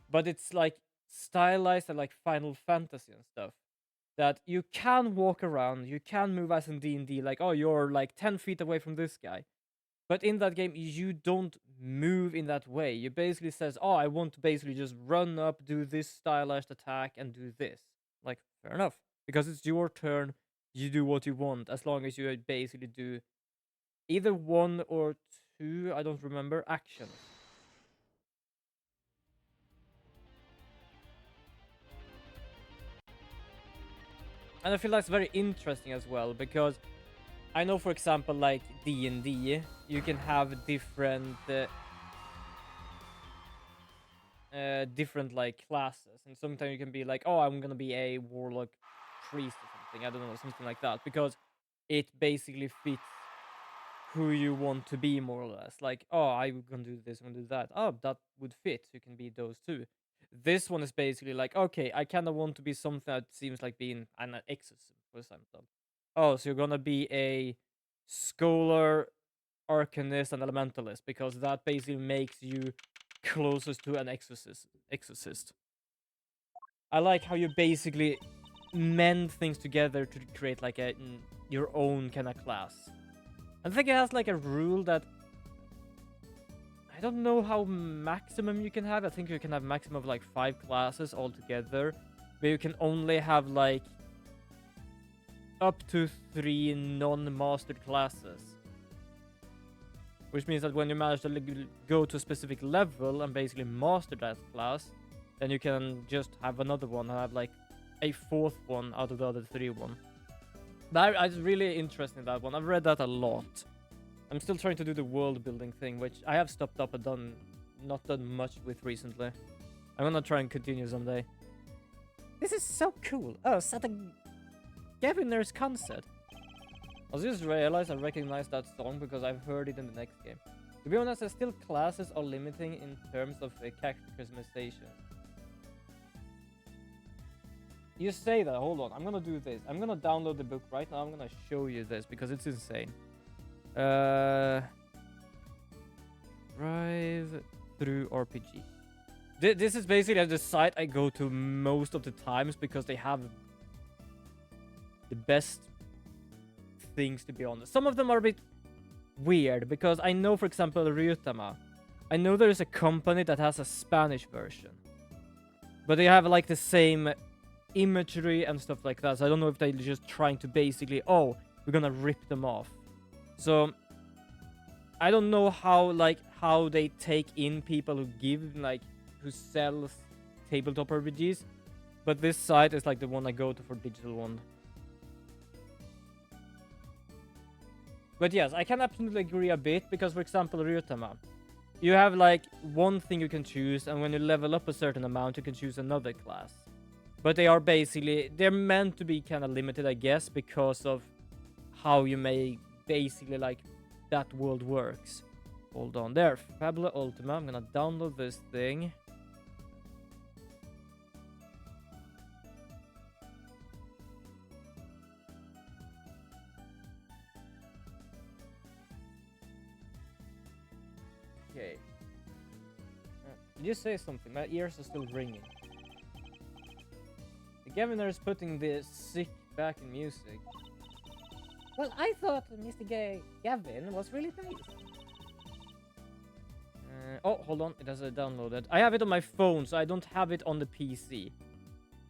but it's like stylized and like Final Fantasy and stuff. That you can walk around, you can move as in D&D, like, oh, you're like 10 feet away from this guy. But in that game, you don't move in that way. You basically says, oh, I want to basically just run up, do this stylized attack, and do this. Like, fair enough. Because it's your turn, you do what you want, as long as you basically do either one or two, I don't remember, actions. And I feel that's very interesting as well, because I know, for example, like D&D, you can have different like classes, and sometimes you can be like, oh, I'm gonna be a warlock priest or something, I don't know, something like that, because it basically fits who you want to be, more or less. Like, oh, I'm gonna do this, I'm gonna do that, oh, that would fit, you can be those two. This one is basically like, okay, I kind of want to be something that seems like being an exorcism, for example. Oh, so you're gonna be a scholar, arcanist, and elementalist, because that basically makes you closest to an exorcist. I like how you basically mend things together to create like your own kind of class. I think it has like a rule that I don't know how maximum you can have. I think you can have maximum of like 5 classes altogether, but you can only have like up to 3 non-mastered classes. Which means that when you manage to go to a specific level and basically master that class, then you can just have another one and have like a 4th one out of the other 3 one. But I was really interested in that one. I've read that a lot. I'm still trying to do the world building thing, which I have stopped up and not done much with recently. I'm gonna try and continue someday. This is so cool. Oh, set a Gaviner's concert. I just realized I recognize that song because I've heard it in the next game. To be honest, still classes are limiting in terms of character customization. You say that, hold on, I'm gonna do this. I'm gonna download the book right now, I'm gonna show you this because it's insane. Drive through RPG. This is basically the site I go to most of the times because they have the best things, to be honest. Some of them are a bit weird because I know, for example, Ryutama. I know there is a company that has a Spanish version, but they have like the same imagery and stuff like that. So I don't know if they're just trying to basically, oh, we're gonna rip them off. So I don't know how they take in people who sell tabletop RPGs, but this site is like the one I go to for digital one. But yes, I can absolutely agree a bit because, for example, Ryutama, you have like one thing you can choose, and when you level up a certain amount, you can choose another class. But they're meant to be kind of limited, I guess, because of how you may basically like that world works. Hold on there, Fabula Ultima. I'm gonna download this thing. Okay. Did you say something? My ears are still ringing. The governor is putting the sick back in music. Well, I thought Mr. Gavin was really nice. Oh, hold on. It has downloaded. I have it on my phone, so I don't have it on the PC.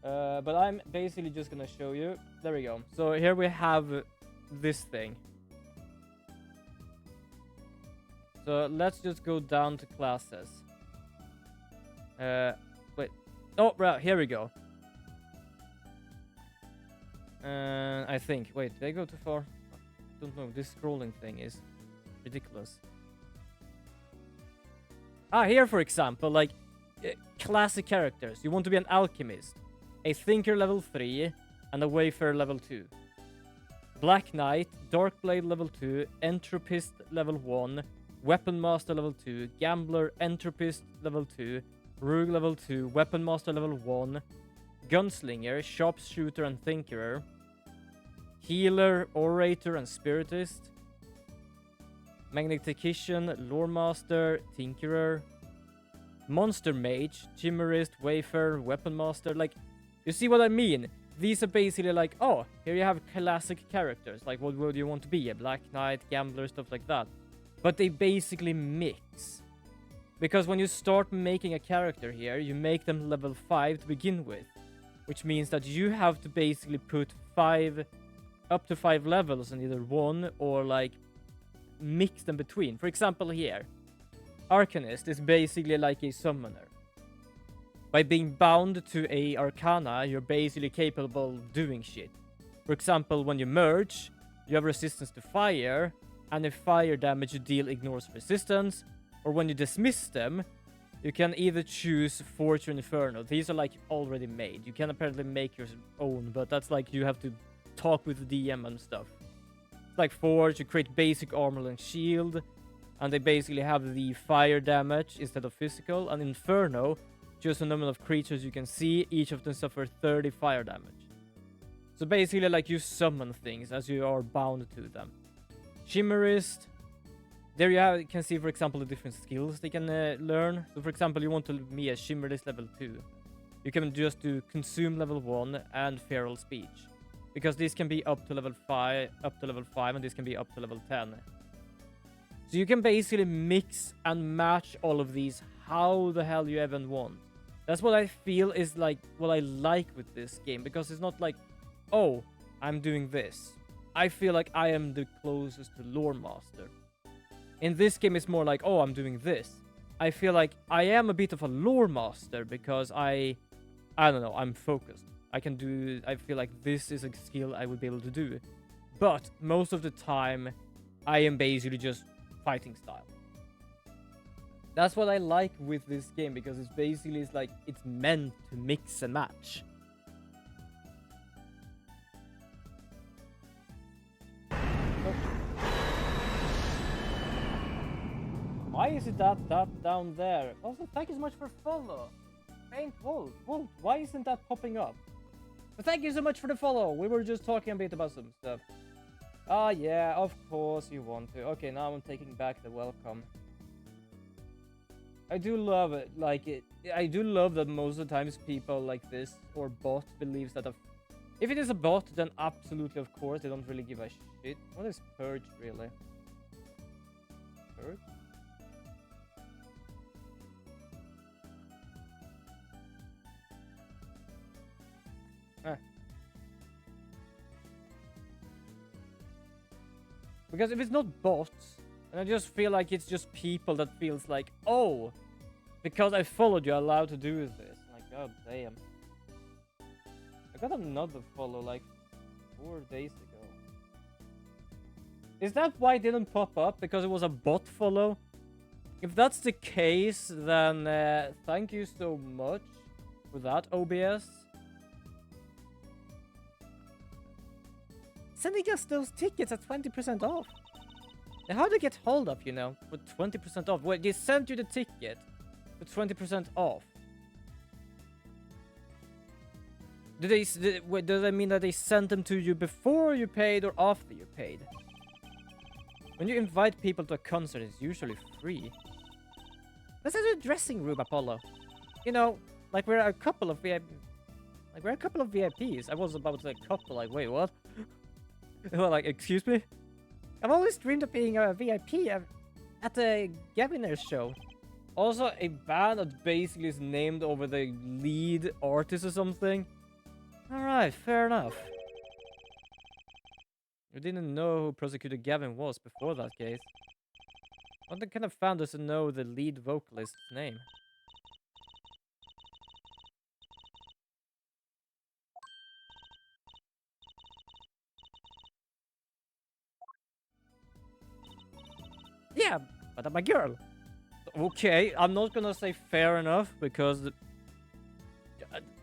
But I'm basically just gonna show you. There we go. So here we have this thing. So let's just go down to classes. Wait. Oh, right. Here we go. I think. Wait, did I go too far? I don't know. This scrolling thing is ridiculous. Here, for example, like classic characters. You want to be an alchemist, a thinker level 3, and a wayfarer level 2. Black Knight, Dark Blade level 2, Entropist level 1, Weapon Master level 2, Gambler, Entropist level 2, Rogue level 2, Weapon Master level 1, Gunslinger, Sharpshooter and Thinkerer, Healer, Orator and Spiritist, Magnificician, Lore Master, Tinkerer, Monster Mage, Chimerist, Wayfarer, Weapon Master. Like, you see what I mean? These are basically like, oh, here you have classic characters. Like, what would you want to be? A Black Knight, Gambler, stuff like that. But they basically mix. Because when you start making a character here, you make them level 5 to begin with. Which means that you have to basically put up to 5 levels in either one or like mix them between. For example here, Arcanist is basically like a summoner. By being bound to a Arcana, you're basically capable of doing shit. For example, when you merge, you have resistance to fire, and if fire damage you deal ignores resistance, or when you dismiss them, you can either choose Forge or Inferno. These are like already made. You can apparently make your own, but that's like you have to talk with the DM and stuff. Like Forge, you create basic armor and shield, and they basically have the fire damage instead of physical, and Inferno, choose a number of creatures you can see, each of them suffer 30 fire damage. So basically like you summon things as you are bound to them. Chimerist, there you can see for example the different skills they can learn. So for example you want to be a Chimerist level 2. You can just do Consume level 1 and Feral Speech. Because this can be up to level 5 and this can be up to level 10. So you can basically mix and match all of these how the hell you even want. That's what I feel is like what I like with this game, because it's not like, oh, I'm doing this. I feel like I am the closest to Lore Master. In this game, it's more like, oh, I'm doing this. I feel like I am a bit of a Lore Master because I don't know, I'm focused. I feel like this is a skill I would be able to do. But most of the time, I am basically just fighting style. That's what I like with this game, because it's basically it's meant to mix and match. Why is it that down there? Also, thank you so much for follow. Faint Wolf, why isn't that popping up? But thank you so much for the follow. We were just talking a bit about some stuff. Ah, yeah, of course you want to. Okay, now I'm taking back the welcome. I do love it. I do love that most of the times people like this or bot believes that if it is a bot, then absolutely, of course, they don't really give a shit. What is Purge, really? Purge? Because if it's not bots, and I just feel like it's just people that feels like, oh, because I followed you, I'm allowed to do this. Like, god damn. I got another follow like 4 days ago. Is that why it didn't pop up? Because it was a bot follow? If that's the case, then thank you so much for that, OBS. Sending us those tickets at 20% off. And how to get hold of, with 20% off? Wait, they sent you the ticket with 20% off. Does that mean that they sent them to you before you paid or after you paid? When you invite people to a concert, it's usually free. Let's do a dressing room, Apollo. Like we're a couple of VIPs. I was about to say couple, like, wait, what? Well, like, excuse me? I've always dreamed of being a VIP at the Gaviner's show. Also, a band that basically is named over the lead artist or something. Alright, fair enough. We didn't know who Prosecutor Gavin was before that case. What kind of fan doesn't know the lead vocalist's name? Yeah, but I'm a girl. Okay, I'm not gonna say fair enough because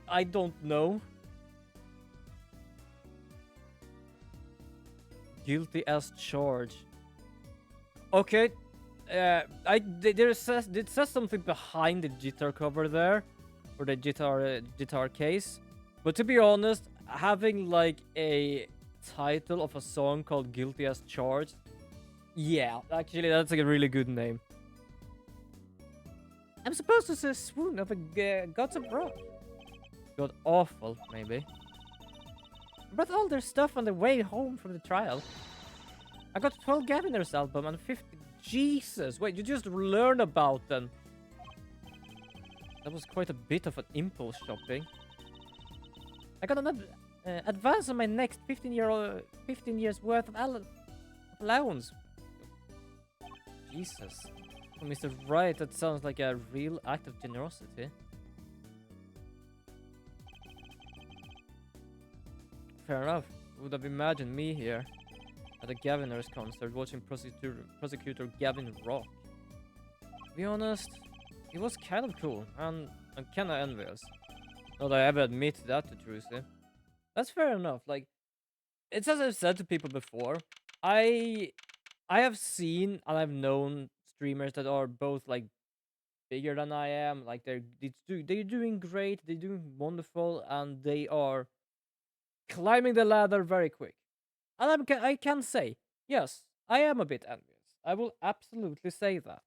I don't know. Guilty as charged. Okay, it says something behind the guitar cover there, or the guitar case. But to be honest, having like a title of a song called "Guilty as Charged," yeah, actually that's like a really good name. I'm supposed to say swoon of a gods of rock. God awful, maybe. I brought all their stuff on the way home from the trial. I got 12 Gaviner's album and 50. Jesus, wait, you just learn about them. That was quite a bit of an impulse shopping. I got an advance on my next 15 years worth of allowance. Jesus. For Mr. Wright, that sounds like a real act of generosity. Fair enough. Would have imagined me here at a Gaviner's concert watching prosecutor Gavin rock. To be honest, it was kind of cool, and I'm kind of envious. Not that I ever admit that to Trucy. That's fair enough. Like, it's as I've said to people before. I have seen and I've known streamers that are both like bigger than I am. Like they're doing great, they're doing wonderful, and they are climbing the ladder very quick. And I can say, yes, I am a bit envious. I will absolutely say that.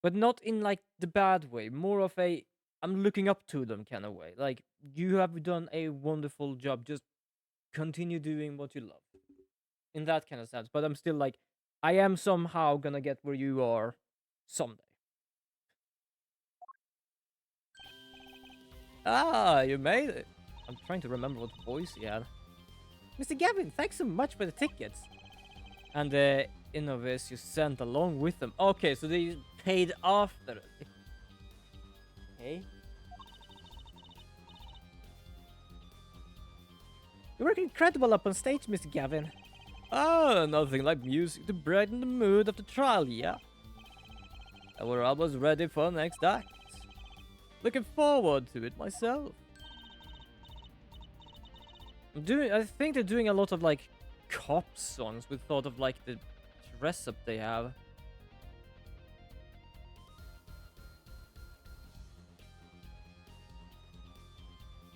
But not in like the bad way, more of a I'm looking up to them kind of way. Like you have done a wonderful job. Just continue doing what you love. In that kind of sense. But I'm still like I am somehow gonna get where you are someday. Ah, you made it. I'm trying to remember what voice he had. Mr. Gavin, thanks so much for the tickets. And the innovates you sent along with them. Okay, so they paid after. Okay. You work incredible up on stage, Mr. Gavin. Oh, nothing like music to brighten the mood of the trial, yeah. And we're almost ready for the next act. Looking forward to it myself. I think they're doing a lot of like cop songs with thought of like the dress up they have.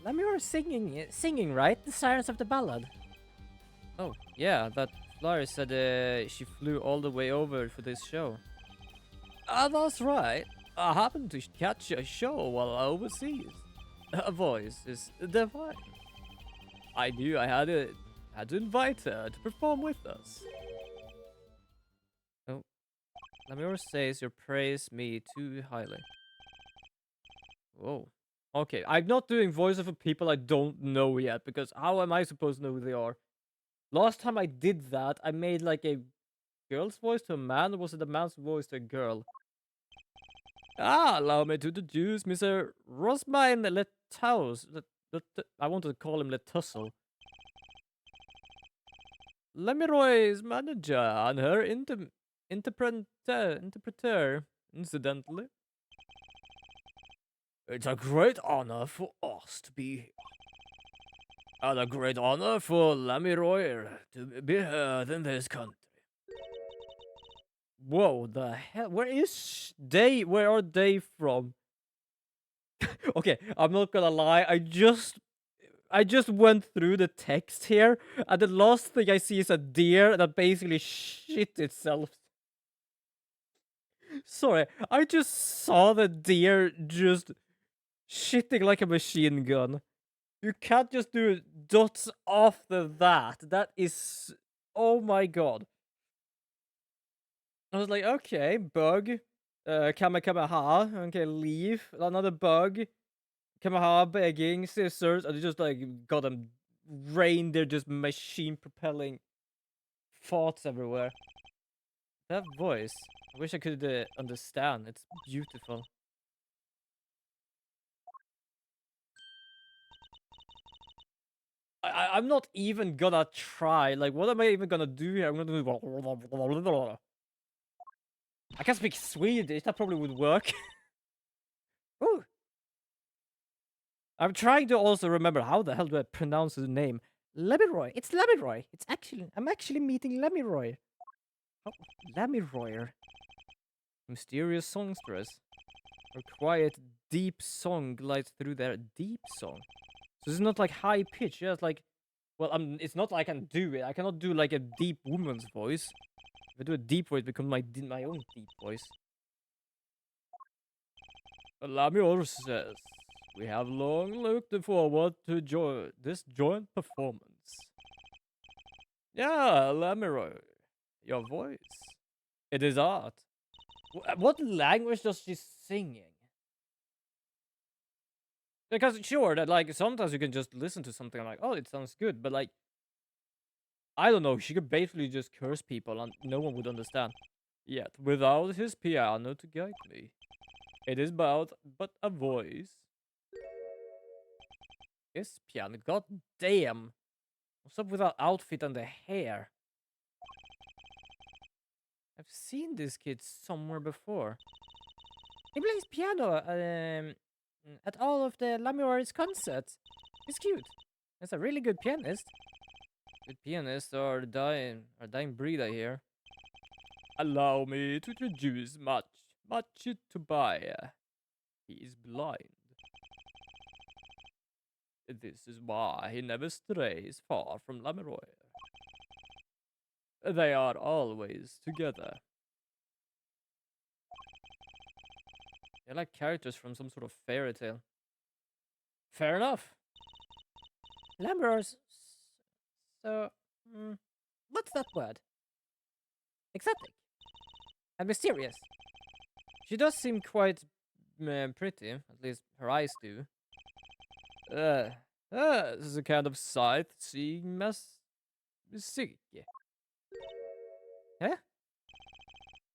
Lemmy singing, right? The Sirens of the Ballad. Oh, yeah, that flyer said she flew all the way over for this show. Ah, that's right. I happened to catch a show while overseas. Her voice is divine. I knew I had to invite her to perform with us. Oh, Lemmy says you praise me too highly. Whoa. Okay, I'm not doing voices for people I don't know yet, because how am I supposed to know who they are? Last time I did that, I made like a girl's voice to a man, or was it a man's voice to a girl? Ah, allow me to introduce Mr. Rosmine Letaus. I wanted to call him Letussel. Lemiroy's manager and her interpreter, incidentally. It's a great honor for us to be here. And a great honor for Lemiroy to be heard in this country. Whoa, the hell? Where are they from? Okay, I'm not gonna lie. I just went through the text here, and the last thing I see is a deer that basically shit itself. Sorry, I just saw the deer just shitting like a machine gun. You can't just do dots after that. That is... Oh my god. I was like, okay, bug. Kamehameha. Okay, leave. Another bug. Kamehameha, begging, scissors. And just like got them reindeer just machine propelling thoughts everywhere. That voice. I wish I could understand. It's beautiful. I'm not even gonna try. Like, what am I even gonna do here? I'm gonna do... I can speak Swedish. That probably would work. Ooh. I'm trying to also remember how the hell do I pronounce his name. Lemiroy. It's Lemiroy. I'm actually meeting Lemiroy. Oh, Lemiroyer. Mysterious songstress. Her quiet, deep song glides through their deep song. So it's not like high pitch. Yeah, it's like, well, it's not like I can do it. I cannot do like a deep woman's voice. If I do a deep voice, it becomes my own deep voice. Lamior says, we have long looked forward to this joint performance. Yeah, Lamiro, your voice. It is art. What language does she singing? Because sure, that like sometimes you can just listen to something like, oh, it sounds good, but like, I don't know, she could basically just curse people and no one would understand. Yet, without his piano to guide me, it is but a voice. His piano, god damn. What's up with that outfit and the hair? I've seen this kid somewhere before. He plays piano at all of the Lamiro's concerts. He's cute. He's a really good pianist. Good pianists are dying breed, I hear. Allow me to introduce Machi Tobiah. He is blind. This is why he never strays far from Lamiroy. They are always together. They're like characters from some sort of fairy tale. Fair enough. Lamiroy's... So... what's that word? Exotic. And mysterious. She does seem quite pretty. At least her eyes do. This is a kind of sight-seeing music. Huh?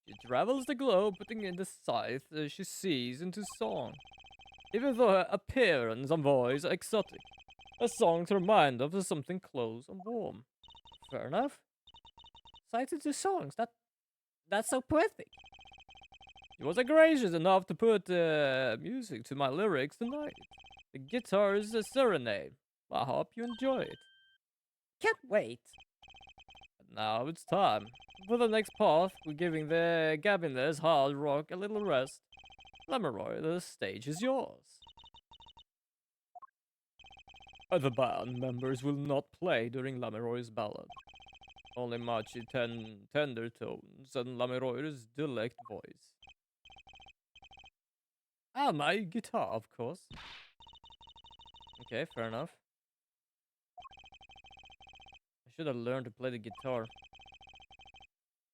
She travels the globe, putting in the sight she sees into song. Even though her appearance and voice are exotic, her songs remind of something close and warm. Fair enough. Sight into songs, that's so poetic. He was gracious enough to put music to my lyrics tonight. The guitar is a serenade. I hope you enjoy it. Can't wait. But now it's time. For the next part, we're giving the Gabiners hard rock a little rest. Lamiroy, the stage is yours. The band members will not play during Lamiroy's ballad. Only Machi tender tones and Lamiroy's delicate voice. Ah, my guitar, of course. Okay, fair enough. I should have learned to play the guitar.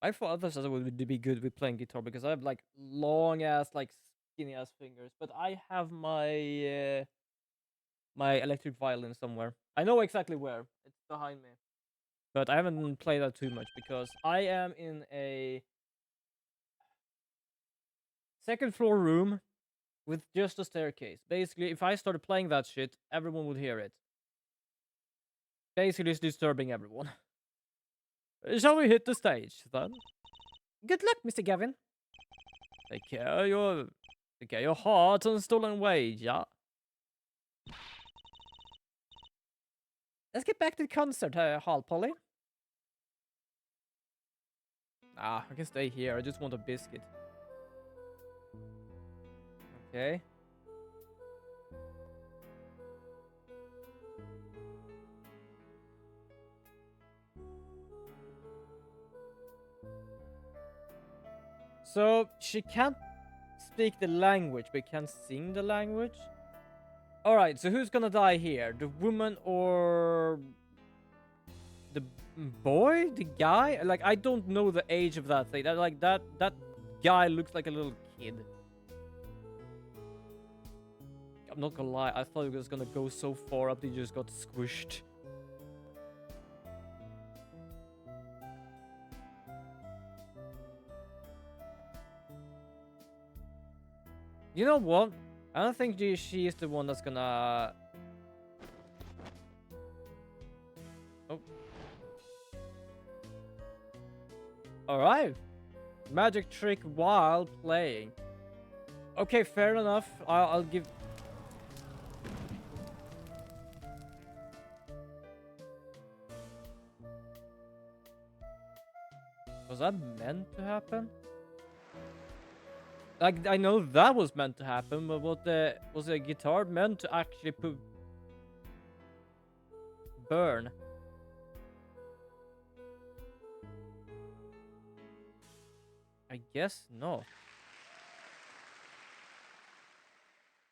I thought others would be good with playing guitar because I have like long ass, like skinny ass fingers. But I have my my electric violin somewhere. I know exactly where. It's behind me. But I haven't played that too much because I am in a second floor room with just a staircase. Basically, if I started playing that shit, everyone would hear it. Basically, it's disturbing everyone. Shall we hit the stage then? Good luck, Mr. Gavin. Take care your heart and stolen wage, yeah? Let's get back to the concert hall, Polly. Ah, I can stay here. I just want a biscuit. Okay. So, she can't speak the language, but can sing the language? Alright, so who's gonna die here? The woman or... the boy? The guy? Like, I don't know the age of that thing. That guy looks like a little kid. I'm not gonna lie, I thought it was gonna go so far up, he just got squished. You know what? I don't think she is the one that's gonna... Oh. Alright. Magic trick while playing. Okay, fair enough. I'll give... Was that meant to happen? Like, I know that was meant to happen, but was the guitar meant to actually burn? I guess not.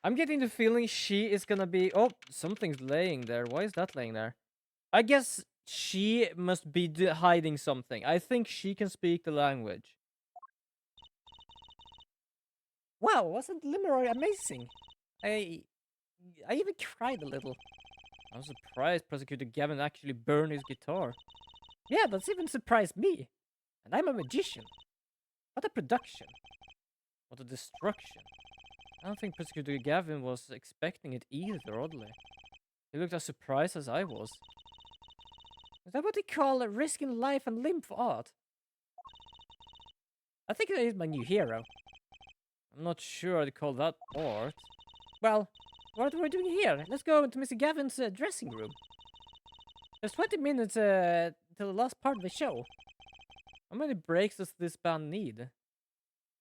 I'm getting the feeling she is gonna be. Oh, something's laying there. Why is that laying there? I guess she must be hiding something. I think she can speak the language. Wow, wasn't Limeroy amazing? I I even cried a little. I'm surprised Prosecutor Gavin actually burned his guitar. Yeah, that's even surprised me. And I'm a magician. What a production. What a destruction. I don't think Prosecutor Gavin was expecting it either, oddly. He looked as surprised as I was. Is that what they call risking life and limb for art? I think that is my new hero. I'm not sure I'd call that art. Well, what are we doing here? Let's go into Mr. Gavin's dressing room. There's 20 minutes till the last part of the show. How many breaks does this band need?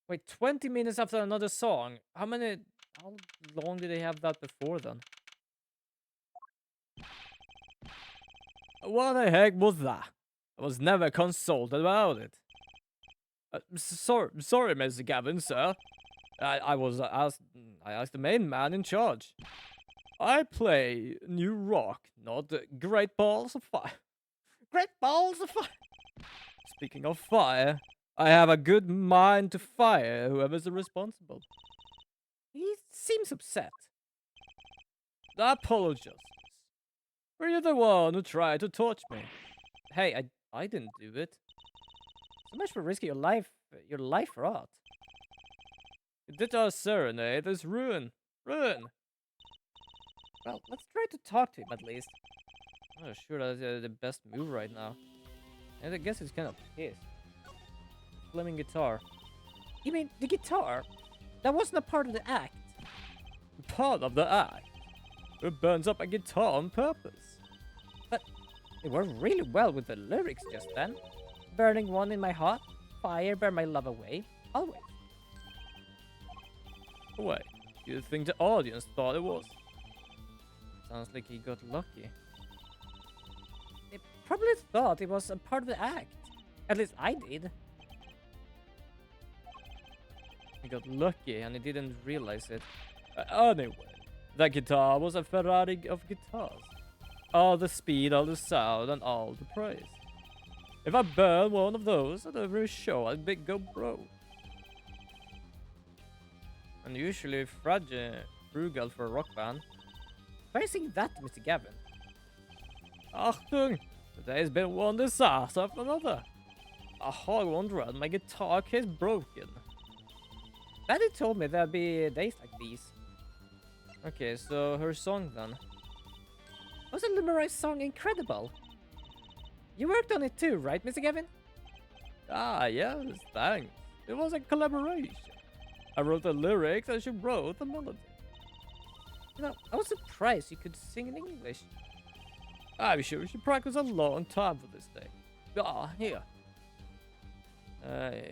Wait, 20 minutes after another song? How long did they have that before then? What the heck was that? I was never consulted about it. Sorry, Mr. Gavin, sir. I asked the main man in charge. I play new rock, not great balls of fire. Great balls of fire. Speaking of fire, I have a good mind to fire whoever's responsible. He seems upset. Apologies. Were you the one who tried to torch me? Hey, I didn't do it. So much for risking your life for art. You did our serenade as ruin. Ruin. Well, let's try to talk to him at least. I'm not sure that's the best move right now. And I guess he's kind of pissed. Flaming guitar. You mean the guitar? That wasn't a part of the act. Part of the act? Who burns up a guitar on purpose? But it worked really well with the lyrics just then. Burning one in my heart, fire burn my love away, always. Wait, you think the audience thought it was? Sounds like he got lucky. They probably thought it was a part of the act. At least I did. He got lucky and he didn't realize it. Anyway, that guitar was a Ferrari of guitars. All the speed, all the sound, and all the praise. If I burn one of those at every show, I'd go broke. Unusually frugal for a rock band. Why are you saying that, Mr. Gavin? Achtung! Today's been one disaster after another. A hog won't run, my guitar case broken. Daddy told me there'd be days like these. Okay, so her song then. Wasn't Limeray's song incredible? You worked on it too, right, Mr. Gavin? Ah, yes, thanks. It was a collaboration. I wrote the lyrics and she wrote the melody. You know, I was surprised you could sing in English. I'm sure she practiced a long time for this day. Ah, here.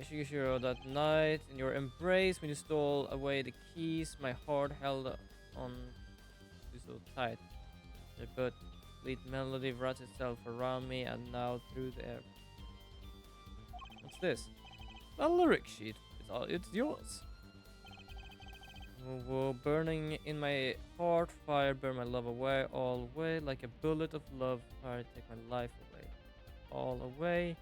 She sure that night in your embrace when you stole away the keys, my heart held on you so tight. But sweet melody wraps itself around me and now through the air. What's this? A lyric sheet. It's yours. Whoa, burning in my heart, fire burn my love away, all away, like a bullet of love, fire take my life away, all away.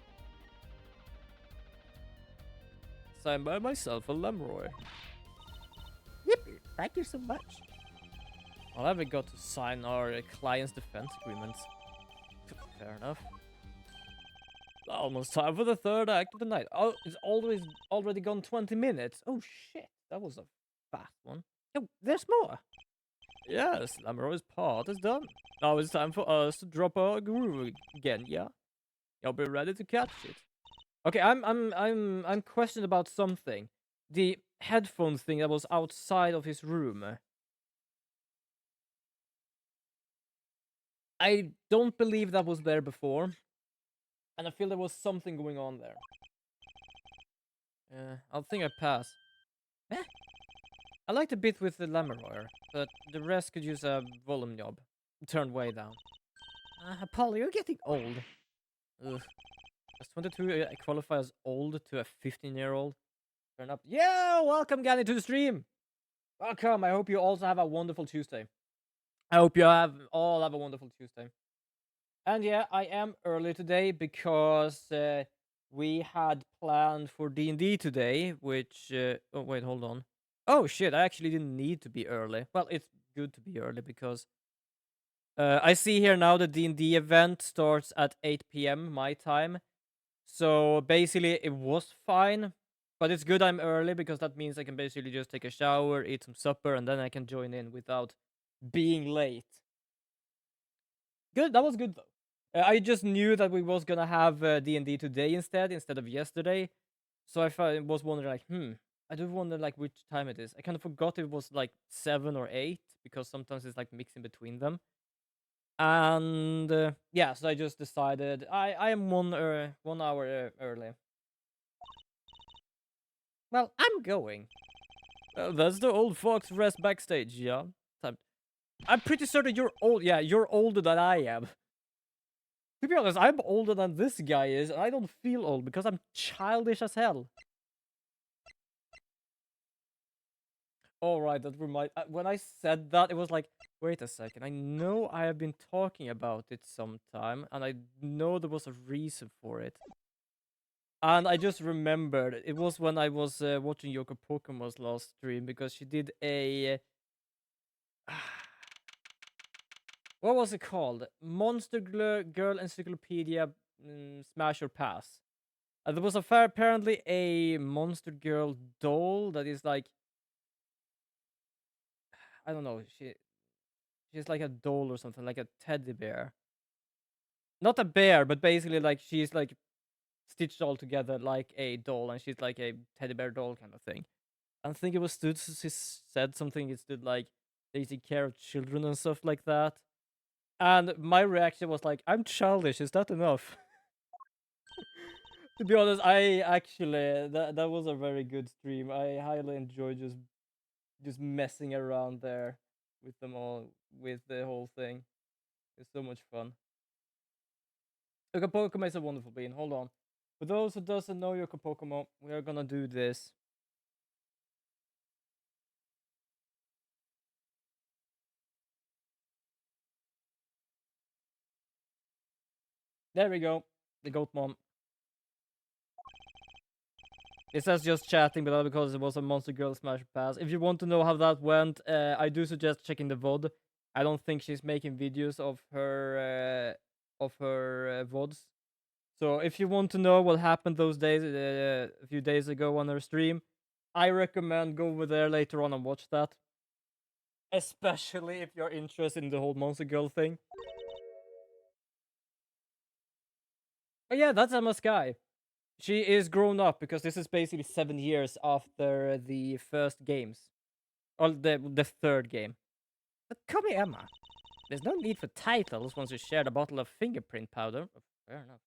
Signed by myself, a Lemroy. Yippee, thank you so much. I'll never got to sign our client's defense agreements. Fair enough. Almost time for the third act of the night. Oh, it's already gone 20 minutes. Oh shit, that was a fast one. Oh, there's more. Yes, Lamero's part is done. Now it's time for us to drop our groove again, yeah? Y'all be ready to catch it. Okay, I'm questioned about something. The headphones thing that was outside of his room. I don't believe that was there before. And I feel there was something going on there. I think I pass. Eh? I like the bit with the Lameroyer, but the rest could use a volume knob. Turned way down. Paul, you're getting old. Ugh. Does 22 qualify as old to a 15-year-old? Turn up. Yo, welcome, Gani, to the stream. Welcome. I hope you also have a wonderful Tuesday. I hope you have a wonderful Tuesday. And yeah, I am early today because we had planned for D&D today, which oh wait, hold on. Oh shit, I actually didn't need to be early. Well, it's good to be early because I see here now the D&D event starts at 8 p.m. my time. So basically it was fine, but it's good I'm early because that means I can basically just take a shower, eat some supper, and then I can join in without being late. Good, that was good though. I just knew that we was gonna have D&D today instead of yesterday. So was wondering like, I do wonder like which time it is. I kind of forgot it was like 7 or 8 because sometimes it's like mixing between them. And yeah, so I just decided I am 1 hour early. Well, I'm going. That's the old fox rest backstage, yeah. I'm pretty certain you're old. Yeah, you're older than I am. To be honest, I'm older than this guy is, and I don't feel old because I'm childish as hell. All right, that remind. When I said that, it was like, wait a second. I know I have been talking about it sometime, and I know there was a reason for it. And I just remembered it was when I was watching Yoko Pokemon's last stream because she did a what was it called? Monster Girl Encyclopedia Smash or Pass. There was apparently a Monster Girl doll that is like I don't know. She's like a doll or something, like a teddy bear. Not a bear, but basically like she's like stitched all together like a doll, and she's like a teddy bear doll kind of thing. I think it was she said something. It stood like they take care of children and stuff like that. And my reaction was like, I'm childish. Is that enough? To be honest, I actually that was a very good stream. I highly enjoyed just messing around there with them all with the whole thing. It's so much fun. Yoko Pokemon is a wonderful being. Hold on. For those who doesn't know Yoko Pokemon, we are gonna do this. There we go. The goat mom. It says just chatting, but not because it was a Monster Girl Smash Pass. If you want to know how that went, I do suggest checking the VOD. I don't think she's making videos of her VODs. So if you want to know what happened those days, a few days ago on her stream, I recommend go over there later on and watch that. Especially if you're interested in the whole Monster Girl thing. Oh yeah, that's Emma Sky. She is grown up because this is basically 7 years after the first games. Or the third game. But call me Emma. There's no need for titles once you shared a bottle of fingerprint powder. Oh, fair enough.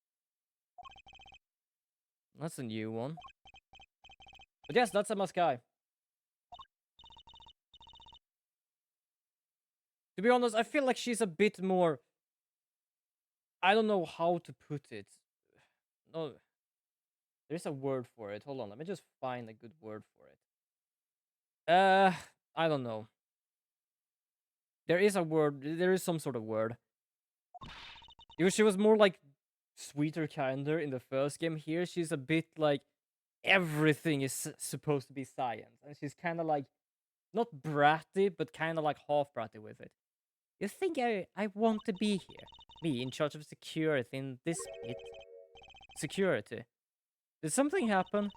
That's a new one. But yes, that's Emma Sky. To be honest, I feel like she's a bit more... I don't know how to put it. No, there's a word for it. Hold on, let me just find a good word for it. I don't know. There is a word. There is some sort of word. She was more like sweeter, kinder in the first game. Here, she's a bit like everything is supposed to be science, and she's kind of like not bratty, but kind of like half bratty with it. You think I want to be here? Me in charge of security in this pit? Security. Did something happen?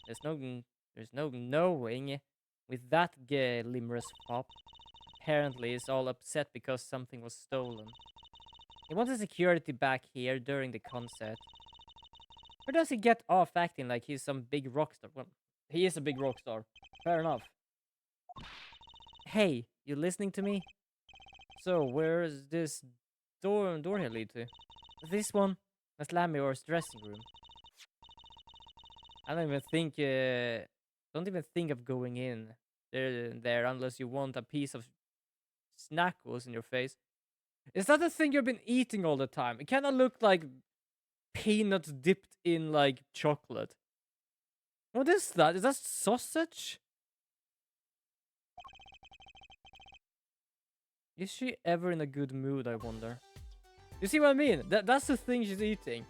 There's no knowing. With that glimmerous fop, apparently is all upset because something was stolen. He wanted security back here during the concert. Or does he get off acting like he's some big rock star? Well, he is a big rock star. Fair enough. Hey, you listening to me? So, where is this door here lead to? This one? That's Lamior's dressing room. I don't even think of going in there unless you want a piece of snackles in your face. Is that the thing you've been eating all the time? It kind of looked like peanuts dipped in like chocolate. What is that? Is that sausage? Is she ever in a good mood, I wonder? You see what I mean? That's the thing she's eating.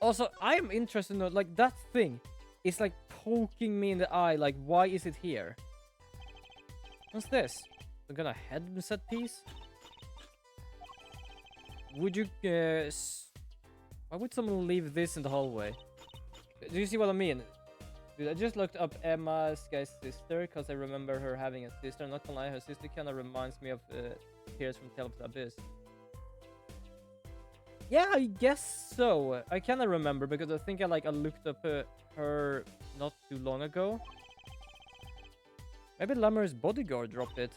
Also, I am interested in, like, that thing is, like, poking me in the eye. Like, why is it here? What's this? Some kind of headset piece? Would you, why would someone leave this in the hallway? Do you see what I mean? Dude, I just looked up Emma's guy's sister because I remember her having a sister. Not gonna lie, her sister kind of reminds me of Tears from Tale of the Abyss. Yeah, I guess so. I kind of remember because I think I looked up her not too long ago. Maybe Lammer's bodyguard dropped it.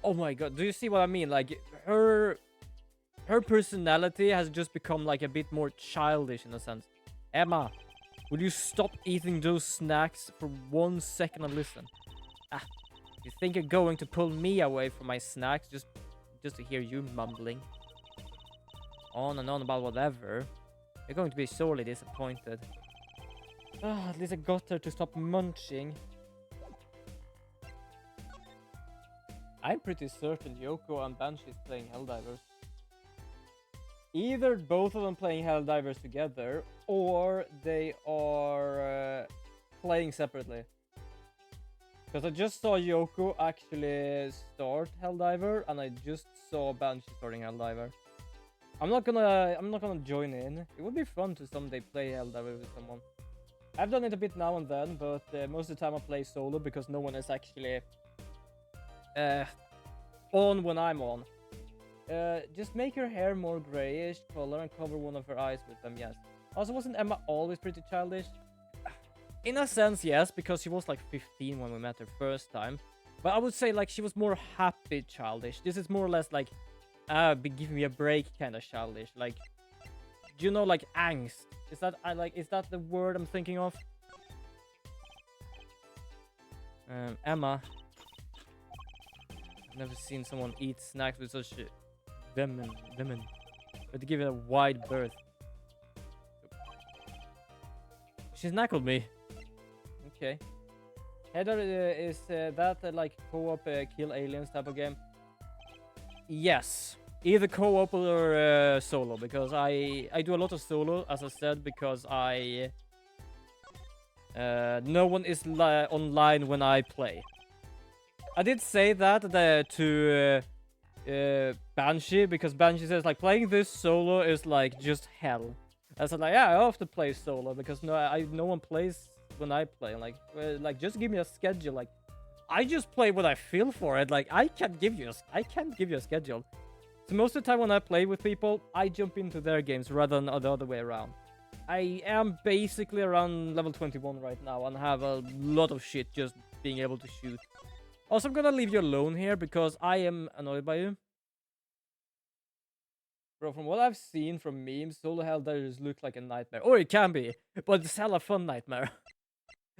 Oh my god, do you see what I mean? Like, her personality has just become like a bit more childish in a sense. Emma, will you stop eating those snacks for 1 second and listen? Ah, you think you're going to pull me away from my snacks just to hear you mumbling on and on about whatever? You're going to be sorely disappointed. Ah, at least I got her to stop munching. I'm pretty certain Yoko and Banshee is playing Helldivers. Either both of them playing Helldivers together, or they are playing separately. Because I just saw Yoko actually start Helldiver, and I just saw Banshee starting Helldiver. I'm not gonna join in. It would be fun to someday play Helldiver with someone. I've done it a bit now and then, but most of the time I play solo because no one is actually on when I'm on. Just make her hair more grayish color and cover one of her eyes with them, yes. Also, wasn't Emma always pretty childish? In a sense, yes, because she was like 15 when we met her first time. But I would say like she was more happy childish. This is more or less like, give me a break kind of childish. Like, do you know, like angst? Is that the word I'm thinking of? Emma. I've never seen someone eat snacks with such venom. But to give it a wide berth. She snackled me. Okay. Heather, is that like co-op kill aliens type of game? Yes. Either co-op or solo, because I do a lot of solo, as I said, because no one is online when I play. I did say that to Banshee, because Banshee says like playing this solo is like just hell. I said like, yeah, I have to play solo because no one plays when I play. Like just give me a schedule. Like I just play what I feel for it. Like I can't give you a schedule. So most of the time when I play with people, I jump into their games rather than the other way around. I am basically around level 21 right now and have a lot of shit just being able to shoot. Also, I'm gonna leave you alone here because I am annoyed by you. Bro, from what I've seen from memes, solo Helldivers look like a nightmare. Or it can be, but it's hella fun nightmare.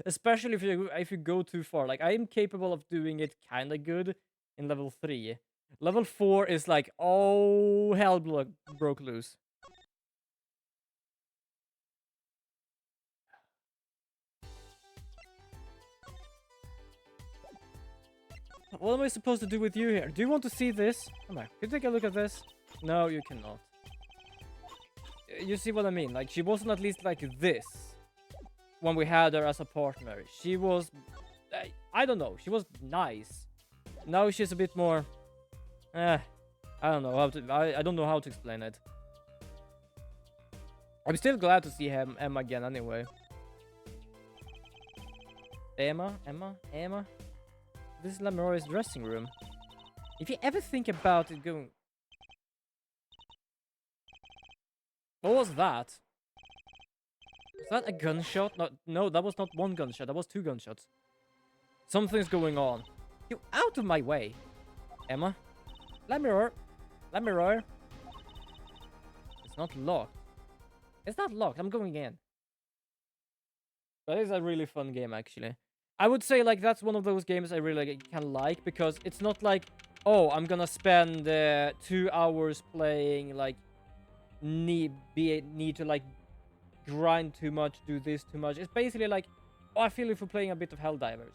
Especially if you go too far. Like, I am capable of doing it kinda good in level 3. Level 4 is like, oh, hell broke loose. What am I supposed to do with you here? Do you want to see this? Come on, can you take a look at this? No, you cannot. You see what I mean? Like, she wasn't at least like this when we had her as a partner. She was... I don't know. She was nice. Now she's a bit more... I don't know how to... I don't know how to explain it. I'm still glad to see Emma again anyway. Emma? This is Lameroy's dressing room. If you ever think about it going... What was that? Was that a gunshot? No, that was not one gunshot. That was 2 gunshots. Something's going on. You out of my way. Emma? Lameroy. It's not locked. It's not locked. I'm going in. That is a really fun game, actually. I would say, like, that's one of those games I really can like, because it's not like, oh, I'm gonna spend 2 hours playing, like, need to, like, grind too much, do this too much. It's basically like, oh, I feel if we're playing a bit of Helldivers.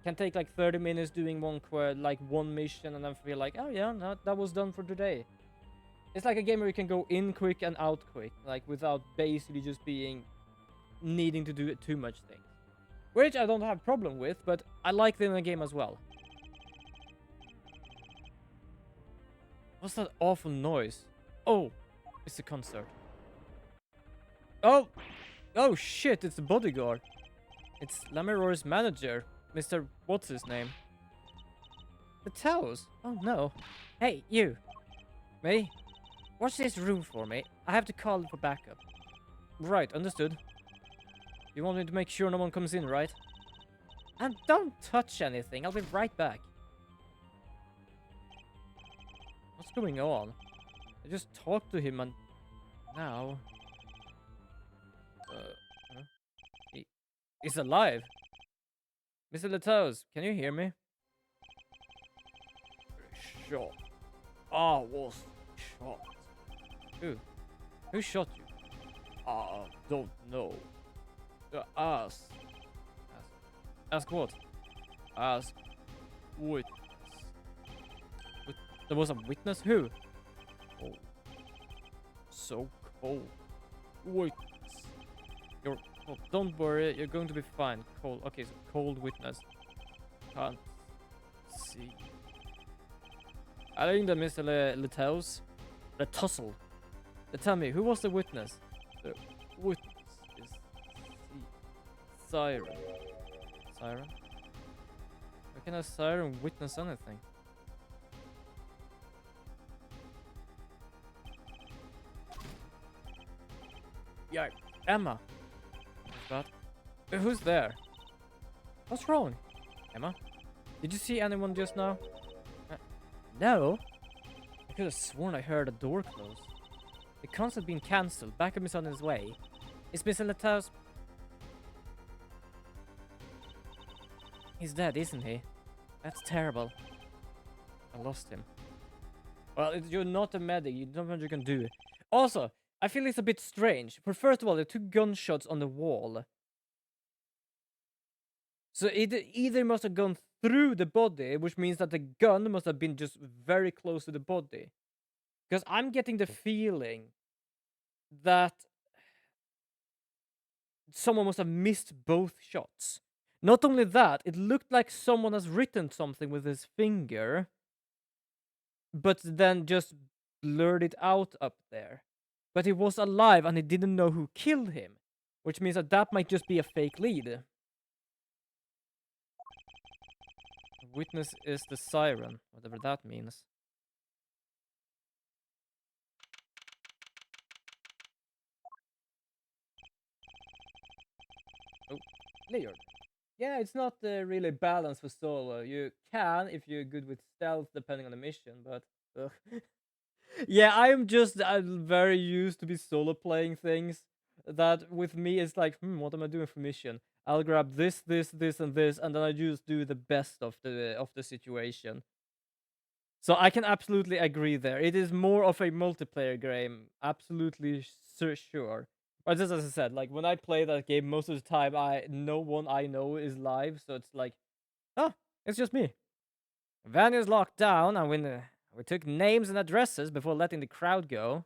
can take like 30 minutes doing one mission, and then feel like, oh yeah, no, that was done for today. It's like a game where you can go in quick and out quick, like without basically just needing to do too much things. Which I don't have problem with, but I like it in the game as well. What's that awful noise? Oh, it's a concert. Oh! Oh shit, it's the bodyguard. It's Lamiror's manager, Mr. What's his name? The towels? Oh no. Hey, you. Me? Watch this room for me. I have to call for backup. Right, understood. You want me to make sure no one comes in, right? And don't touch anything. I'll be right back. What's going on? I just talked to him and now... He's alive. Mr. Latoes, can you hear me? Shot. I was shot. Who? Who shot you? I don't know. Ask. Ask what? Ask witness. There was a witness? Who? Oh. So cold. Witness. Oh, don't worry, you're going to be fine. Cold. Okay, so cold witness. Can't see. I think that Mr. Latoes. The tussle. Tell me, who was the witness? The witness is Siren. Siren? How can a siren witness anything? Yeah, Emma. What's that? Who's there? What's wrong? Emma? Did you see anyone just now? No. I could have sworn I heard a door close. The concert being cancelled. Backup is on his way. Is Mr. Latoes... He's dead, isn't he? That's terrible. I lost him. Well, you're not a medic. You don't know what you can do. Also, I feel it's a bit strange. For first of all, there are two gunshots on the wall. So it either must have gone through the body, which means that the gun must have been just very close to the body. Because I'm getting the feeling that someone must have missed both shots. Not only that, it looked like someone has written something with his finger, but then just blurred it out up there. But he was alive and he didn't know who killed him, which means that that might just be a fake lead. The witness is the siren, whatever that means. Oh, Leon. Yeah, it's not really balanced for solo. You can if you're good with stealth, depending on the mission, but... Yeah, I'm very used to be solo playing things. That with me is like, what am I doing for mission? I'll grab this, this, this, and this, and then I just do the best of the situation. So I can absolutely agree there. It is more of a multiplayer game, absolutely sure. But just as I said, like when I play that game, most of the time, no one I know is live, so it's like, oh, it's just me. Van is locked down, and we took names and addresses before letting the crowd go.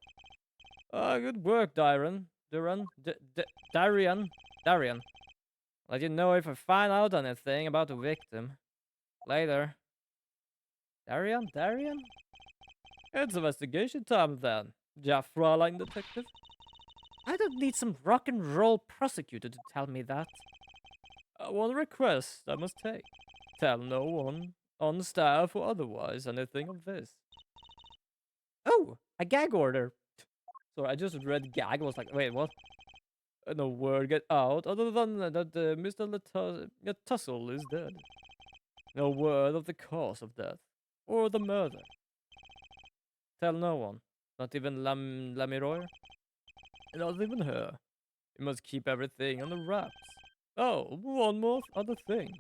Good work, Darian. Darian. Let you know if I find out anything about the victim. Later. Darian? It's investigation time then. Ja, Fräulein Detective. I don't need some rock and roll prosecutor to tell me that. One request I must take. Tell no one, on staff or otherwise, anything of this. Oh, a gag order. Sorry, I just read gag. I was like, wait, what? No word get out other than that Mr. Tussle is dead. No word of the cause of death or the murder. Tell no one, not even Lamiror. Not even her. You must keep everything on the wraps. Oh, one more other thing.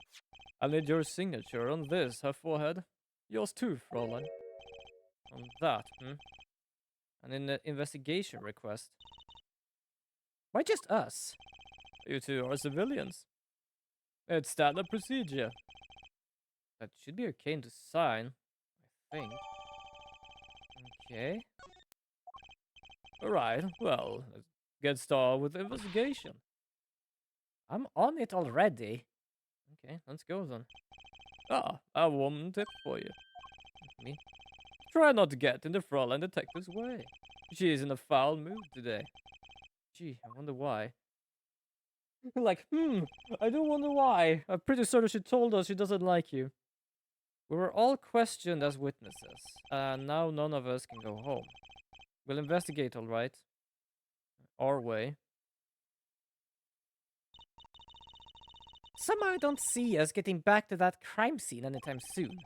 I need your signature on this, her forehead. Yours too, Fräulein. On that, And in the investigation request. Why just us? You two are civilians. It's standard procedure. That should be okay to sign, I think. Okay. Alright, well, let's get started with the investigation. I'm on it already. Okay, let's go then. Ah, I have one tip for you. Me? Try not to get in the Fraulein detective's way. She is in a foul mood today. Gee, I wonder why. Like, I do wonder why. I'm pretty certain she told us she doesn't like you. We were all questioned as witnesses, and now none of us can go home. We'll investigate, all right? Our way. Somehow I don't see us getting back to that crime scene anytime soon.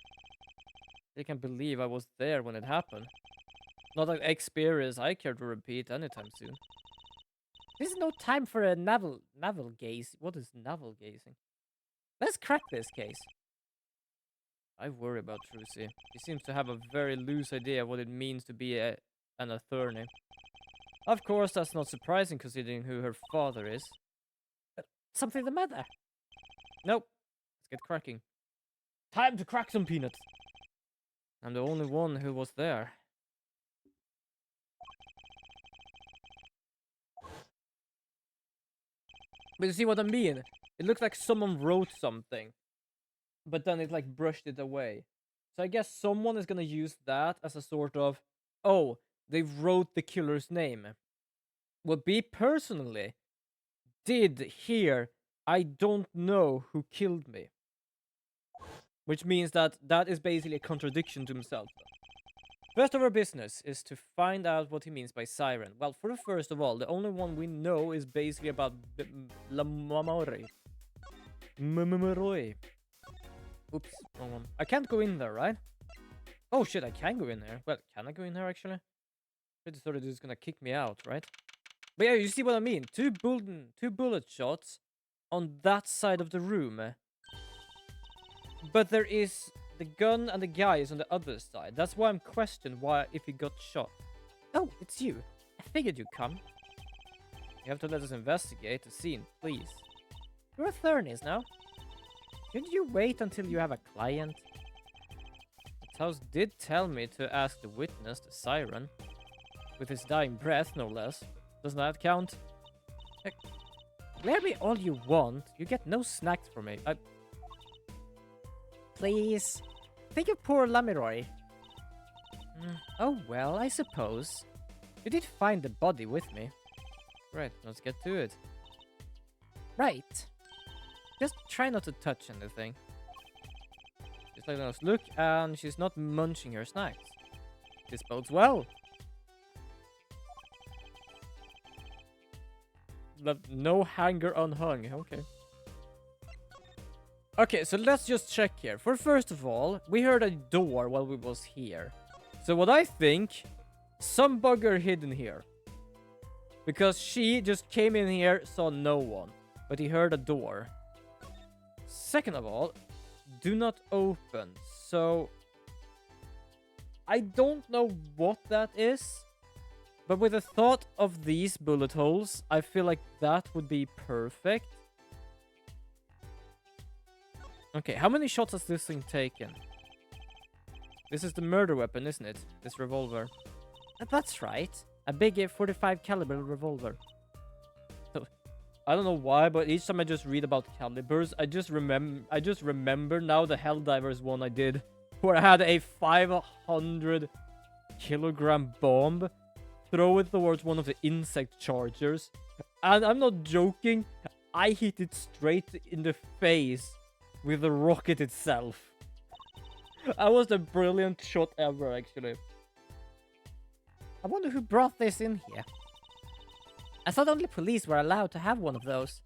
I can't believe I was there when it happened. Not an experience I care to repeat anytime soon. There's no time for a navel gaze. What is navel gazing? Let's crack this case. I worry about Trucy. She seems to have a very loose idea of what it means to be an attorney. Of course, that's not surprising considering who her father is. Something the matter? Nope. Let's get cracking. Time to crack some peanuts. I'm the only one who was there. But you see what I mean? It looks like someone wrote something, but then it like brushed it away. So I guess someone is gonna use that as a sort of, oh, they wrote the killer's name. Well, me personally did hear, I don't know who killed me. Which means that that is basically a contradiction to himself. First of our business is to find out what he means by siren. Well, for the first of all, the only one we know is basically about La Mamori. Mamoroi. Oops, wrong one. I can't go in there, right? Oh shit, I can go in there. Well, can I go in there actually? Pretty sure this is gonna kick me out, right? But yeah, you see what I mean? Two bullet shots on that side of the room. But there is the gun and the guy is on the other side. That's why I'm questioned why if he got shot. Oh, it's you. I figured you'd come. You have to let us investigate the scene, please. You're attorneys now. Shouldn't you wait until you have a client? The house did tell me to ask the witness, the siren, with his dying breath, no less. Doesn't that count? Glare me all you want. You get no snacks from me. Please. Think of poor Lamiroy. Oh well, I suppose. You did find the body with me. Right, let's get to it. Right. Just try not to touch anything. Just letting us look, and she's not munching her snacks. This bodes well. No hanger unhung, okay. Okay, so let's just check here. First of all, we heard a door while we was here. So what I think, some bugger hidden here. Because she just came in here, saw no one. But he heard a door. Second of all, do not open. So, I don't know what that is. But with the thought of these bullet holes, I feel like that would be perfect. Okay, how many shots has this thing taken? This is the murder weapon, isn't it? This revolver. That's right. A big 45 caliber revolver. So, I don't know why, but each time I just read about calibers, I just remember now the Helldivers one I did, where I had a 500 kilogram bomb, throw it towards one of the insect chargers, and I'm not joking, I hit it straight in the face with the rocket itself. That was the brilliant shot ever, actually. I wonder who brought this in here. I thought only police were allowed to have one of those.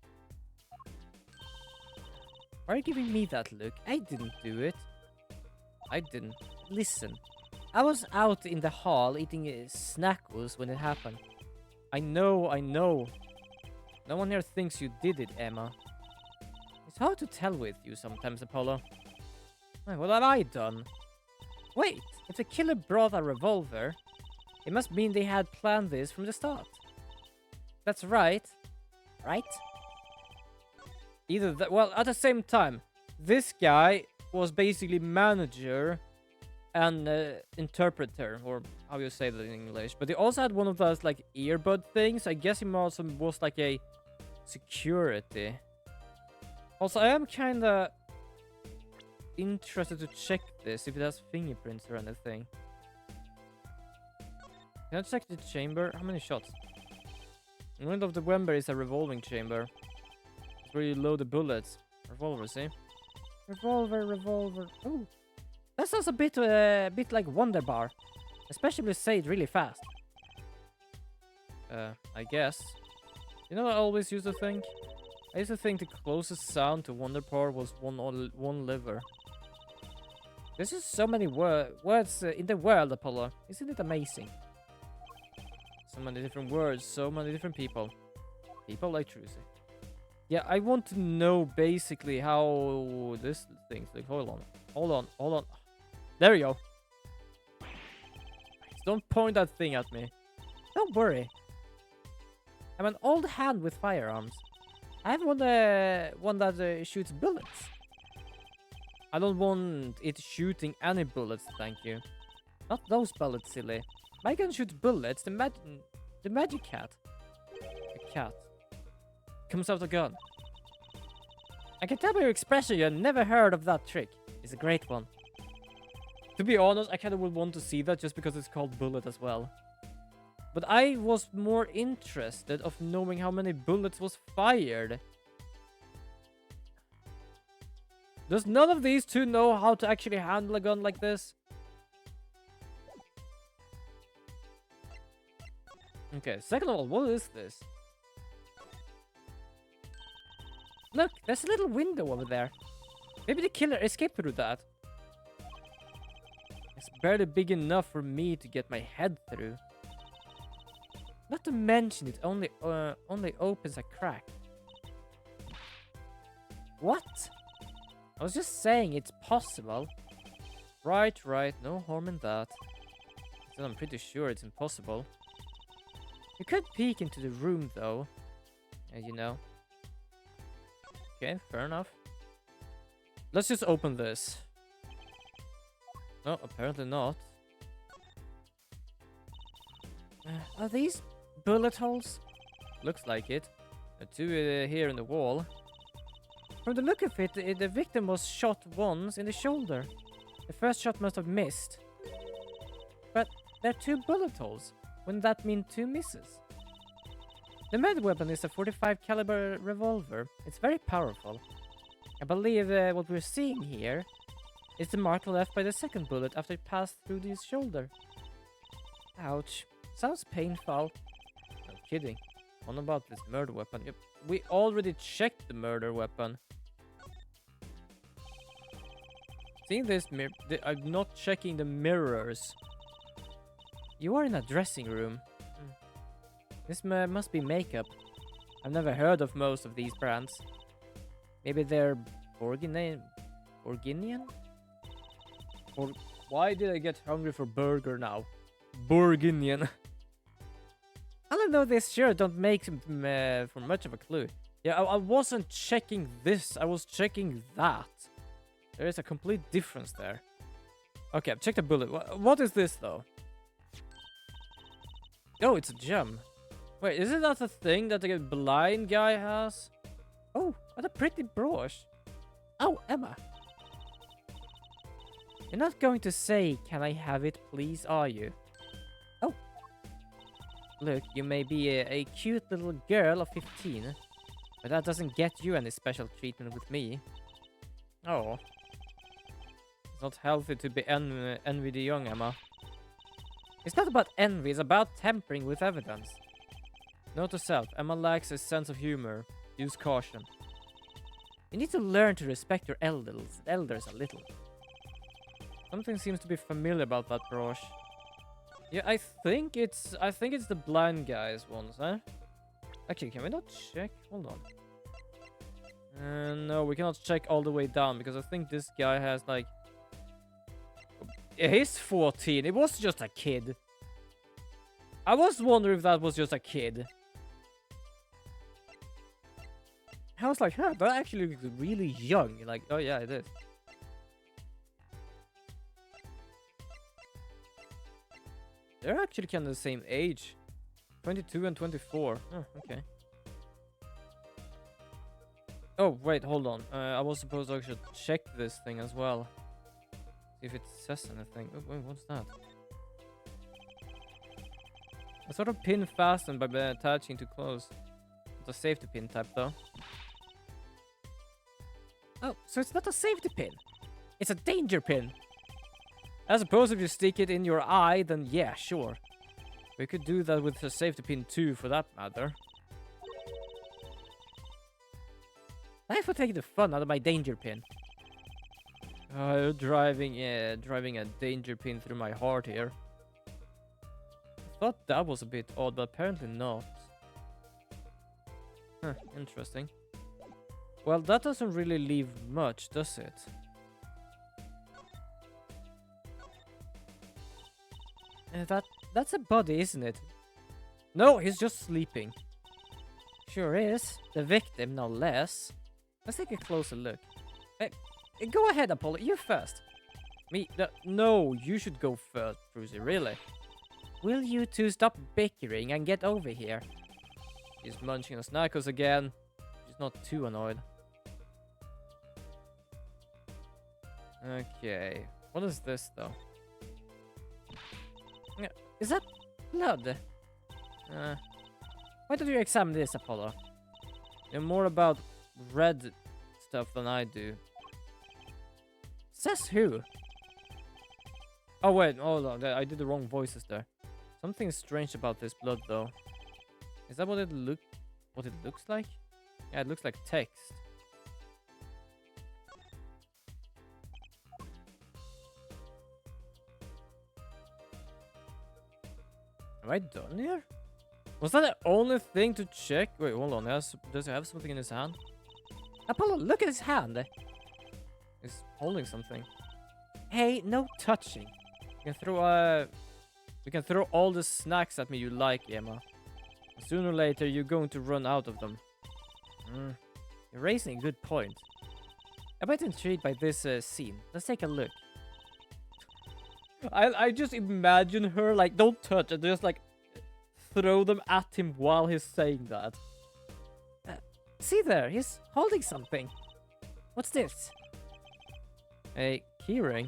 Why are you giving me that look? I didn't do it. I didn't. Listen. I was out in the hall eating snackles when it happened. I know. No one here thinks you did it, Emma. It's hard to tell with you sometimes, Apollo. What have I done? Wait, if the killer brought a revolver, it must mean they had planned this from the start. That's right. Right? Either that, well, at the same time, this guy was basically manager and interpreter, or how you say that in English. But he also had one of those like earbud things. I guess he also was like a security. Also, I am kind of interested to check this, if it has fingerprints or anything. Can I check the chamber? How many shots? The end of the Wember is a revolving chamber. It's where you load the bullets. Revolver, see? Revolver. Ooh. That sounds a bit like Wonder Bar. Especially say it really fast. I guess. You know what I always used to think? I used to think the closest sound to Wonder Bar was one liver. There's just so many words in the world, Apollo. Isn't it amazing? So many different words, so many different people. People like Trucy. Yeah, I want to know basically how this thing's like. Hold on. There we go. Don't point that thing at me. Don't worry. I'm an old hand with firearms. I have one that shoots bullets. I don't want it shooting any bullets, thank you. Not those bullets, silly. My gun shoots bullets. The magic cat. The cat. Comes out a gun. I can tell by your expression you have never heard of that trick. It's a great one. To be honest, I kind of would want to see that just because it's called bullet as well. But I was more interested of knowing how many bullets was fired. Does none of these two know how to actually handle a gun like this? Okay, second of all, what is this? Look, there's a little window over there. Maybe the killer escaped through that. It's barely big enough for me to get my head through. Not to mention it only opens a crack. What? I was just saying it's possible. Right, no harm in that. Still, I'm pretty sure it's impossible. You could peek into the room though. You know. Okay, fair enough. Let's just open this. No, apparently not. Are these bullet holes? Looks like it. Two here in the wall. From the look of it, the victim was shot once in the shoulder. The first shot must have missed. But there are two bullet holes. Wouldn't that mean two misses? The murder weapon is a 45 caliber revolver. It's very powerful. I believe what we're seeing here is the mark left by the second bullet after it passed through his shoulder. Ouch. Sounds painful. No kidding. What about this murder weapon? Yep. We already checked the murder weapon. Seeing this I'm not checking the mirrors. You are in a dressing room. This must be makeup. I've never heard of most of these brands. Maybe they're Borginian? Or why did I get hungry for burger now? Borginian. I don't know, this sure don't make for much of a clue. Yeah, I wasn't checking this. I was checking that. There is a complete difference there. Okay, check the bullet. What is this though? Oh, it's a gem. Wait, isn't that a thing that the blind guy has? Oh, what a pretty brooch. Oh, Emma. You're not going to say, "Can I have it, please," are you? Oh. Look, you may be a cute little girl of 15, but that doesn't get you any special treatment with me. Oh. It's not healthy to be envy the young, Emma. It's not about envy, it's about tampering with evidence. Note to self, Emma lacks a sense of humor. Use caution. You need to learn to respect your elders a little. Something seems to be familiar about that brooch. Yeah, I think it's the blind guy's ones, huh? Actually, can we not check? Hold on. No, we cannot check all the way down because I think this guy has like... Yeah, he's 14. It was just a kid. I was wondering if that was just a kid. I was like, huh, that actually looks really young. Like, oh yeah, it is. They're actually kind of the same age. 22 and 24. Oh, okay. Oh, wait, hold on. I was supposed to actually check this thing as well. See if it says anything. Oh, wait, what's that? A sort of pin fastened by attaching to clothes. It's a safety pin type, though. Oh, so it's not a safety pin. It's a danger pin. I suppose if you stick it in your eye, then yeah, sure. We could do that with a safety pin too, for that matter. Thanks for taking the fun out of my danger pin. You're driving a danger pin through my heart here. I thought that was a bit odd, but apparently not. Huh, interesting. Well, that doesn't really leave much, does it? That's a body, isn't it? No, he's just sleeping. Sure is. The victim, no less. Let's take a closer look. Hey, go ahead, Apollo. You first. Me? No, you should go first, Brucey, really. Will you two stop bickering and get over here? She's munching on Snackos again. She's not too annoyed. Okay. What is this, though? Is that blood? Why don't you examine this, Apollo? You're more about red stuff than I do. Says who? Oh wait, hold on. I did the wrong voices there. Something strange about this blood, though. Is that what it looks like? Yeah, it looks like text. Am I done here? Was that the only thing to check? Wait, hold on. Does he have something in his hand? Apollo, look at his hand. He's holding something. Hey, no touching. You can throw all the snacks at me you like, Emma. Sooner or later, you're going to run out of them. You're raising a good point. I'm quite intrigued by this scene. Let's take a look. I just imagine her like, don't touch, and just like throw them at him while he's saying that. See there, he's holding something. What's this? A keyring.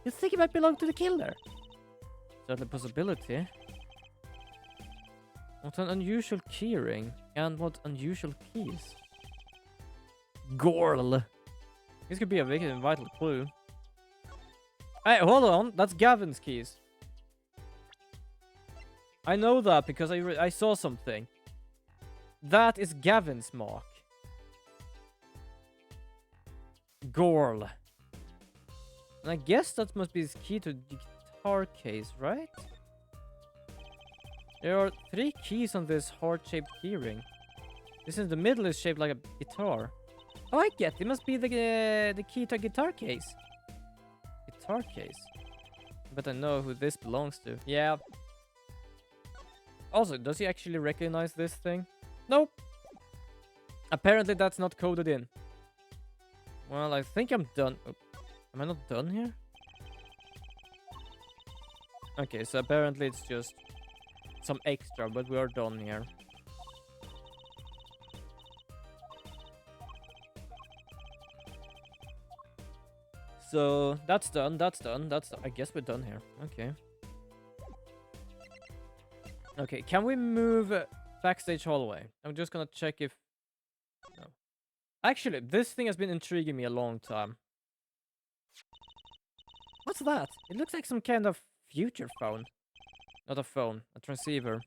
You think it might belong to the killer? Certainly a possibility. What an unusual keyring, and what unusual keys. Gorl. This could be a vital clue. Hey, hold on. That's Gavin's keys. I know that because I saw something. That is Gavin's mark. Gorl. And I guess that must be his key to the guitar case, right? There are 3 keys on this heart-shaped keyring. This in the middle is shaped like a guitar. Oh, I get it. It must be the key to a guitar case. Guitar case. But I know who this belongs to. Yeah. Also, does he actually recognize this thing? Nope. Apparently that's not coded in. Well, I think I'm done. Oh, am I not done here? Okay, so apparently it's just some extra, but we are done here. So that's done, I guess we're done here. Okay. Okay, can we move backstage hallway? I'm just gonna check if... No. Actually, this thing has been intriguing me a long time. What's that? It looks like some kind of future phone. Not a phone, a transceiver.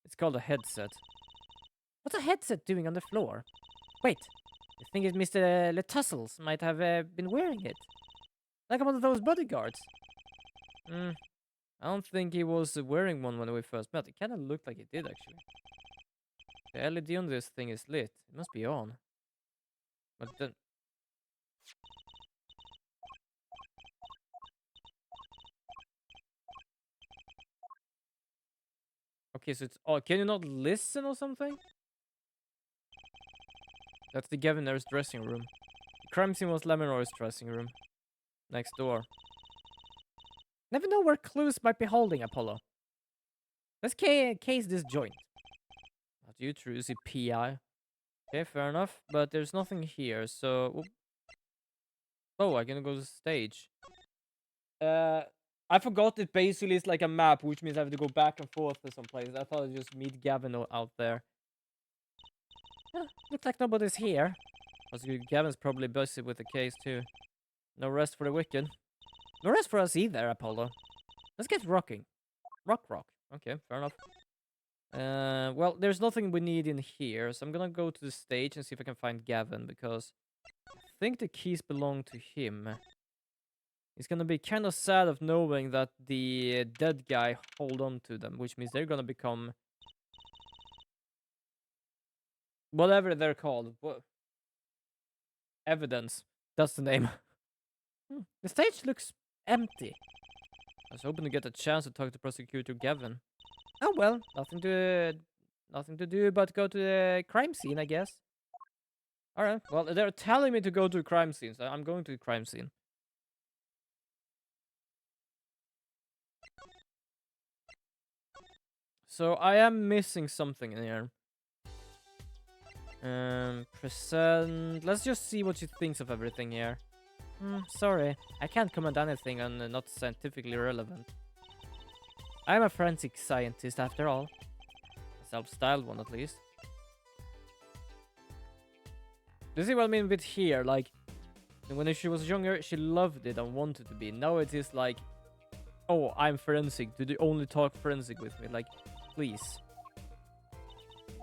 It's called a headset. What's a headset doing on the floor? Wait, you think it Mr. Letussels might have been wearing it? Like one of those bodyguards. I don't think he was wearing one when we first met. It kind of looked like he did, actually. The LED on this thing is lit. It must be on. But then... Okay, so it's... Oh, can you not listen or something? That's the governor's dressing room. The crime scene was Laminore's dressing room. Next door. Never know where clues might be holding, Apollo. Let's case this joint. Not you, Trucy PI. Okay, fair enough. But there's nothing here, so... Oh, I can go to the stage. I forgot it basically is like a map, which means I have to go back and forth to some place. I thought I'd just meet Gavin out there. Looks like nobody's here. Gavin's probably busy with the case too. No rest for the wicked. No rest for us either, Apollo. Let's get rocking. Rock. Okay, fair enough. Well, there's nothing we need in here, so I'm gonna go to the stage and see if I can find Gavin, because I think the keys belong to him. It's gonna be kind of sad of knowing that the dead guy hold on to them, which means they're gonna become whatever they're called. Evidence. That's the name. The stage looks empty. I was hoping to get a chance to talk to Prosecutor Gavin. Oh well, nothing to do but go to the crime scene, I guess. Alright, well, they're telling me to go to a crime scene, so I'm going to the crime scene. So I am missing something in here. Present. Let's just see what she thinks of everything here. Sorry, I can't comment anything on not scientifically relevant. I'm a forensic scientist after all. A self-styled one, at least. Do you see what I mean with here? Like, when she was younger, she loved it and wanted to be. Now it is like, oh, I'm forensic. Do you only talk forensic with me? Like, please.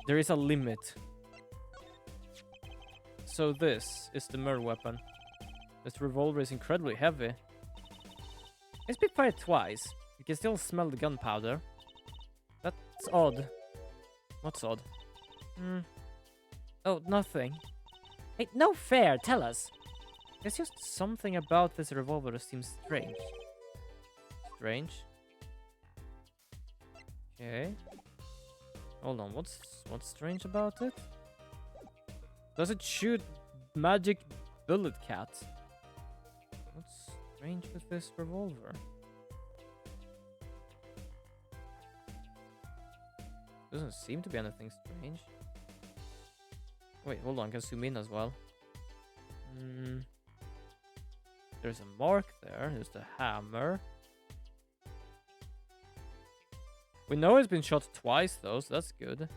There is a limit. So this is the murder weapon. This revolver is incredibly heavy. It's been fired twice. You can still smell the gunpowder. That's odd. What's odd? Oh, nothing. Hey, no fair, tell us. There's just something about this revolver that seems strange. Strange? Okay. Hold on, what's strange about it? Does it shoot magic bullet cats? What's strange with this revolver? Doesn't seem to be anything strange. Wait, hold on, I can zoom in as well. There's a mark there, there's the hammer. We know it's been shot twice though, so that's good.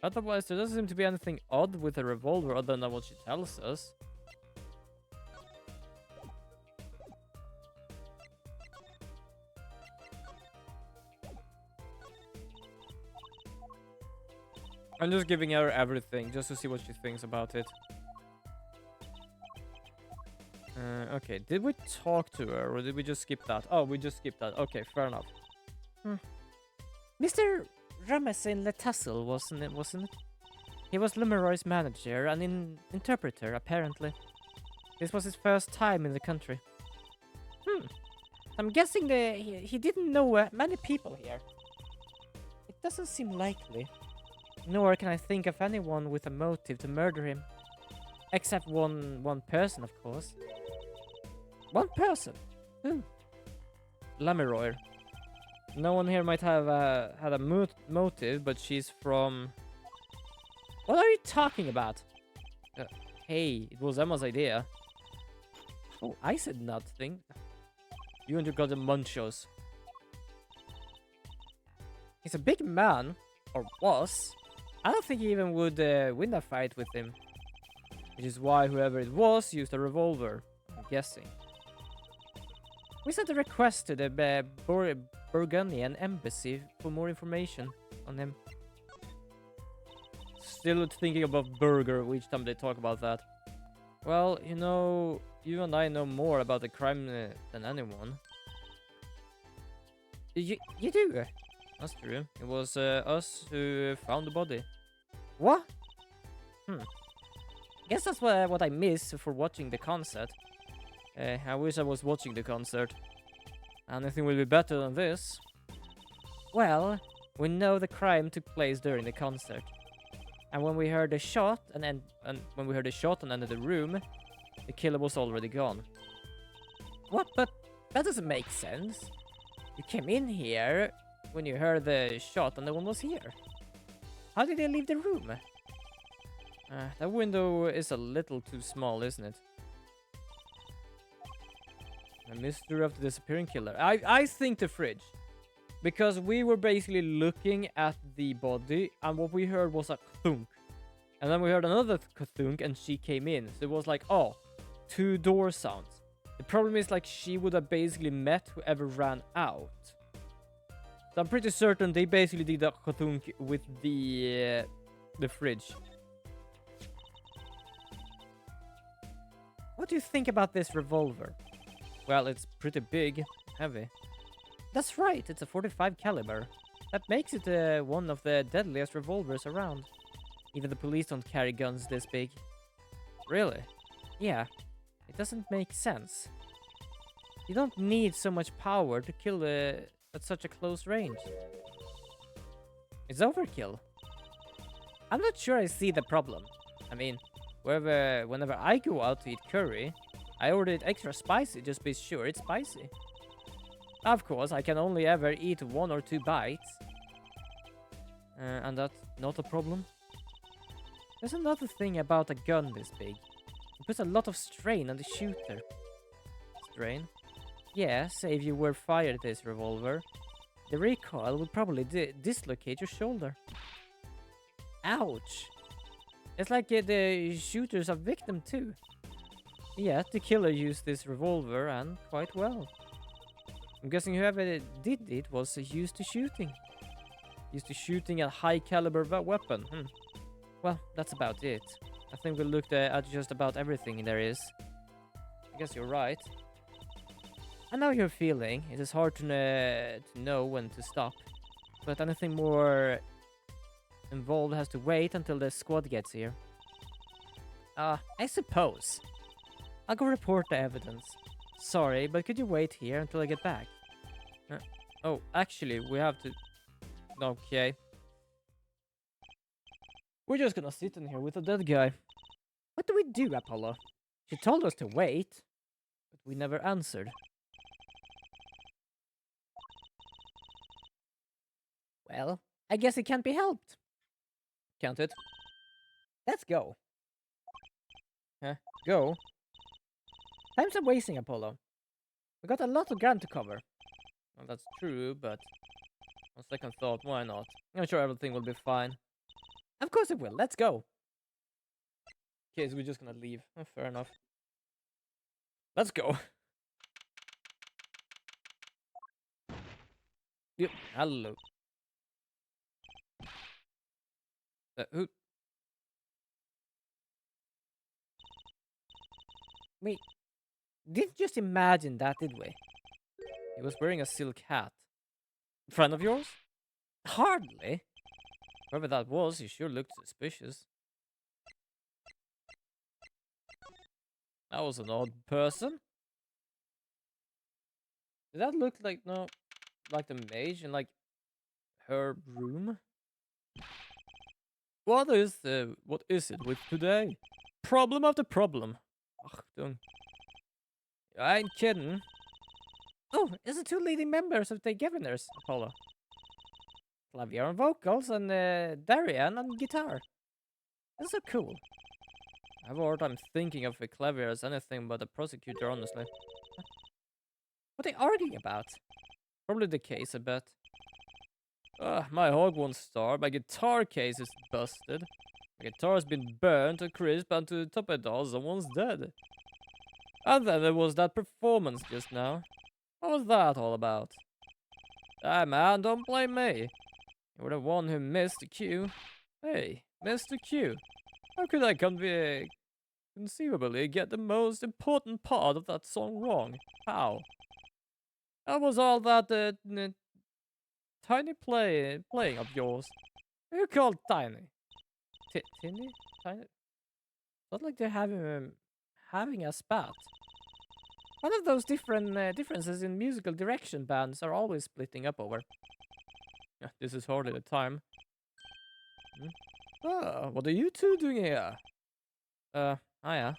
Otherwise, there doesn't seem to be anything odd with the revolver other than what she tells us. I'm just giving her everything, just to see what she thinks about it. Okay, did we talk to her, or did we just skip that? Oh, we just skipped that. Okay, fair enough. Mr. Ramessin Letassel, wasn't it? He was Lumeroy's manager and interpreter, apparently. This was his first time in the country. I'm guessing he didn't know many people here. It doesn't seem likely. Nor can I think of anyone with a motive to murder him. Except one person, of course. One person? Who? Lumeroy. No one here might have had a motive, but she's from... What are you talking about? Hey, it was Emma's idea. Oh, I said nothing. You and your goddamn munchos. He's a big man. Or was. I don't think he even would win a fight with him. Which is why whoever it was used a revolver. I'm guessing. We sent a request to the Burgundian embassy for more information on him. Still thinking about burger each time they talk about that. Well, you know, you and I know more about the crime than anyone. You do? That's true. It was us who found the body. What? Guess that's what I miss for watching the concert. I wish I was watching the concert. Anything will be better than this. Well, we know the crime took place during the concert. And when we heard the shot and entered the room, the killer was already gone. What? But that doesn't make sense. You came in here when you heard the shot and no one was here. How did they leave the room? That window is a little too small, isn't it? A mystery of the disappearing killer. I think the fridge. Because we were basically looking at the body and what we heard was a thunk. And then we heard another thunk and she came in. So it was like, oh, two door sounds. The problem is like she would have basically met whoever ran out. So I'm pretty certain they basically did a thunk with the fridge. What do you think about this revolver? Well, it's pretty big, heavy. That's right, it's a 45 caliber. That makes it one of the deadliest revolvers around. Even the police don't carry guns this big. Really? Yeah, it doesn't make sense. You don't need so much power to kill at such a close range. It's overkill. I'm not sure I see the problem. I mean, whenever I go out to eat curry, I order it extra spicy just to be sure it's spicy. Of course, I can only ever eat 1 or 2 bites. And that's not a problem. There's another thing about a gun this big. It puts a lot of strain on the shooter. Strain? Yeah, say if you were fired this revolver. The recoil would probably dislocate your shoulder. Ouch! It's like the shooter's a victim too. Yeah, the killer used this revolver and quite well. I'm guessing whoever did it was used to shooting. Used to shooting a high caliber weapon. Well, that's about it. I think we looked at just about everything there is. I guess you're right. I know you're feeling. It is hard to know when to stop. But anything more involved has to wait until the squad gets here. I suppose. I'll go report the evidence. Sorry, but could you wait here until I get back? Oh, actually, we have to... Okay. We're just gonna sit in here with a dead guy. What do we do, Apollo? She told us to wait, but we never answered. Well, I guess it can't be helped. Can't it? Let's go. Huh? Go? Time's up wasting, Apollo. We got a lot of ground to cover. Well, that's true, but on second thought, why not? I'm sure everything will be fine. Of course it will. Let's go. Okay, so we're just gonna leave. Fair enough. Let's go. Yep. Hello. Who? We didn't just imagine that, did we? He was wearing a silk hat. Friend of yours? Hardly. Whoever that was, he sure looked suspicious. That was an odd person. Did that look like, no, like the mage in like her room? What is it with today? Problem after problem. Achtung. I ain't kidding. Oh, it's the 2 leading members of the Governors, Apollo. Clavier on vocals and Darian on guitar. That's so cool. I have a hard time thinking of a Clavier as anything but a prosecutor, honestly. What are they arguing about? Probably the case, I bet. My hog won't start. My guitar case is busted. My guitar's been burnt to crisp and to top it all, someone's dead. And then there was that performance just now. What was that all about? Ah, man, don't blame me. You were the one who missed the cue. Hey, Mr. Q. How could I conceivably get the most important part of that song wrong? How? How was all that tiny playing of yours? Who you called tiny? Tinny? Tiny? Not like they're having a spat. One of those differences in musical direction bands are always splitting up over. This is hardly the time. What are you two doing here? Hiya.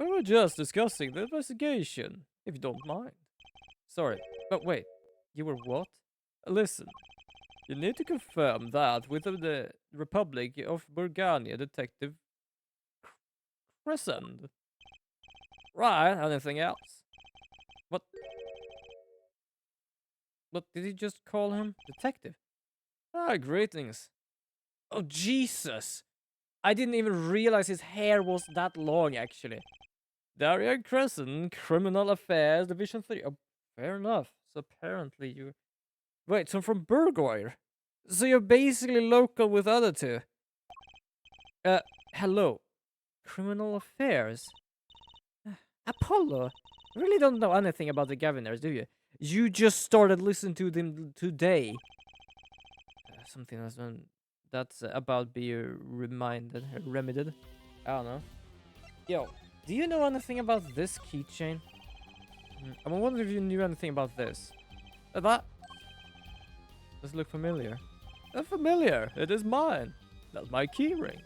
We were just discussing the investigation, if you don't mind. Sorry, but wait, you were what? Listen, you need to confirm that with the Republic of Burgania Detective Crescent. Right, anything else? What? What did you just call him? Detective? Ah, greetings. Oh, Jesus! I didn't even realize his hair was that long, actually. Darian Crescent, Criminal Affairs, Division 3. Oh, fair enough. So apparently you... Wait, so from Burgoyre? So you're basically local with other two? Uh, hello. Criminal Affairs? Apollo? You really don't know anything about the Gaviners, do you? You just started listening to them today. Something that's about being remedied. I don't know. Yo, do you know anything about this keychain? I'm wondering if you knew anything about this. That does look familiar. Familiar. It is mine. That's my keyring.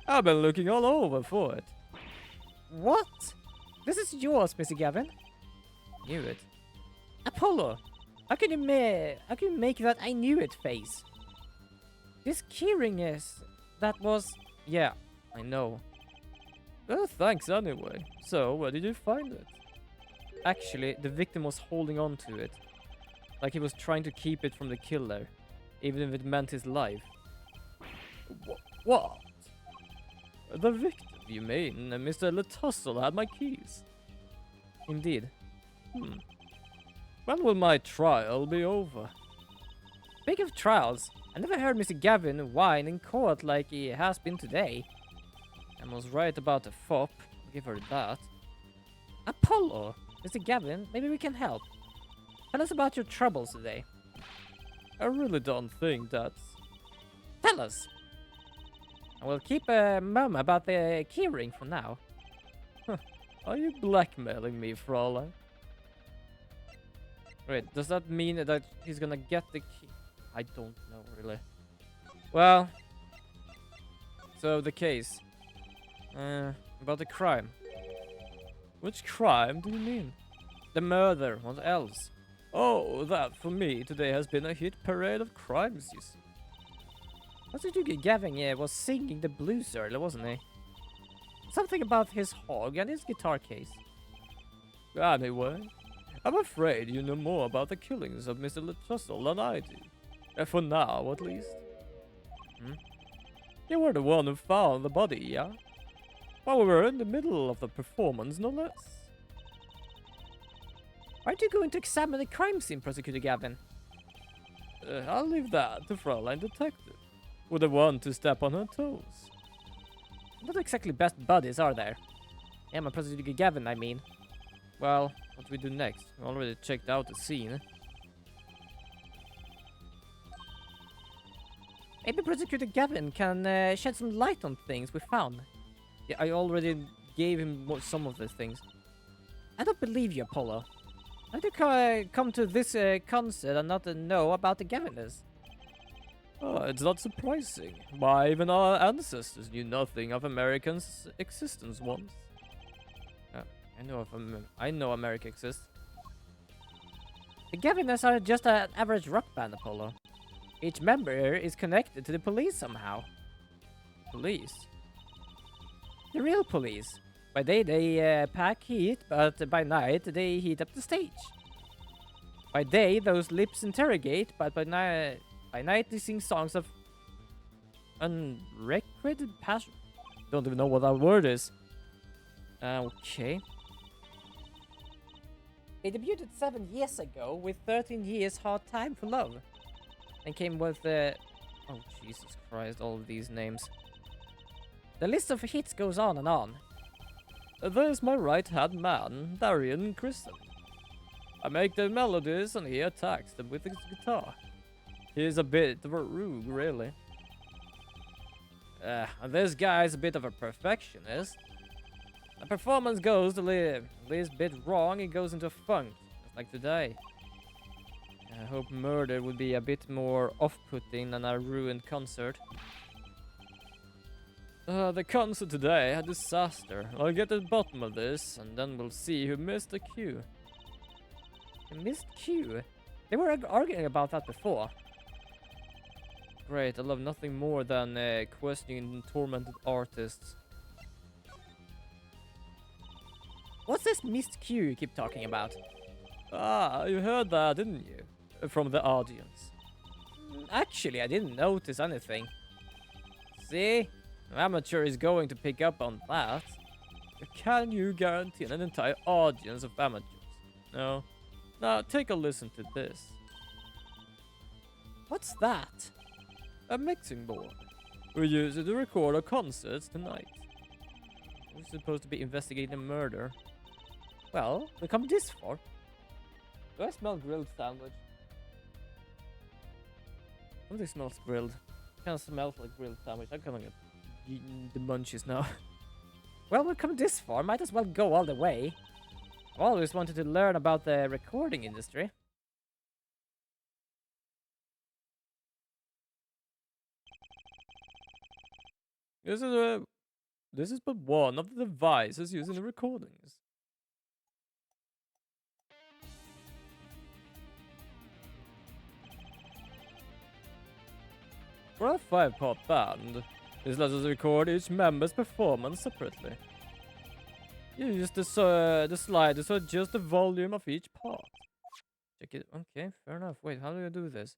I've been looking all over for it. What? This is yours, Mr. Gavin. Knew it. Apollo, how can you make that I knew it face? This keyring is... That was... Yeah, I know. Well, thanks anyway. So, where did you find it? Actually, the victim was holding on to it. Like he was trying to keep it from the killer. Even if it meant his life. What? The victim, you mean? Mr. Letussel had my keys. Indeed. When will my trial be over? Speaking of trials, I never heard Mr. Gavin whine in court like he has been today. I was right about the fop. I'll give her that. Apollo! Mr. Gavin, maybe we can help. Tell us about your troubles today. I really don't think that's... Tell us! I will keep mum about the keyring for now. Are you blackmailing me, Fraulein? Wait, does that mean that he's gonna get the key? I don't know, really. Well... So, the case. About the crime. Which crime do you mean? The murder, what else? Oh, that for me today has been a hit parade of crimes, you see. Mr. Duke Gavin was singing the blues earlier, wasn't he? Something about his hog and his guitar case. Anyway, I'm afraid you know more about the killings of Mr. Letussel than I do. For now, at least. You were the one who found the body, yeah? While we were in the middle of the performance, no less. Aren't you going to examine the crime scene, Prosecutor Gavin? I'll leave that to Fraulein Detective. We're the one to step on her toes. Not exactly best buddies, are there? Yeah, my Prosecutor Gavin, I mean. Well, what do we do next? We already checked out the scene. Maybe Prosecutor Gavin can shed some light on things we found. Yeah, I already gave him some of these things. I don't believe you, Apollo. How did you come to this concert and not know about the Gaviners? Oh, it's not surprising. Why, even our ancestors knew nothing of Americans' existence once. I know America exists. The Gaviners are just an average rock band, Apollo. Each member is connected to the police somehow. Police? The real police. By day they pack heat, but by night they heat up the stage. By day those lips interrogate, but by night they sing songs of unrequited passion. Don't even know what that word is. Okay. They debuted 7 years ago with 13 years Hard Time for Love. And came with oh, Jesus Christ, all of these names. The list of hits goes on and on. There's my right-hand man, Darian Crescent. I make the melodies and he attacks them with his guitar. He's a bit of a rogue, really. This guy's a bit of a perfectionist. The performance goes a least bit wrong, it goes into funk, just like today. I hope murder would be a bit more off-putting than a ruined concert. The concert today, a disaster. I'll get to the bottom of this, and then we'll see who missed the cue. Who missed cue? They were arguing about that before. Great, I love nothing more than questioning tormented artists. What's this missed cue you keep talking about? Ah, you heard that, didn't you? From the audience. Actually, I didn't notice anything. See? An amateur is going to pick up on that. Can you guarantee an entire audience of amateurs? No. Now, take a listen to this. What's that? A mixing board. We use it to record our concerts tonight. We're supposed to be investigating a murder. Well, we come this far. Do I smell grilled sandwich? Something smells grilled. Kind of smells like grilled sandwich. I'm kind of eating the munchies now. Well, we've come this far. Might as well go all the way. I've always wanted to learn about the recording industry. This is but one of the devices used in the recordings. For a 5-part band, this lets us record each member's performance separately. You use the slider to adjust the volume of each part. Check it. Okay, fair enough. Wait, how do I do this?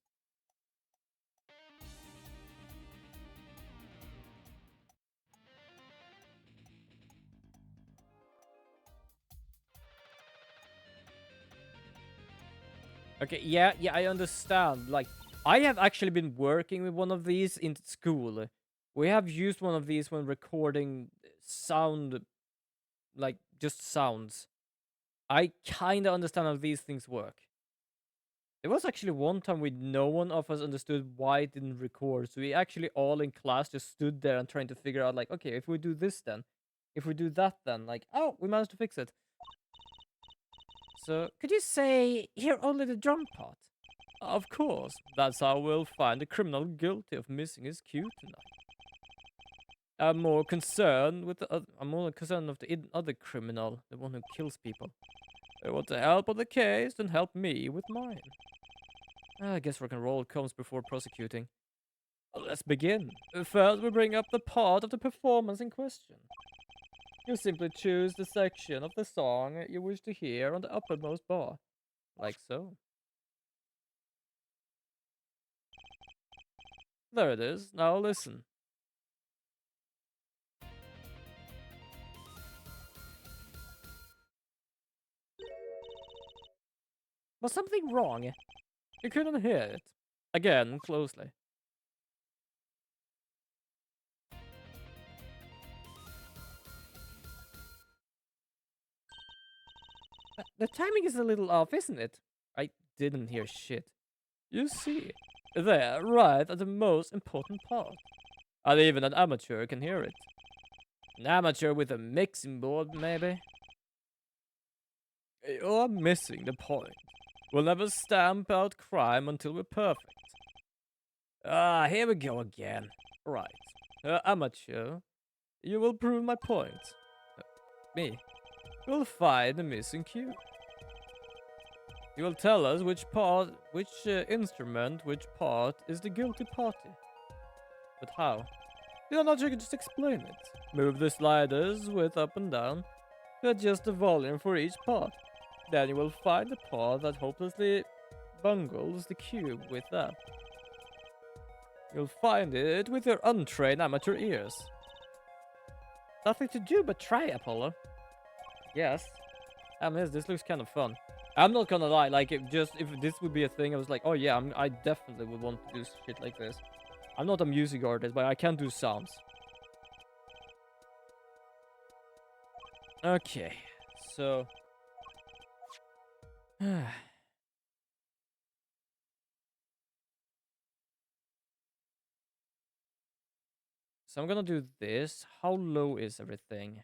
Okay, yeah, I understand. Like, I have actually been working with one of these in school. We have used one of these when recording sound, like, just sounds. I kind of understand how these things work. There was actually one time when no one of us understood why it didn't record. So we actually all in class just stood there and trying to figure out, like, okay, if we do this then, if we do that then, like, oh, we managed to fix it. So, could you say, hear only the drum part? Of course, that's how we'll find the criminal guilty of missing his cue tonight. I'm more concerned with I'm more concerned of the other criminal, the one who kills people. They want to help on the case, then help me with mine. I guess rock and roll comes before prosecuting. Well, let's begin. First, we bring up the part of the performance in question. You simply choose the section of the song you wish to hear on the uppermost bar, like so. There it is. Now listen. Was something wrong? You couldn't hear it. Again, closely. The timing is a little off, isn't it? I didn't hear shit. You see, there, right at the most important part. And even an amateur can hear it. An amateur with a mixing board, maybe? You're missing the point. We'll never stamp out crime until we're perfect. Ah, here we go again. Right. Amateur, you will prove my point. Me. We'll find the missing cue. You will tell us which instrument, which part is the guilty party. But how? You're not sure, you can just explain it. Move the sliders with up and down to adjust the volume for each part. Then you will find the part that hopelessly bungles the cue with that. You'll find it with your untrained amateur ears. Nothing to do but try, Apollo. Yes. This looks kind of fun. I'm not gonna lie, like, if this would be a thing, I was like, oh yeah, I definitely would want to do shit like this. I'm not a music artist, but I can do sounds. Okay, so... So I'm gonna do this. How low is everything?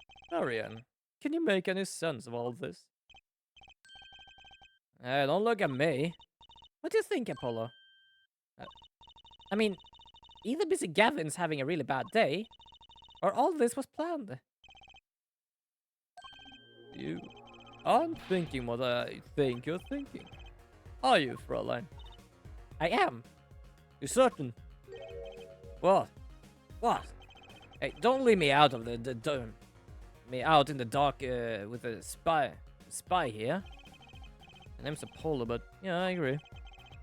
Arian, can you make any sense of all this? Don't look at me. What do you think, Apollo? Uh, I mean, either Mr. Gavin's having a really bad day, or all this was planned. You aren't thinking what I think you're thinking. Are you, Fräulein? I am. You're certain? What? What? Hey, don't leave me out of me out in the dark with a spy here. My name's Apollo, but yeah, I agree.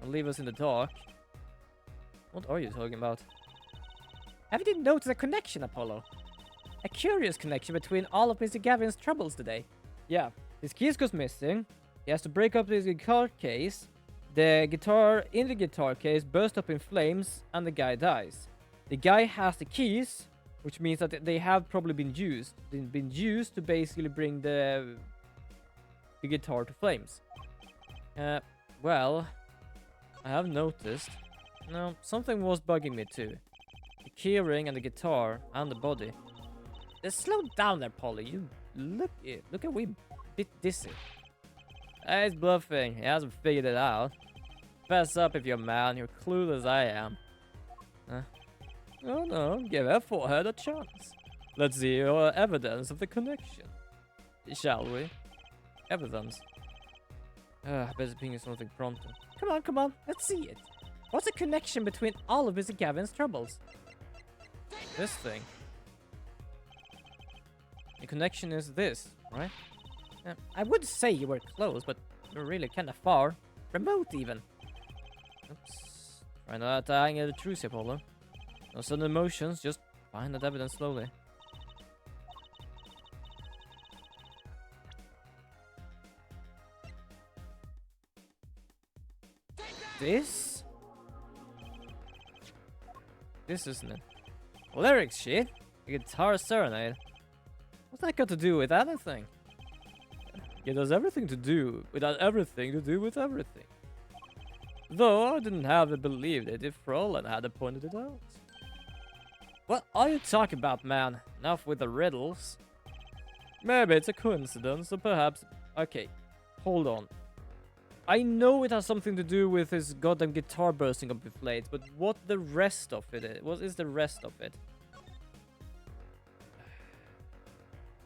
Don't leave us in the dark. What are you talking about? Haven't you noticed a connection, Apollo? A curious connection between all of Mr. Gavin's troubles today. Yeah, his keys goes missing. He has to break up his guitar case. The guitar in the guitar case bursts up in flames, and the guy dies. The guy has the keys, which means that they have probably been used. They've been used to basically bring the guitar to flames. Well, I have noticed. No, something was bugging me too. The keyring and the guitar and the body. Just slow down there, Polly. You look at we bit dizzy. He's bluffing. He hasn't figured it out. Fess up if you're a man. You're clueless as I am. Oh no, give that forehead a chance. Let's see your evidence of the connection. Shall we? Evidence. Better ping you something pronto. Come on, let's see it. What's the connection between all of Mr. Gavin's troubles? This thing. The connection is this, right? I would say you were close, but you're really kind of far. Remote, even. Oops. Try not to hang the truth, Apollo. No sudden emotions, just find that evidence slowly. This isn't it. Lyrics sheet? A guitar serenade? What's that got to do with anything? It has everything to do without everything to do with everything. Though I didn't have it believed it if Fräulein had pointed it out. What are you talking about, man? Enough with the riddles. Maybe it's a coincidence, or perhaps... Okay, hold on. I know it has something to do with his goddamn guitar bursting up with flames, but what the rest of it is? What is the rest of it?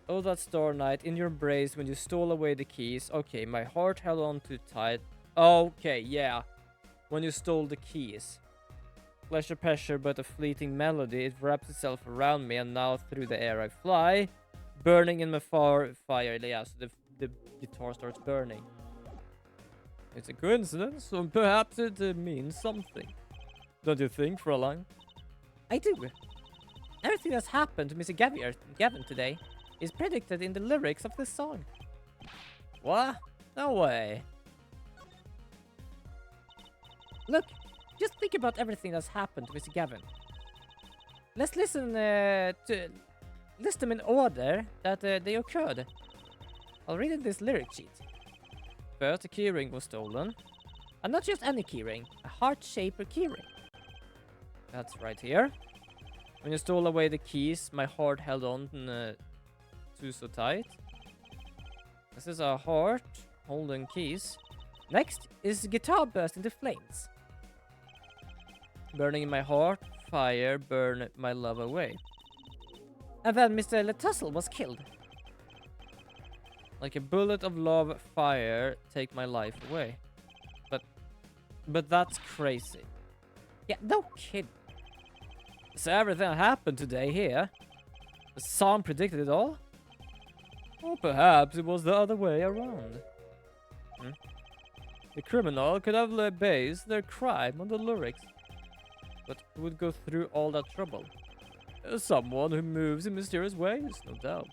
Oh, that star night in your embrace when you stole away the keys. Okay, my heart held on too tight. Okay, yeah. When you stole the keys. Pleasure, pressure, but a fleeting melody. It wraps itself around me, and now through the air I fly. Burning in my fire. Yeah, so the guitar starts burning. It's a coincidence, or perhaps it means something. Don't you think, Fräulein? I do. Everything that's happened to Mr. Gavin today is predicted in the lyrics of this song. What? No way. Look, just think about everything that's happened to Mr. Gavin. Let's listen to list them in order that they occurred. I'll read in this lyric sheet. First, the keyring was stolen. And not just any keyring, a heart-shaped keyring. That's right here. When you stole away the keys, my heart held on too so tight. This is a heart holding keys. Next is guitar burst into flames. Burning in my heart, fire burn my love away. And then Mr. Letussel was killed. Like a bullet of love, fire, take my life away. But that's crazy. Yeah, no kid. So everything that happened today here, the song predicted it all? Or perhaps it was the other way around. The criminal could have based their crime on the lyrics, but would go through all that trouble. Someone who moves in mysterious ways, no doubt.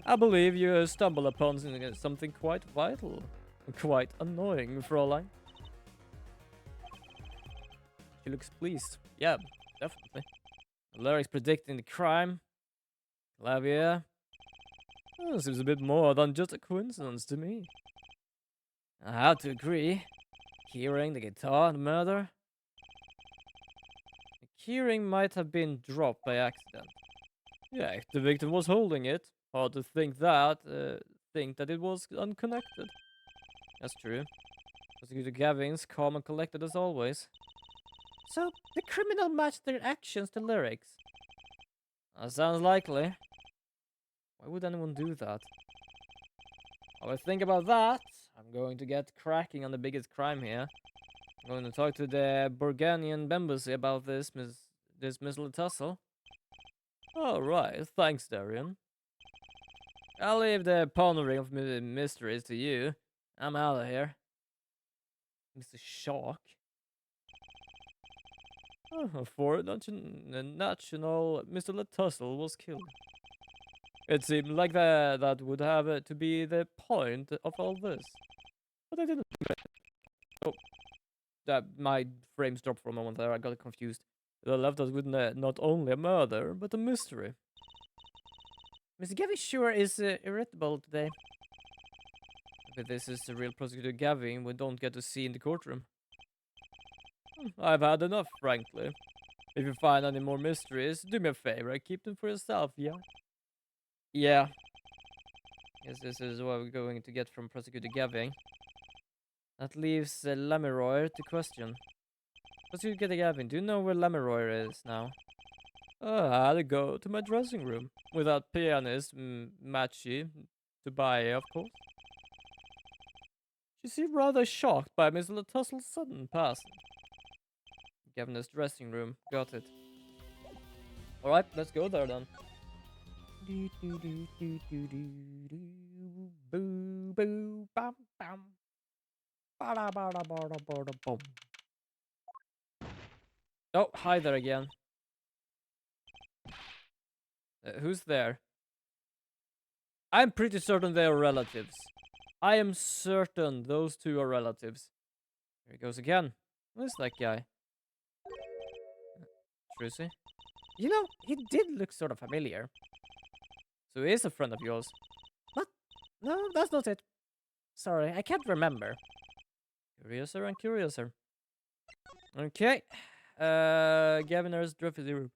I believe you stumble upon something quite vital, quite annoying, Fräulein. She looks pleased. Yeah, definitely. The lyrics predicting the crime. Clavia. Oh, seems a bit more than just a coincidence to me. I have to agree. Keyring, the guitar, the murder. The keyring might have been dropped by accident. Yeah, if the victim was holding it, Hard to think that it was unconnected. That's true. Prosecutor Gavin's calm and collected as always. So, the criminal matched their actions to lyrics. That sounds likely. Why would anyone do that? While I think about that, I'm going to get cracking on the biggest crime here. I'm going to talk to the Burganian embassy about this little tussle. Alright, thanks, Darian. I'll leave the pondering of mysteries to you. I'm out of here. Mr. Shark. For national, Mr. Letussel was killed. It seemed like that would have to be the point of all this. But I didn't. Oh, that my frames dropped for a moment there. I got confused. They left us with not only a murder, but a mystery. Mr. Gavin sure is irritable today. But this is the real prosecutor Gavin we don't get to see in the courtroom. I've had enough, frankly. If you find any more mysteries, do me a favor and keep them for yourself, yeah? Yeah. Yes, this is what we're going to get from Prosecutor Gavin. That leaves Lamiroir to question. Prosecutor Gavin, do you know where Lamiroir is now? I had to go to my dressing room. Without pianist Machi to buy, of course. She seemed rather shocked by Miss Letussel's sudden passing. Gavin's dressing room. Got it. Alright, let's go there then. Boo boo bam bam. Bada bada bada bada boom. Oh, hi there again. Who's there? I'm pretty certain they are relatives. I am certain those two are relatives. Here he goes again. Who's that guy? Trucy? You know, he did look sort of familiar. So he is a friend of yours. What? No, that's not it. Sorry, I can't remember. Curiouser and curiouser. Okay. Gaviner's dressing room.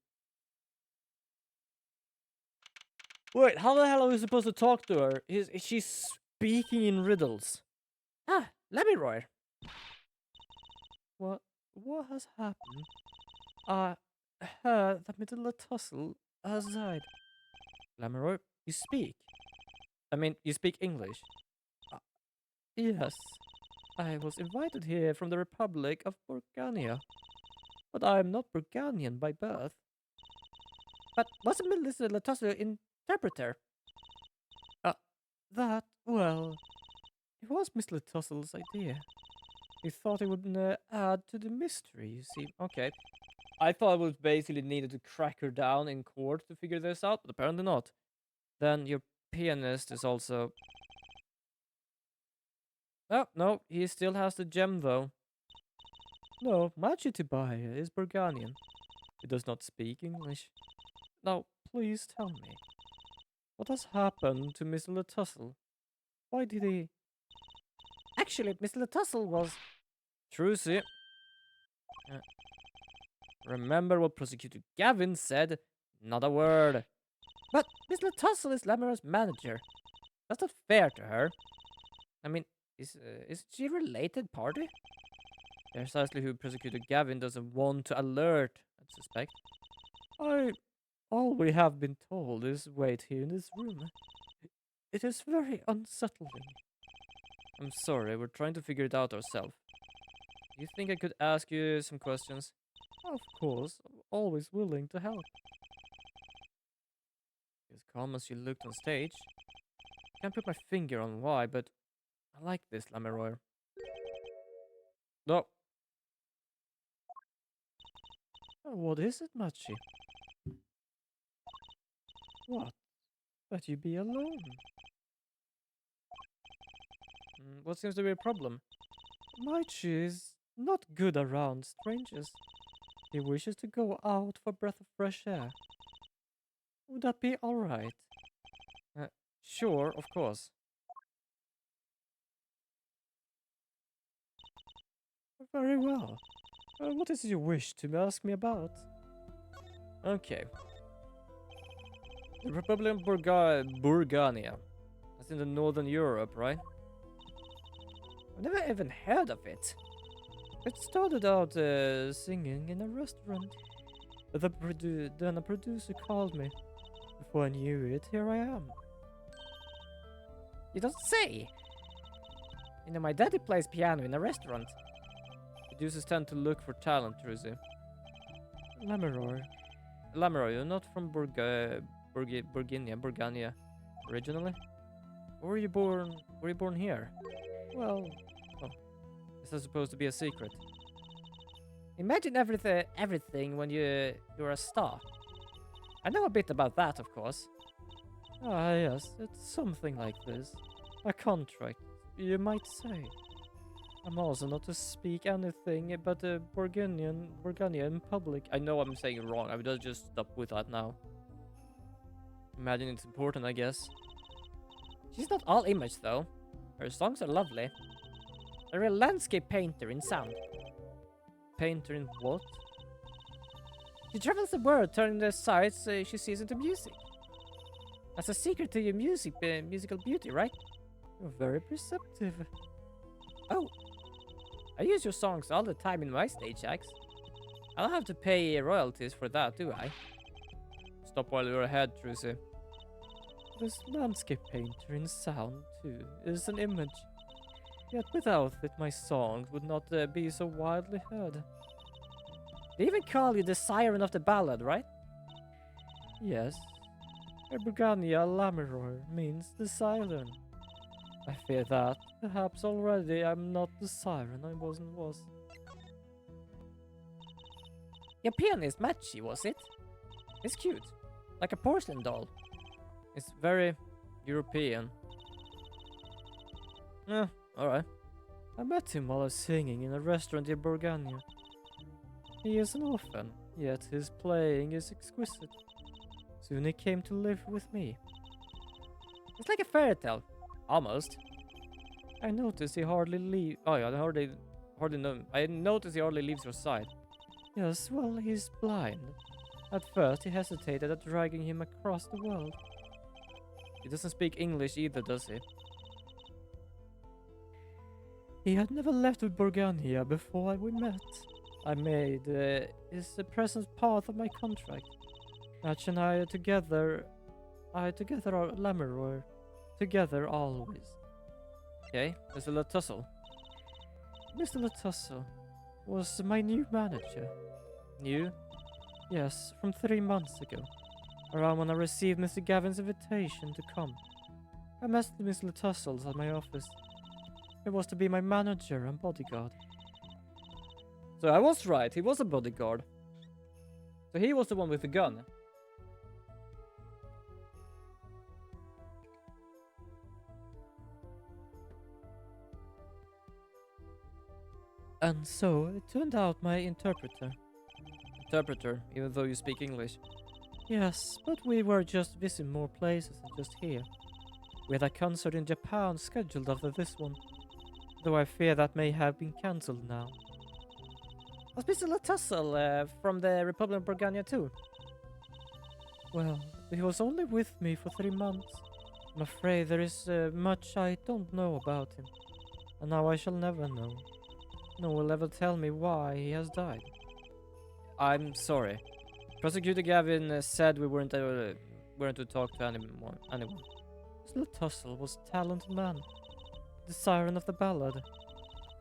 Wait, how the hell are we supposed to talk to her? She's speaking in riddles. Ah, Lamiroir. What has happened? I heard that Middle Tussle has died. Lamiroir, you speak? I mean, you speak English? Uh, yes. I was invited here from the Republic of Burgania. But I am not Burganian by birth. But wasn't Melissa Latussle interpreter? Well, it was Miss Letussle's idea. He thought it would add to the mystery, you see. Okay. I thought it was basically needed to crack her down in court to figure this out, but apparently not. Then your pianist is also... Oh, no, he still has the gem, though. No, Machitibaya is Burganian. He does not speak English. Now, please tell me, what has happened to Miss Letussle? Why did he... Actually, Miss Letussle was... Trucy. Remember what Prosecutor Gavin said? Not a word. But Miss Letussle is Lamera's manager. That's not fair to her. I mean, is she related party? Precisely who Prosecutor Gavin doesn't want to alert, I suspect. All we have been told is wait here in this room. It is very unsettling. I'm sorry, we're trying to figure it out ourselves. You think I could ask you some questions? Of course, I'm always willing to help. As calm as you looked on stage. Can't put my finger on why, but I like this, Lamiroir. No. What is it, Machi? What? But you be alone. What seems to be a problem? Machi is not good around strangers. He wishes to go out for a breath of fresh air. Would that be alright? Sure, of course. Very well. What is it you wish to ask me about? Okay. The Republic of Burgania. That's in the northern Europe, right? I've never even heard of it. It started out singing in a restaurant. Then a producer called me. Before I knew it, here I am. You don't say! You know, my daddy plays piano in a restaurant. Producers tend to look for talent, Truzy. Lameroy, you're not from Burgania originally? Or were you born here? Well, oh, this is supposed to be a secret. Imagine everything when you're a star. I know a bit about that, of course. Ah, yes, it's something like this. A contract, you might say. I'm also not to speak anything but Burgania in public. I know I'm saying it wrong. I will just stop with that now. Imagine it's important, I guess. She's not all image, though. Her songs are lovely. A real landscape painter in sound. Painter in what? She travels the world, turning the sights she sees into music. That's a secret to your musical beauty, right? You're very perceptive. Oh, I use your songs all the time in my stage acts. I don't have to pay royalties for that, do I? Stop while you're ahead, Trucy. This landscape painter in sound, too, is an image. Yet without it, my songs would not be so widely heard. They even call you the siren of the ballad, right? Yes. Burgania Lameror means the siren. I fear that, perhaps already I'm not the siren I was. Your piano is matchy, was it? It's cute. Like a porcelain doll. It's very European. Alright. I met him while I was singing in a restaurant in Burgania. He is an orphan, yet his playing is exquisite. Soon he came to live with me. It's like a fairy tale. Almost. I noticed he hardly leaves. Oh yeah, hardly know. I noticed he hardly leaves your side. Yes, well, he's blind. At first, he hesitated at dragging him across the world. He doesn't speak English either, does he? He had never left Burgania before we met. I made his presence part of my contract. Match and I together are Lameror. Together always. Okay, Mr. Latussle. Mr. Latussle was my new manager. New? Yes, from 3 months ago. Around when I received Mr. Gavin's invitation to come. I met Miss Latussle's at my office. He was to be my manager and bodyguard. So I was right, he was a bodyguard. So he was the one with the gun. And so it turned out my interpreter. Interpreter, even though you speak English. Yes, but we were just visiting more places than just here. We had a concert in Japan scheduled after this one. Though I fear that may have been cancelled now. Was Mr. Latussle from the Republic of Burgania too? Well, he was only with me for 3 months. I'm afraid there is much I don't know about him. And now I shall never know. No one will ever tell me why he has died. I'm sorry. Prosecutor Gavin said we weren't to talk to anyone. Mr. Latussle was a talented man. The siren of the ballad.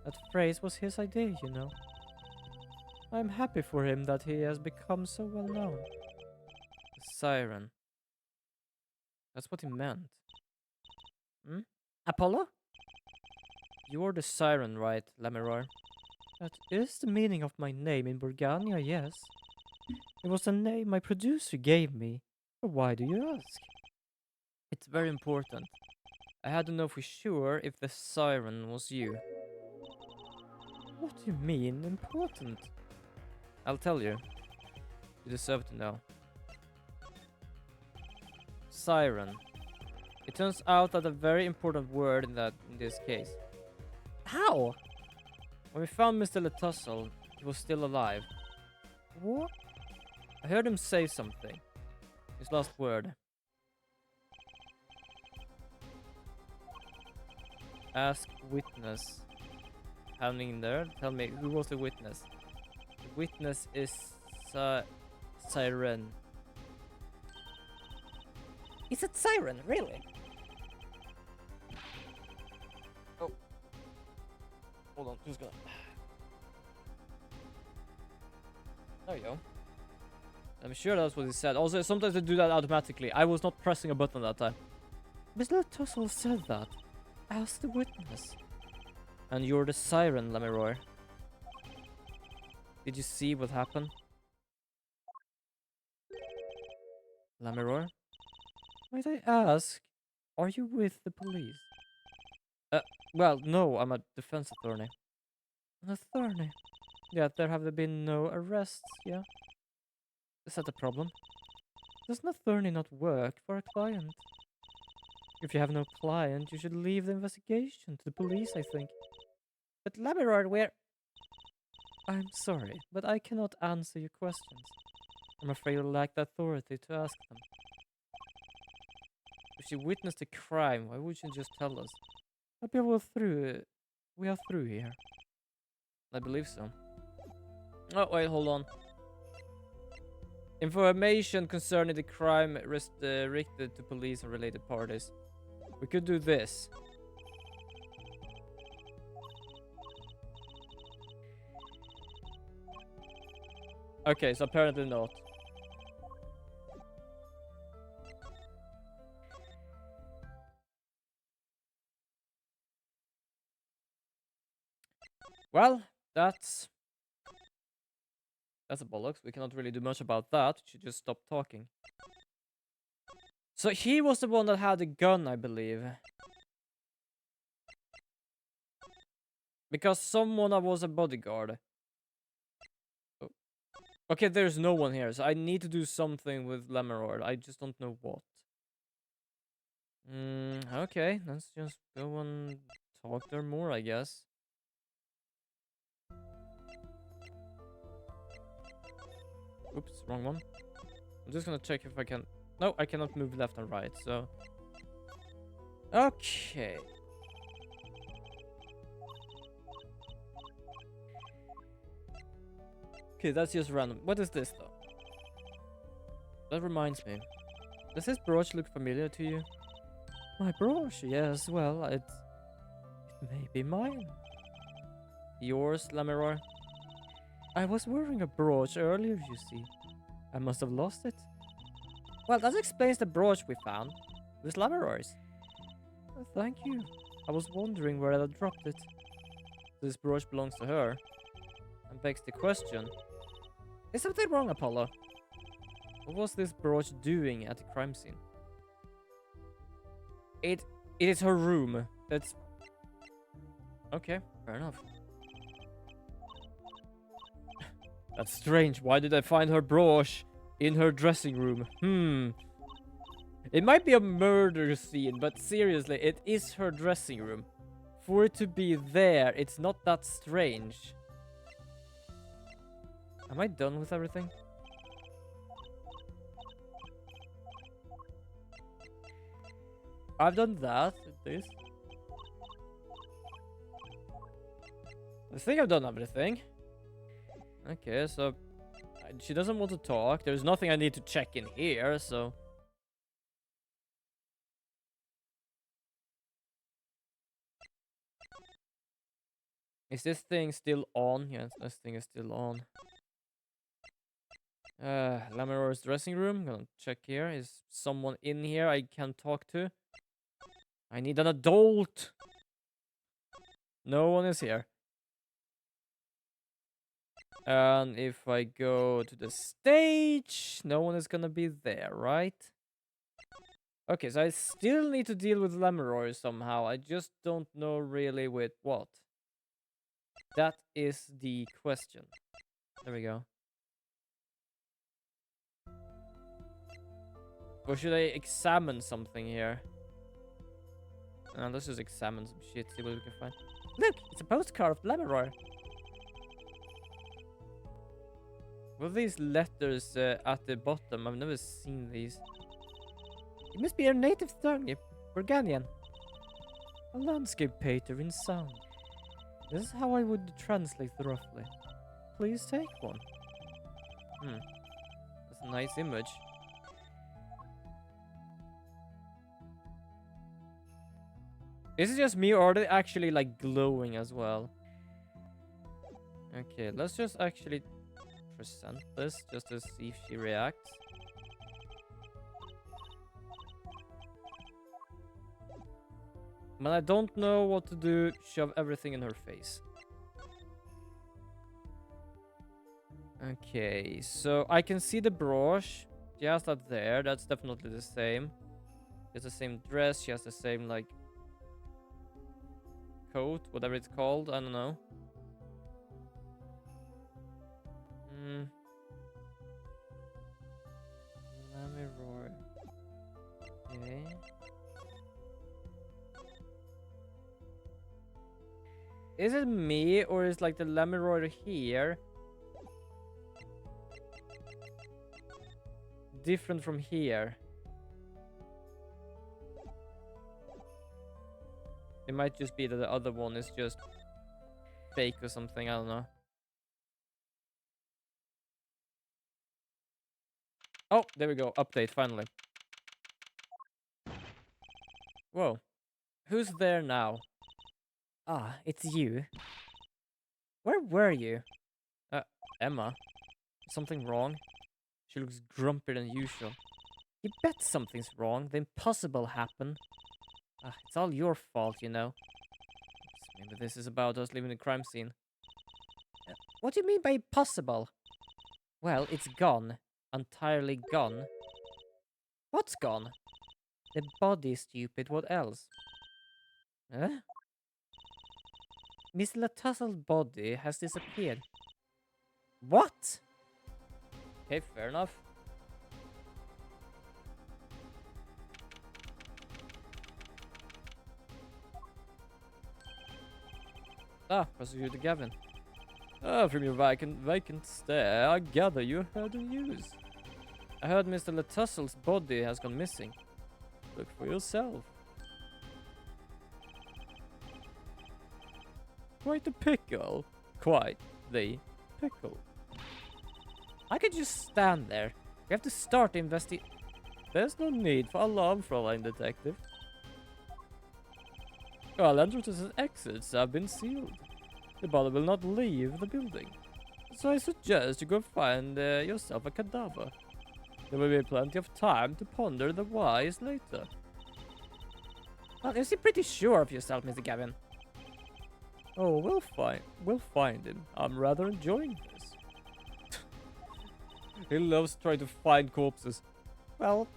That phrase was his idea, you know. I'm happy for him that he has become so well known. The siren. That's what he meant. Hmm? Apollo? You're the siren, right, Lameror? That is the meaning of my name in Burgania, yes. It was the name my producer gave me. But why do you ask? It's very important. I had to know for sure if the siren was you. What do you mean, important? I'll tell you. You deserve to know. Siren. It turns out that a very important word in this case. How? When we found Mr. Latussle, he was still alive. What? I heard him say something. His last word. Ask witness. Happening in there. Tell me, who was the witness? The witness is Siren. Is it Siren? Really? Oh. Hold on, just gonna... There you go. I'm sure that's what he said. Also, sometimes they do that automatically. I was not pressing a button that time. Mr. Tussle said that. Ask the witness. And you're the Siren, Lemeroy. Did you see what happened? Lemeroy? Might I ask, are you with the police? Well, no, I'm a defense attorney. An attorney? Yeah, there have been no arrests, yeah? Is that a problem? Does an attorney not work for a client? If you have no client, you should leave the investigation to the police, I think. But Labrador, where... I'm sorry, but I cannot answer your questions. I'm afraid I lack the authority to ask them. If she witnessed a crime, why would she just tell us? I believe we are through here. I believe so. Oh, wait, hold on. Information concerning the crime directed to police and related parties. We could do this. Okay, so apparently not. Well, that's a bollocks. We cannot really do much about that. She just stopped talking. So he was the one that had the gun, I believe. Because someone was a bodyguard. Oh. Okay, there's no one here, so I need to do something with Lemerord. I just don't know what. Okay, let's just go and talk to her more, I guess. Oops, wrong one. I'm just gonna check if I can... No, I cannot move left and right, so... Okay. Okay, that's just random. What is this, though? That reminds me. Does this brooch look familiar to you? My brooch? Yes, well, it may be mine. Yours, Lameror? I was wearing a brooch earlier, you see. I must have lost it. Well, that explains the brooch we found. It was Lameror's. Thank you. I was wondering where I dropped it. This brooch belongs to her. And begs the question. Is something wrong, Apollo? What was this brooch doing at the crime scene? It is her room. That's... Okay, fair enough. That's strange. Why did I find her brooch in her dressing room? It might be a murder scene, but seriously, it is her dressing room. For it to be there, it's not that strange. Am I done with everything? I've done that. This. I think I've done everything. Okay, so she doesn't want to talk. There's nothing I need to check in here, so... Is this thing still on? Yes, this thing is still on. Lameror's dressing room. I'm gonna check here. Is someone in here I can talk to? I need an adult. No one is here. And if I go to the stage, no one is gonna be there, right? Okay, so I still need to deal with Lemeroy somehow. I just don't know really with what. That is the question. There we go. Or should I examine something here? Let's just examine some shit, see what we can find. Look, it's a postcard of Lemeroy. What are these letters at the bottom? I've never seen these. It must be a native tongue, Burganian. A landscape painter in sound. This is how I would translate roughly. Please take one. That's a nice image. Is it just me, or are they actually like glowing as well? Okay, let's just actually present this just to see if she reacts. But I don't know what to do. Shove everything in her face. Okay, so I can see the brush. She has that there. That's definitely the same. She has the same dress. She has the same, like, coat, whatever it's called. I don't know. Let me roar. Okay. Is it me, or is like the Lemon here different from here? It might just be that the other one is just fake or something, I don't know. Oh, there we go. Update, finally. Whoa. Who's there now? Ah, it's you. Where were you? Emma. Something wrong? She looks grumpier than usual. You bet something's wrong. The impossible happened. Ah, it's all your fault, you know. Maybe this is about us leaving the crime scene. What do you mean by impossible? Well, it's gone. Entirely gone. What's gone? The body, stupid. What else? Huh? Miss Latassel's body has disappeared. What? Okay, fair enough. Ah, Prosecutor Gavin. Ah, from your vacant stare, I gather you heard the news. I heard Mr. Latassel's body has gone missing. Look for yourself. Quite a pickle. Quite the pickle. I could just stand there. We have to start investigating. There's no need for alarm, Fräulein Detective. All entrances and exits have been sealed. The body will not leave the building. So I suggest you go find yourself a cadaver. There will be plenty of time to ponder the whys later. Well, you seem pretty sure of yourself, Mr. Gavin. Oh, we'll find him. I'm rather enjoying this. He loves trying to find corpses. Well,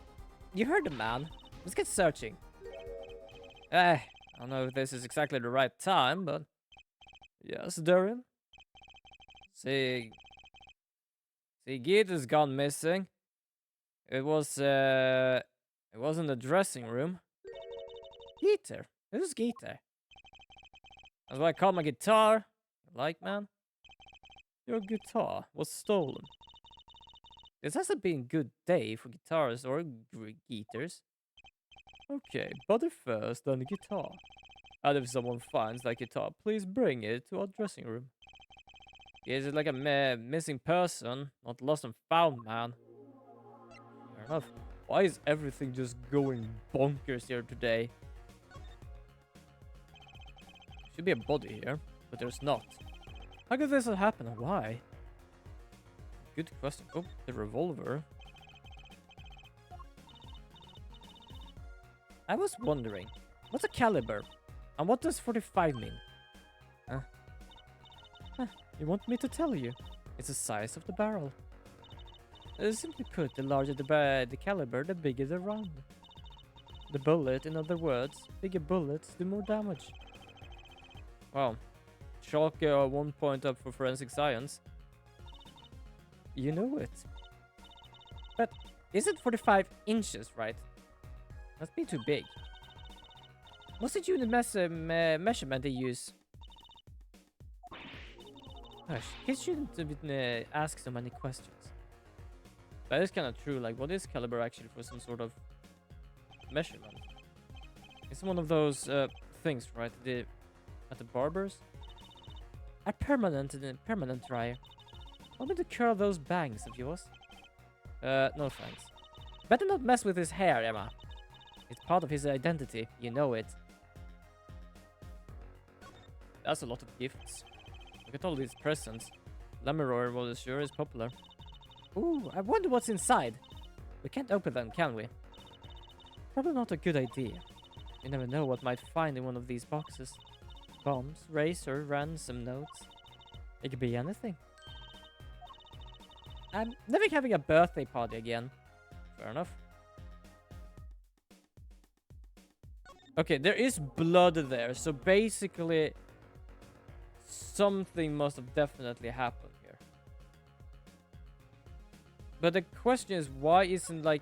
you heard the man. Let's get searching. I don't know if this is exactly the right time, but... Yes, Darian? Gita's gone missing. It was in the dressing room. Gita? Who's Gita? That's what I call my guitar. Like, man? Your guitar was stolen. This hasn't been a good day for guitars or guitars. Okay, body first, then the guitar. And if someone finds that guitar, please bring it to our dressing room. Is it like a missing person, not lost and found, man? Fair enough. Why is everything just going bonkers here today? Should be a body here, but there's not. How could this have happened and why? Good question. Oh, the revolver. I was wondering, what's a caliber? And what does 45 mean? You want me to tell you? It's the size of the barrel. Simply put, the larger the caliber, the bigger the round. The bullet, in other words, bigger bullets do more damage. Wow. Chalk 1 point up for forensic science. You know it. But is it 45 inches, right? Must be too big. What's the unit measurement they use? Gosh, kids shouldn't ask so many questions. That is kind of true. Like, what is caliber actually for some sort of measurement? It's one of those things, right? At the barbers. A permanent dryer. Want me to curl those bangs of yours? No thanks. Better not mess with his hair, Emma. It's part of his identity, you know it. That's a lot of gifts. Look at all these presents. Lamiror was sure is popular. Ooh, I wonder what's inside. We can't open them, can we? Probably not a good idea. You never know what might find in one of these boxes. Bombs, razor, ransom notes. It could be anything. I'm never having a birthday party again. Fair enough. Okay, there is blood there, so basically something must have definitely happened here. But the question is, why isn't like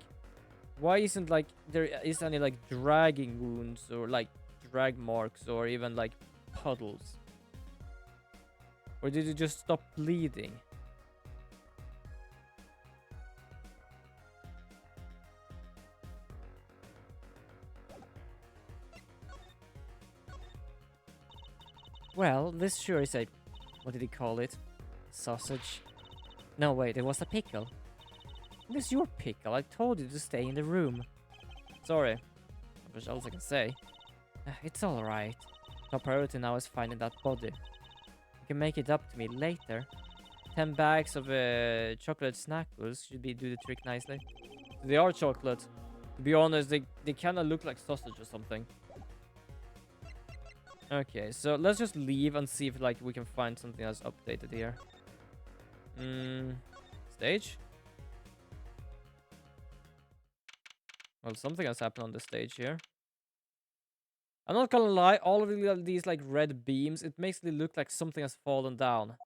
there is any like dragging wounds or like drag marks or even like puddles? Or did it just stop bleeding? Well, this sure is a... what did he call it? Sausage? No, wait, it was a pickle. This is your pickle. I told you to stay in the room. Sorry. That's all I can say. It's alright. Top priority now is finding that body. You can make it up to me later. 10 bags of chocolate snackles should do the trick nicely. They are chocolate. To be honest, they kind of look like sausage or something. Okay, so let's just leave and see if like we can find something else updated here. Stage? Well, something has happened on the stage here. I'm not gonna lie, all of these like red beams, it makes it look like something has fallen down.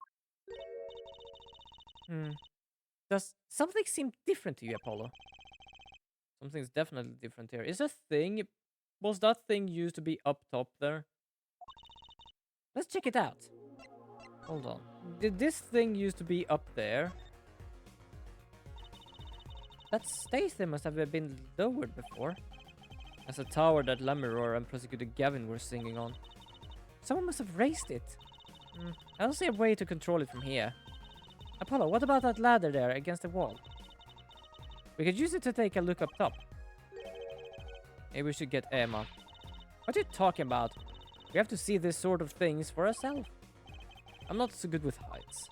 Does something seem different to you, Apollo? Something's definitely different here. Is a thing... was that thing used to be up top there? Let's check it out. Hold on. Did this thing used to be up there? That station must have been lowered before. As a tower that Lamiror and Prosecutor Gavin were singing on. Someone must have raised it. I don't see a way to control it from here. Apollo, what about that ladder there against the wall? We could use it to take a look up top. Maybe we should get Emma. What are you talking about? We have to see this sort of things for ourselves. I'm not so good with heights.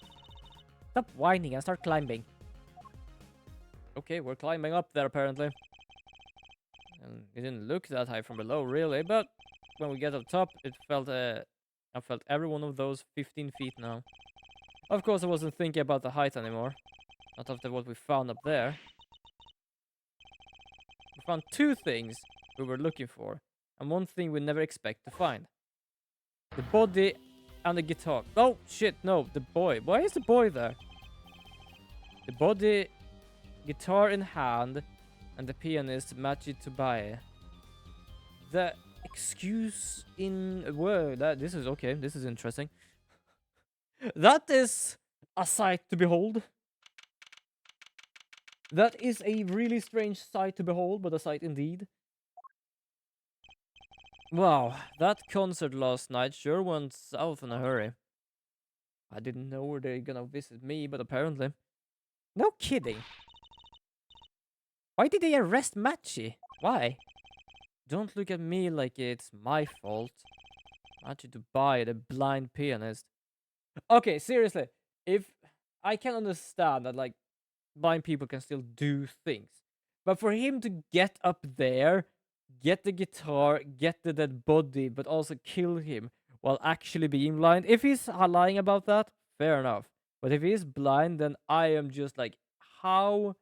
Stop whining and start climbing. Okay, we're climbing up there apparently. And it didn't look that high from below really, but when we get up top, it felt I felt every one of those 15 feet now. Of course, I wasn't thinking about the height anymore. Not after what we found up there. We found two things we were looking for, and one thing we never expect to find. The body and the guitar. Oh, shit, no, the boy. Why is the boy there? The body, guitar in hand, and the pianist Machi Tubaye. The excuse in... whoa, this is okay. This is interesting. That is a sight to behold. That is a really strange sight to behold, but a sight indeed. Wow, that concert last night sure went south in a hurry. I didn't know where they're gonna visit me, but apparently. No kidding. Why did they arrest Machi? Why? Don't look at me like it's my fault. Machi to buy the blind pianist. Okay, seriously. If I can understand that, like, blind people can still do things. But for him to get up there, get the guitar, get the dead body, but also kill him while actually being blind. If he's lying about that, fair enough. But if he's blind, then I am just like, how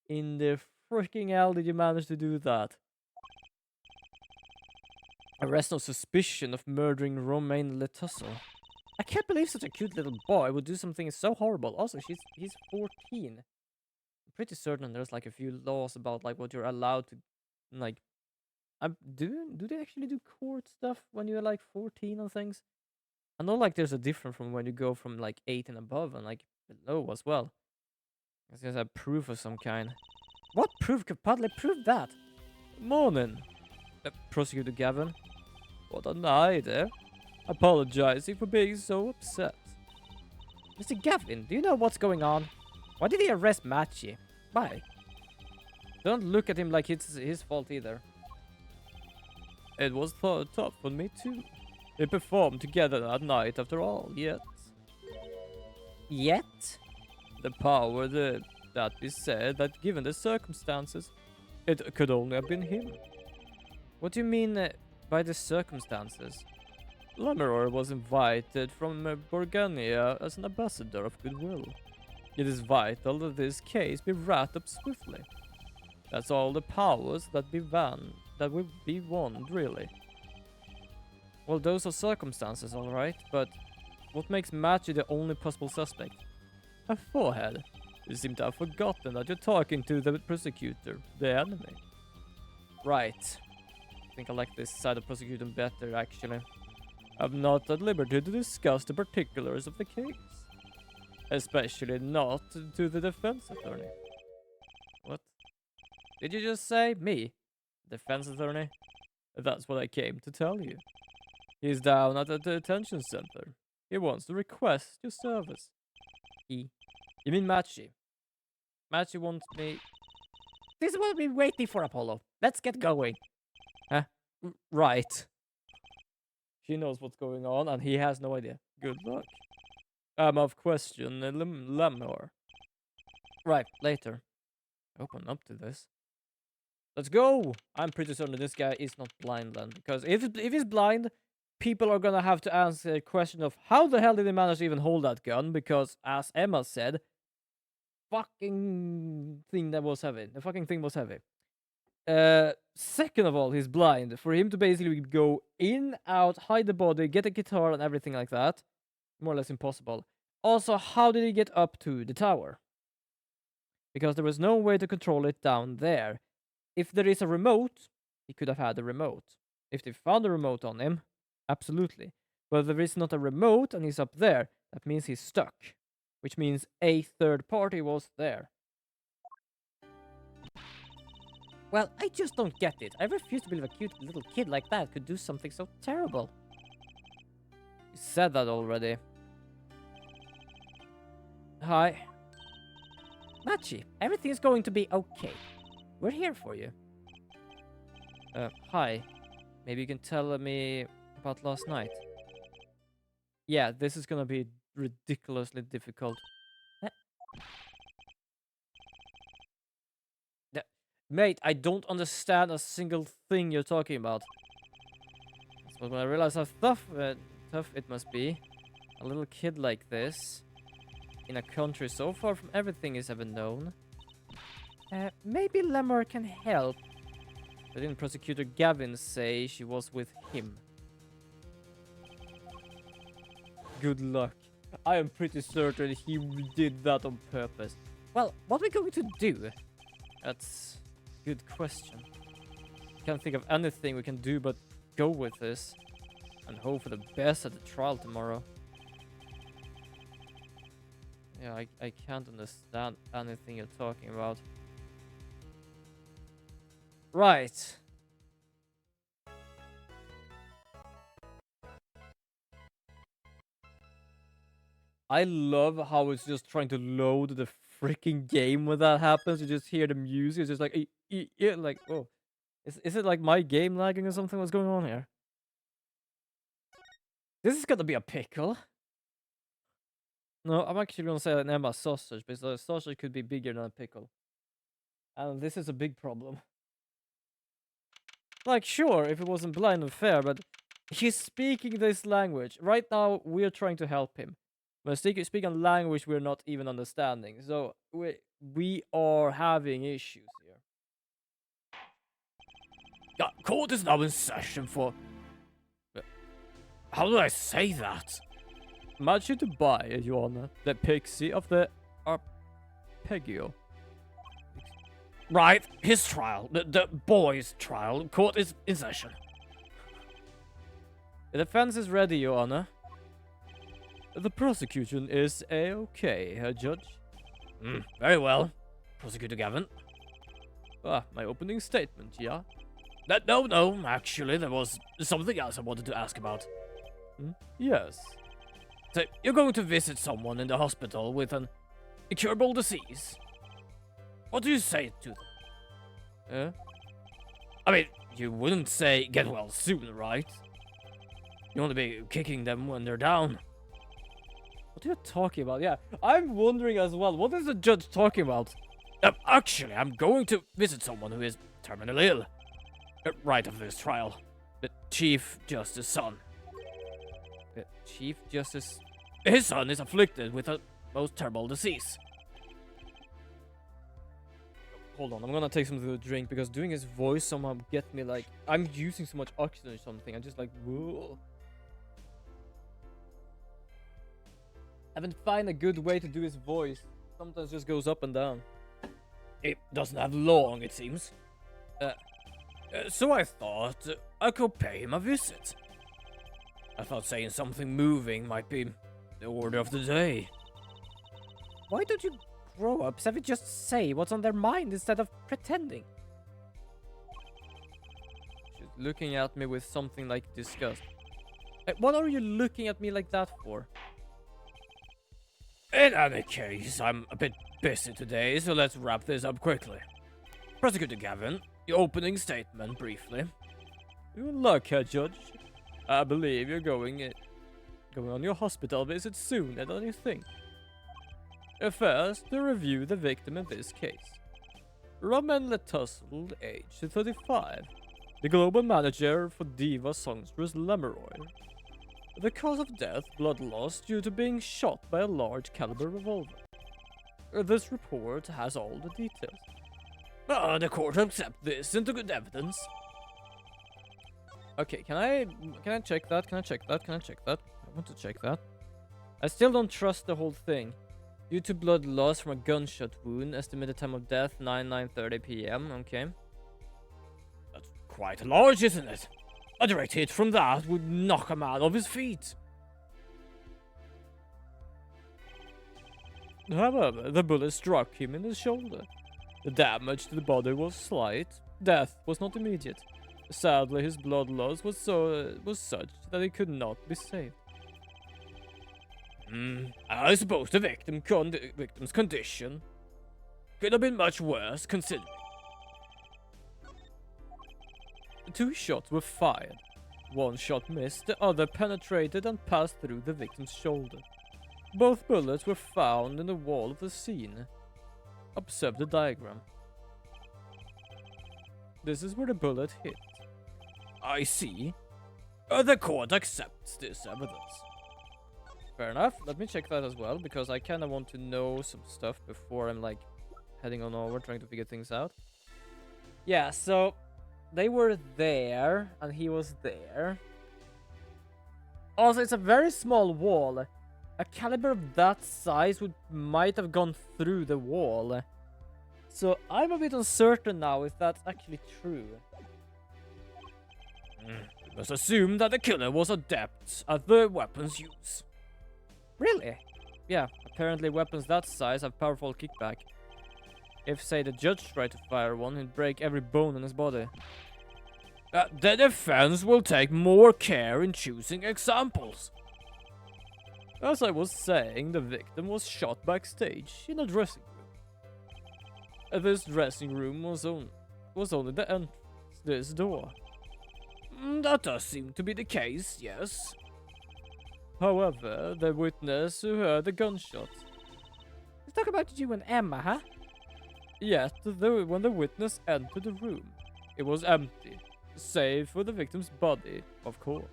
in the freaking hell did you manage to do that? Arrest on suspicion of murdering Romain Letosso. I can't believe such a cute little boy would do something so horrible. Also, he's 14. I'm pretty certain there's like a few laws about like what you're allowed to, like, do they actually do court stuff when you're like 14 and things? I know like there's a difference from when you go from like 8 and above and like below as well. It's just a proof of some kind. What proof could possibly prove that? Morning, Prosecutor Gavin. What a night, eh? Apologizing for being so upset. Mr. Gavin, do you know what's going on? Why did he arrest Machi? Why? Don't look at him like it's his fault either. It was tough on me too. We performed together that night after all, yet... Yet? The power that we said that given the circumstances, it could only have been him. What do you mean by the circumstances? Lameror was invited from Borgania as an ambassador of goodwill. It is vital that this case be wrapped up swiftly. That's all the powers that will be won, really. Well, those are circumstances, alright, but what makes Machi the only possible suspect? A forehead. You seem to have forgotten that you're talking to the prosecutor, the enemy. Right. I think I like this side of prosecuting better, actually. I'm not at liberty to discuss the particulars of the case. Especially not to the defense attorney. What? Did you just say me? Defense attorney? That's what I came to tell you. He's down at the detention center. He wants to request your service. You mean Machi? Machi wants me... This is what we've been waiting for, Apollo. Let's get going. Huh? Right. She knows what's going on, and he has no idea. Good luck. I'm of question, Lamor. Right, later. Open up to this. Let's go! I'm pretty certain this guy is not blind then, because if he's blind, people are gonna have to answer the question of how the hell did he manage to even hold that gun, because as Emma said, the fucking thing was heavy. Second of all, he's blind. For him to basically go in, out, hide the body, get a guitar and everything like that, more or less impossible. Also, how did he get up to the tower? Because there was no way to control it down there. If there is a remote, he could have had a remote. If they found a remote on him, absolutely. But if there is not a remote and he's up there, that means he's stuck. Which means a third party was there. Well, I just don't get it. I refuse to believe a cute little kid like that could do something so terrible. You said that already. Hi. Machi, everything is going to be okay. We're here for you. Hi. Maybe you can tell me about last night. Yeah, this is gonna be ridiculously difficult. Mate, I don't understand a single thing you're talking about. So when I realized how tough it must be, a little kid like this, in a country so far from everything he's ever known. Maybe Lemur can help. But didn't Prosecutor Gavin say she was with him? Good luck. I am pretty certain he did that on purpose. Well, what are we going to do? That's a good question. Can't think of anything we can do but go with this. And hope for the best at the trial tomorrow. Yeah, I can't understand anything you're talking about. Right. I love how it's just trying to load the freaking game when that happens. You just hear the music. It's just like, like, oh. Is it like my game lagging or something? What's going on here? This is gonna be a pickle. No, I'm actually gonna say an Emma sausage, because a sausage could be bigger than a pickle. And this is a big problem. Like, sure, if it wasn't blind and fair, but he's speaking this language. Right now, we're trying to help him. But speaking a language we're not even understanding. So, we are having issues here. Court is now in session for... How do I say that? Machi to buy, Your Honor, the pixie of the arpeggio. Right, his trial, the boy's trial, court is in session. The defense is ready, Your Honor. The prosecution is a-okay, Judge. Very well, Prosecutor Gavin. My opening statement, yeah? No, actually, there was something else I wanted to ask about. Yes. So, you're going to visit someone in the hospital with an incurable disease. What do you say to them? I mean, you wouldn't say get well soon, right? You want to be kicking them when they're down. What are you talking about? Yeah, I'm wondering as well. What is the judge talking about? Actually, I'm going to visit someone who is terminally ill. Right after this trial. The Chief Justice's son. Chief Justice. His son is afflicted with a most terrible disease. Hold on, I'm gonna take something to drink because doing his voice somehow get me like I'm using so much oxygen or something. I'm just like, whoa. Haven't found a good way to do his voice. Sometimes just goes up and down. It doesn't have long, it seems. So I thought I could pay him a visit. I thought saying something moving might be the order of the day. Why don't you grow-ups ever just say what's on their mind instead of pretending? She's looking at me with something like disgust. What are you looking at me like that for? In any case, I'm a bit busy today, so let's wrap this up quickly. Prosecutor Gavin, your opening statement, briefly. Good luck, Judge. I believe you're going on your hospital visit sooner than you think. First, to review the victim in this case. Roman Letussel, age 35. The global manager for Diva Songstress Lemeroy. The cause of death, blood loss due to being shot by a large caliber revolver. This report has all the details. The court accepts this into good evidence. Okay, can I check that? Can I check that? I want to check that. I still don't trust the whole thing. Due to blood loss from a gunshot wound, estimated time of death 9:30 p.m. Okay. That's quite large, isn't it? A direct hit from that would knock a man off his feet. However, the bullet struck him in the shoulder. The damage to the body was slight. Death was not immediate. Sadly, his blood loss was such that he could not be saved. I suppose the victim's condition could have been much worse, considering. 2 shots were fired. 1 shot missed, the other penetrated and passed through the victim's shoulder. Both bullets were found in the wall of the scene. Observe the diagram. This is where the bullet hit. I see. The court accepts this evidence. Fair enough. Let me check that as well, because I kind of want to know some stuff before I'm like heading on over, trying to figure things out. Yeah, so they were there, and he was there. Also, it's a very small wall. A caliber of that size might have gone through the wall. So I'm a bit uncertain now if that's actually true. We must assume that the killer was adept at the weapon's use. Really? Yeah, apparently weapons that size have powerful kickback. If, say, the judge tried to fire one, he'd break every bone in his body. The defense will take more care in choosing examples. As I was saying, the victim was shot backstage in a dressing room. This dressing room was only the entrance, this door. That does seem to be the case, yes. However, the witness who heard the gunshots. Let's talk about you and Emma, huh? Yet, when the witness entered the room, it was empty, save for the victim's body, of course.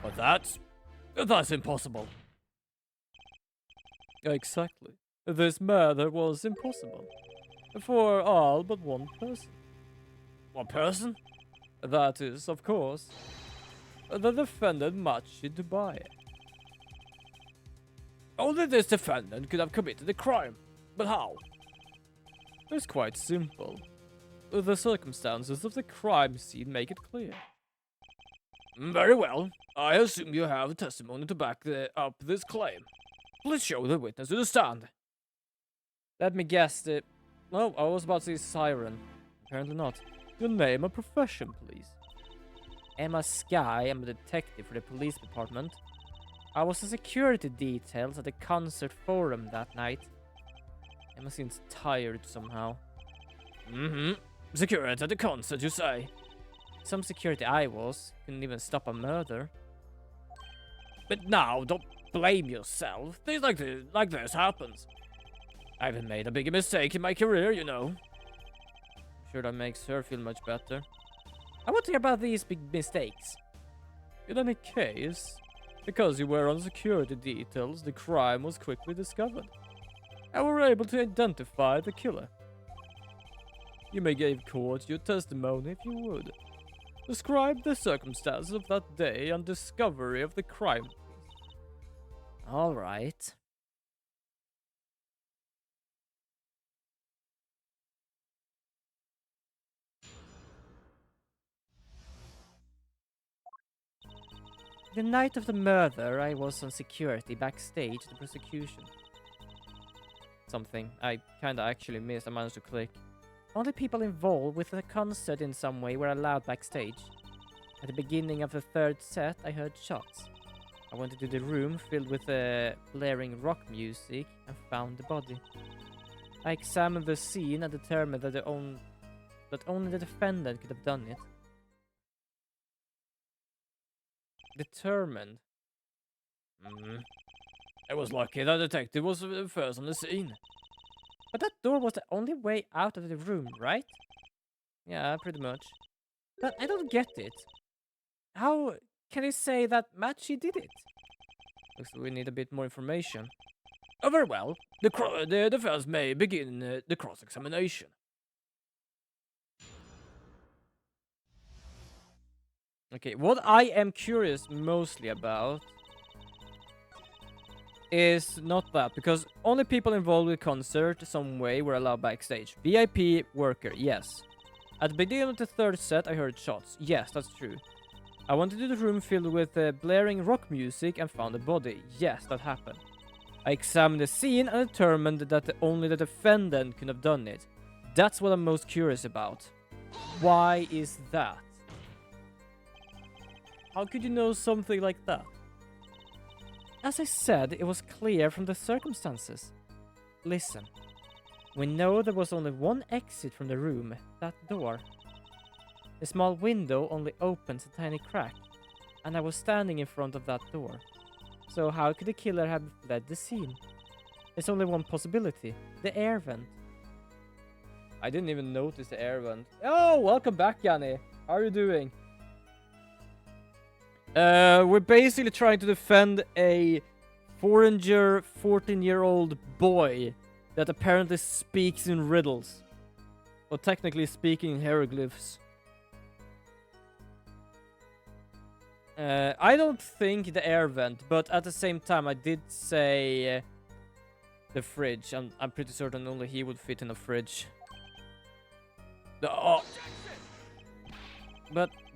But that's impossible. Exactly. This murder was impossible. For all but one person. One person? That is, of course, the defendant Machi Dubai. Only this defendant could have committed the crime. But how? It's quite simple. The circumstances of the crime scene make it clear. Very well. I assume you have testimony to back up this claim. Please show the witness to the stand. Let me guess. Well, I was about to say siren. Apparently not. Your name and profession, please. Emma Sky. I'm a detective for the police department. I was in security details at the concert forum that night. Emma seems tired somehow. Mm-hmm. Security at the concert, you say? Some security I was. Couldn't even stop a murder. But now, don't blame yourself. Things like this happens. I haven't made a bigger mistake in my career, you know. Sure that makes her feel much better. I want to hear about these big mistakes. In any case, because you were on security details, the crime was quickly discovered. And we were able to identify the killer. You may give court your testimony if you would. Describe the circumstances of that day and discovery of the crime, please. All right. The night of the murder, I was on security backstage at the prosecution. Something I kinda actually missed. I managed to click. Only people involved with the concert in some way were allowed backstage. At the beginning of the third set, I heard shots. I went into the room filled with blaring rock music and found the body. I examined the scene and determined that only the defendant could have done it. Determined. It was lucky that detective was first on the scene. But that door was the only way out of the room, right? Yeah, pretty much. But I don't get it. How can he say that Machi did it? Looks like we need a bit more information. Oh, very well. The defense may begin the cross-examination. Okay, what I am curious mostly about is not that, because only people involved with concert some way were allowed backstage. VIP worker, yes. At the beginning of the third set, I heard shots. Yes, that's true. I went into the room filled with blaring rock music and found a body. Yes, that happened. I examined the scene and determined that only the defendant could have done it. That's what I'm most curious about. Why is that? How could you know something like that? As I said, it was clear from the circumstances. Listen. We know there was only one exit from the room, that door. The small window only opens a tiny crack, and I was standing in front of that door. So how could the killer have fled the scene? There's only one possibility, the air vent. I didn't even notice the air vent. Oh, welcome back, Yanni. How are you doing? We're basically trying to defend a foreigner 14-year-old boy that apparently speaks in riddles. Or technically speaking in hieroglyphs. I don't think the air vent, but at the same time I did say the fridge. I'm pretty certain only he would fit in a fridge. But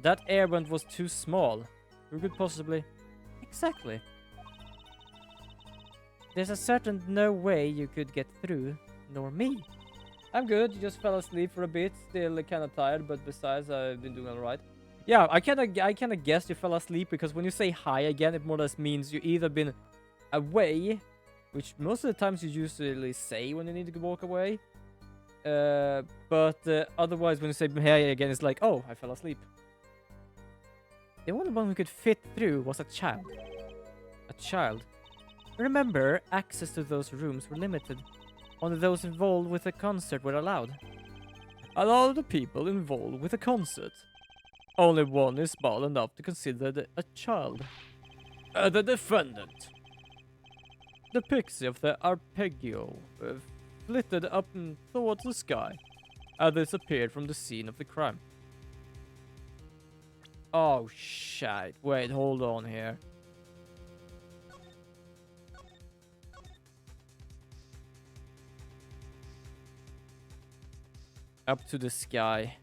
that air vent was too small. We could possibly... Exactly. There's a certain no way you could get through, nor me. I'm good, just fell asleep for a bit, still kind of tired, but besides I've been doing alright. Yeah, I kind of guessed you fell asleep because when you say hi again, it more or less means you either been away, which most of the times you usually say when you need to walk away. But otherwise when you say hey again, it's like, oh, I fell asleep. The only one who could fit through was a child. A child. Remember, access to those rooms were limited. Only those involved with the concert were allowed. A lot of the people involved with the concert. Only one is small enough to consider a child. The defendant. The pixie of the arpeggio flitted up towards the sky and disappeared from the scene of the crime. Oh, shit. Wait, hold on here. Up to the sky.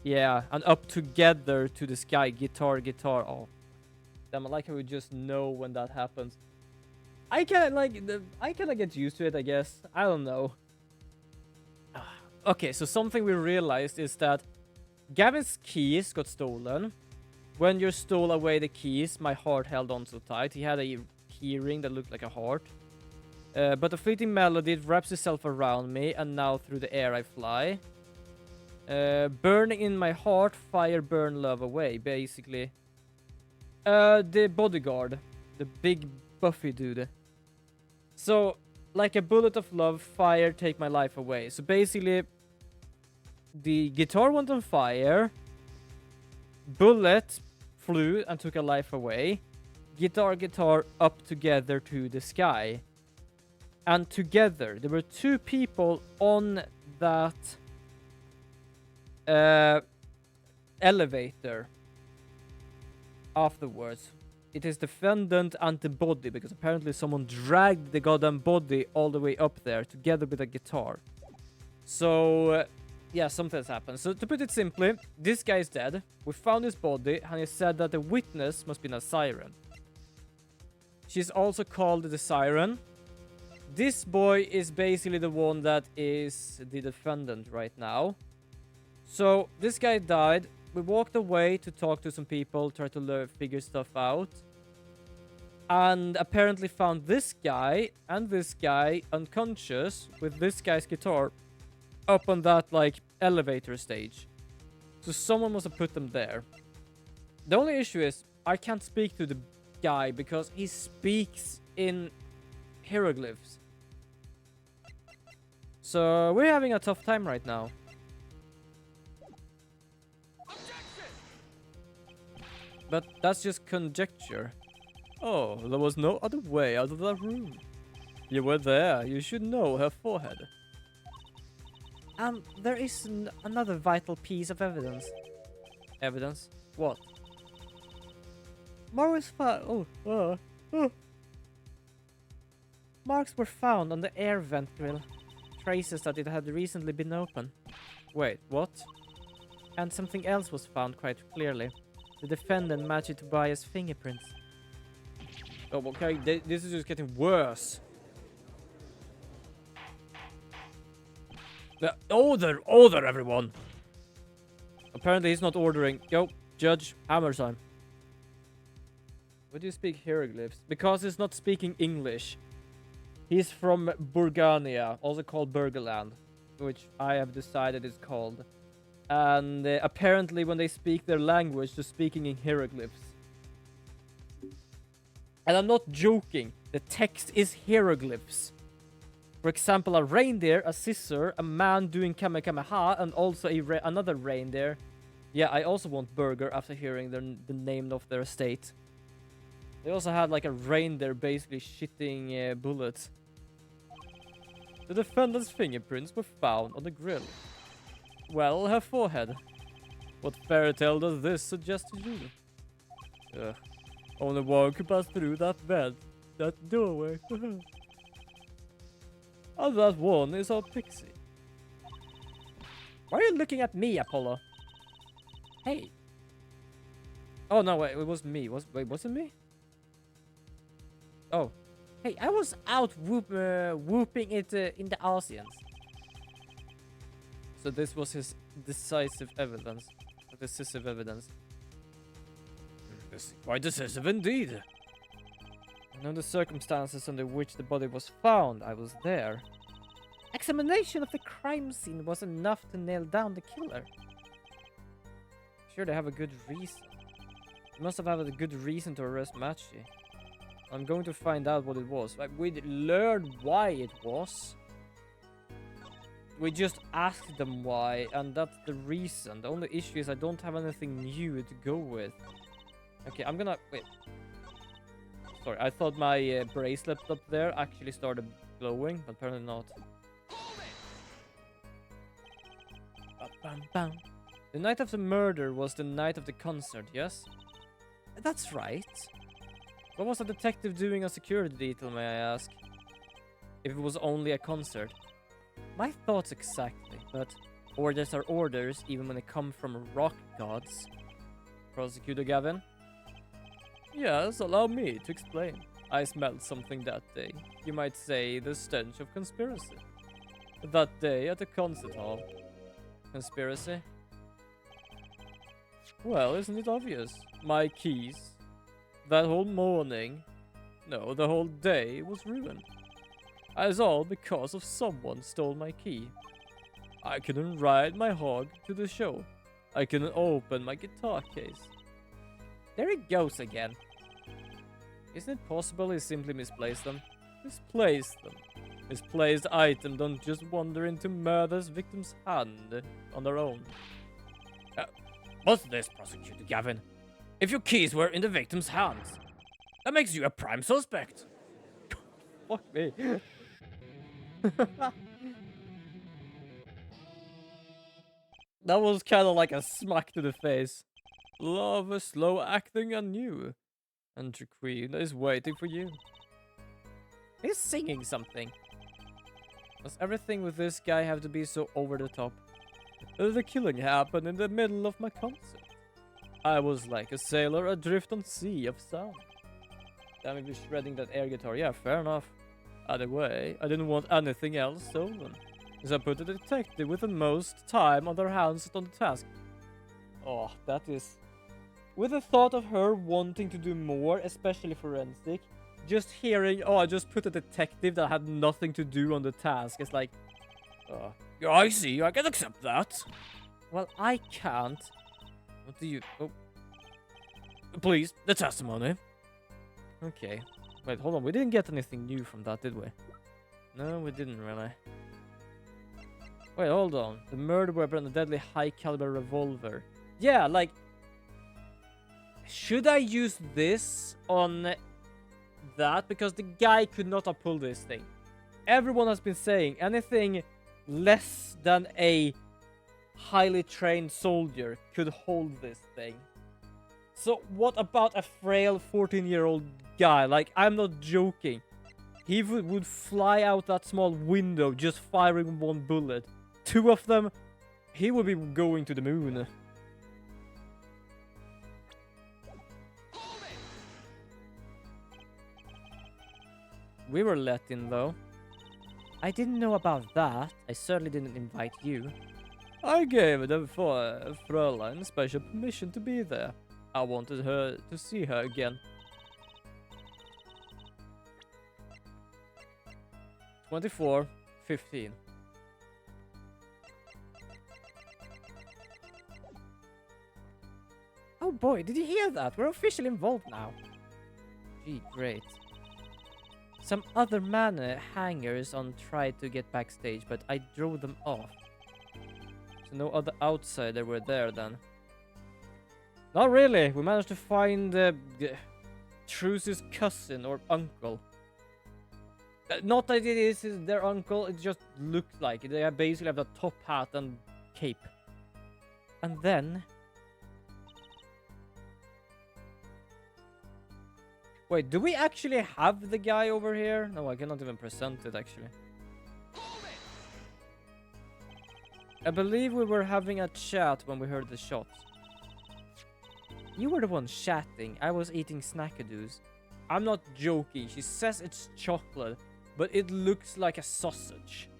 Yeah, and up together to the sky. Guitar. Oh. Damn, I like how we just know when that happens. I can like I kind of get used to it, I guess. I don't know. Okay, so something we realized is that Gavin's keys got stolen. When you stole away the keys, my heart held on so tight. He had a key ring that looked like a heart. But the fleeting melody wraps itself around me, and now through the air I fly. Burning in my heart, fire burn love away, basically. The bodyguard. The big buffy dude. So, like a bullet of love, fire take my life away. So basically, the guitar went on fire. Bullet flew and took a life away. Guitar up together to the sky. And together, there were two people on that elevator afterwards. It is defendant and the body, because apparently someone dragged the goddamn body all the way up there together with a guitar. So, yeah, something's happened. So, to put it simply, this guy is dead. We found his body, and he said that the witness must be a siren. She's also called the siren. This boy is basically the one that is the defendant right now. So, this guy died. We walked away to talk to some people, try to figure stuff out. And apparently found this guy and this guy unconscious with this guy's guitar up on that, like, elevator stage. So someone must have put them there. The only issue is I can't speak to the guy because he speaks in hieroglyphs. So we're having a tough time right now. But that's just conjecture. Oh, there was no other way out of that room. You were there. You should know her forehead. There is another vital piece of evidence. Evidence? What? Marks were found on the air vent grill. Traces that it had recently been open. Wait, what? And something else was found quite clearly. The defendant matched it to Tobias' fingerprints. Oh, okay, this is just getting worse. Order, everyone! Apparently he's not ordering. Go, Judge, hammer time. Why do you speak hieroglyphs? Because he's not speaking English. He's from Burgania, also called Burgerland, which I have decided is called. And apparently when they speak their language, they're speaking in hieroglyphs. And I'm not joking. The text is hieroglyphs. For example, a reindeer, a scissor, a man doing kamehameha, and also another reindeer. Yeah, I also want burger after hearing the name of their estate. They also had like a reindeer basically shitting bullets. The defendant's fingerprints were found on the grill. Well, her forehead. What fairy tale does this suggest to you? Ugh. Only one could pass through that vent, that doorway. And that one is our pixie. Why are you looking at me, Apollo? Hey. Oh, no, wait, it was me. Wait, was it me? Oh. Hey, I was out whooping it in the Asians. So this was his decisive evidence. Decisive evidence. Quite decisive indeed. I know the circumstances under which the body was found. I was there. Examination of the crime scene was enough to nail down the killer. Sure, they have a good reason. They must have had a good reason to arrest Machi. I'm going to find out what it was. Like, we learned why it was. We just asked them why, and that's the reason. The only issue is I don't have anything new to go with. Okay, I'm gonna... Wait. Sorry, I thought my bracelet up there actually started glowing, but apparently not. Bam. The night of the murder was the night of the concert, yes? That's right. What was a detective doing on security detail, may I ask? If it was only a concert. My thoughts exactly, but orders are orders even when they come from rock gods. Prosecutor Gavin? Yes, allow me to explain. I smelled something that day. You might say the stench of conspiracy. That day at the concert hall. Conspiracy? Well, isn't it obvious? My keys. That whole morning, no, the whole day was ruined. It's all because of someone stole my key. I couldn't ride my hog to the show. I couldn't open my guitar case. There he goes again. Isn't it possible he simply misplaced them? Misplaced them. Misplaced items don't just wander into murder's victim's hand on their own. What's this, Prosecutor Gavin? If your keys were in the victim's hands, that makes you a prime suspect. Fuck me. That was kind of like a smack to the face. Love, slow acting and new. And the queen is waiting for you. He's singing something. Does everything with this guy have to be so over the top? The killing happened in the middle of my concert. I was like a sailor adrift on sea of sound. Damn, if you're shredding that air guitar. Yeah, fair enough. Either way, I didn't want anything else stolen. So I put the detective with the most time on their hands on the task. Oh, that is... With the thought of her wanting to do more, especially forensic, just hearing, oh, I just put a detective that had nothing to do on the task. It's like, oh. I see, I can accept that. Well, I can't. What do you... Oh. Please, the testimony. Okay. Wait, hold on. We didn't get anything new from that, did we? No, we didn't really. Wait, hold on. The murder weapon and the deadly high-caliber revolver. Yeah, like... Should I use this on that? Because the guy could not have pulled this thing. Everyone has been saying anything less than a highly trained soldier could hold this thing. So what about a frail 14-year-old guy? Like, I'm not joking. He would fly out that small window just firing one bullet. Two of them, he would be going to the moon. We were let in, though. I didn't know about that. I certainly didn't invite you. I gave the Fräulein special permission to be there. I wanted her to see her again. 24:15. Oh boy, did you hear that? We're officially involved now. Gee, great. Some other manor hangers on tried to get backstage, but I drove them off. So no other outsider were there then. Not really. We managed to find Truce's cousin or uncle. Not that it is their uncle, it just looked like it. They basically have the top hat and cape. And then... Wait, do we actually have the guy over here? No, I cannot even present it, actually. I believe we were having a chat when we heard the shots. You were the one chatting. I was eating snackadoos. I'm not joking. She says it's chocolate, but it looks like a sausage.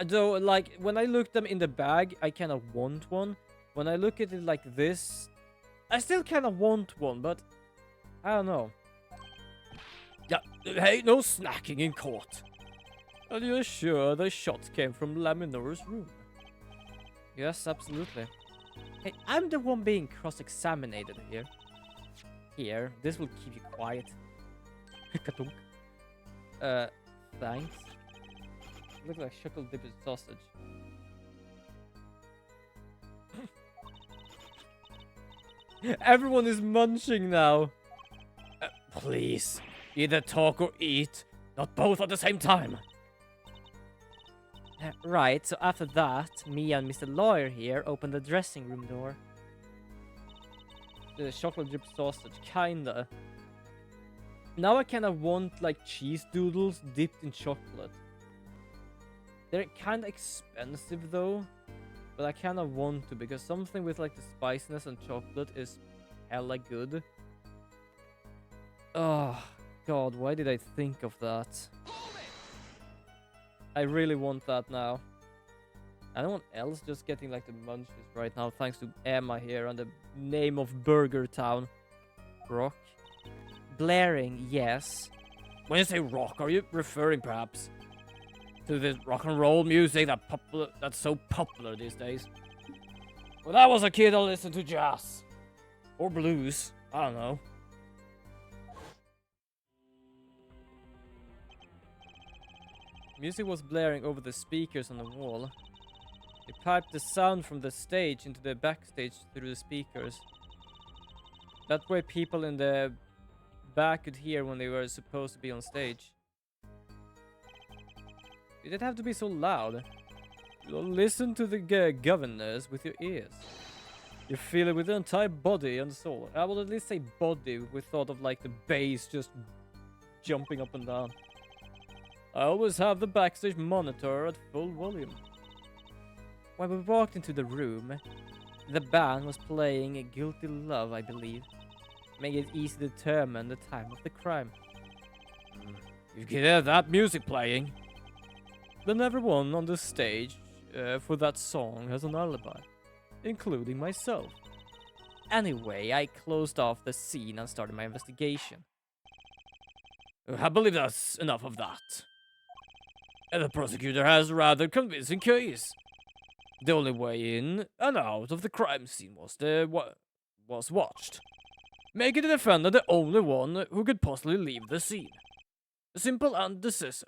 Though, like, when I look them in the bag, I kind of want one. When I look at it like this, I still kind of want one, but I don't know. Yeah, hey, no snacking in court. Are you sure the shots came from Laminor's room? Yes, absolutely. Hey, I'm the one being cross-examined here. Here, this will keep you quiet. Thanks. Look like chuckle-dipped sausage. Everyone is munching now. Please, either talk or eat, not both at the same time. Right, so after that, me and Mr. Lawyer here opened the dressing room door. The chocolate-dipped sausage, kinda. Now I kinda want, like, cheese doodles dipped in chocolate. They're kinda expensive, though. But I kinda want to, because something with, like, the spiciness and chocolate is hella good. Oh, God, why did I think of that? I really want that now. Anyone else just getting like the munchies right now thanks to Emma here on the name of Burger Town? Rock? Blaring, yes. When you say rock, are you referring perhaps to the rock and roll music that's so popular these days? When I was a kid, I listened to jazz. Or blues. I don't know. Music was blaring over the speakers on the wall. They piped the sound from the stage into the backstage through the speakers. That way people in the back could hear when they were supposed to be on stage. Did it have to be so loud? You don't listen to the governors with your ears. You feel it with your entire body and soul. I would at least say body with thought of like the bass just jumping up and down. I always have the backstage monitor at full volume. When we walked into the room, the band was playing a Guilty Love, I believe, making it easy to determine the time of the crime. You can hear that music playing. Then everyone on the stage for that song has an alibi, including myself. Anyway, I closed off the scene and started my investigation. I believe that's enough of that. The prosecutor has a rather convincing case. The only way in and out of the crime scene was watched, making the defendant the only one who could possibly leave the scene. Simple and decisive.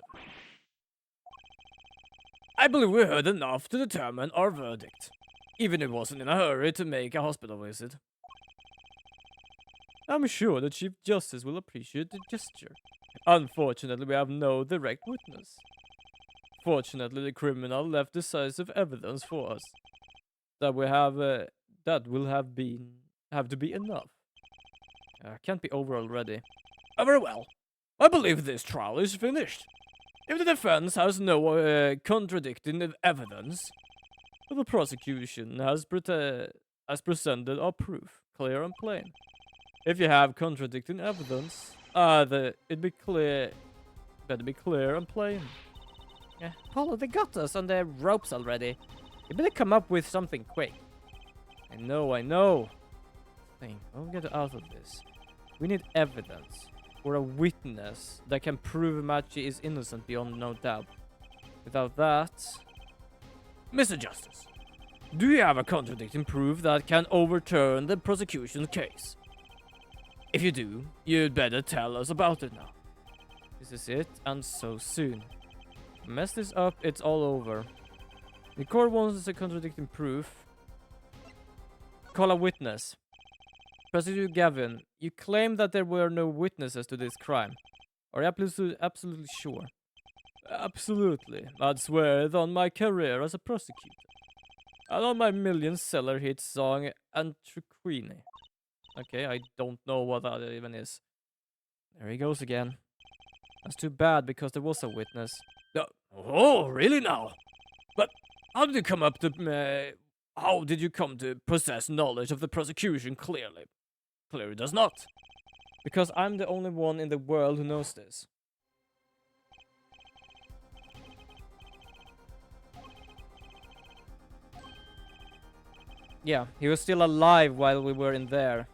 I believe we heard enough to determine our verdict, even if it wasn't in a hurry to make a hospital visit. I'm sure the Chief Justice will appreciate the gesture. Unfortunately, we have no direct witness. Fortunately, the criminal left decisive evidence for us. That will have to be enough. Can't be over already. Very well. I believe this trial is finished. If the defense has no contradicting evidence, The prosecution has presented our proof, clear and plain. If you have contradicting evidence, better be clear and plain. Paulo, they got us on the ropes already. You better come up with something quick. I know. Think, we'll get out of this. We need evidence, or a witness that can prove Machi is innocent beyond no doubt. Without that... Mr. Justice, do you have a contradicting proof that can overturn the prosecution's case? If you do, you'd better tell us about it now. This is it, and so soon. Mess this up, it's all over. The court wants a contradicting proof. Call a witness. Prosecutor Gavin, you claim that there were no witnesses to this crime. Are you absolutely sure? Absolutely. I'd swear it on my career as a prosecutor. And on my million-seller hit song, Antroquini. Okay, I don't know what that even is. There he goes again. That's too bad, because there was a witness. Oh, really now? But how did you come to possess knowledge of the prosecution clearly? Clearly does not. Because I'm the only one in the world who knows this. Yeah, he was still alive while we were in there.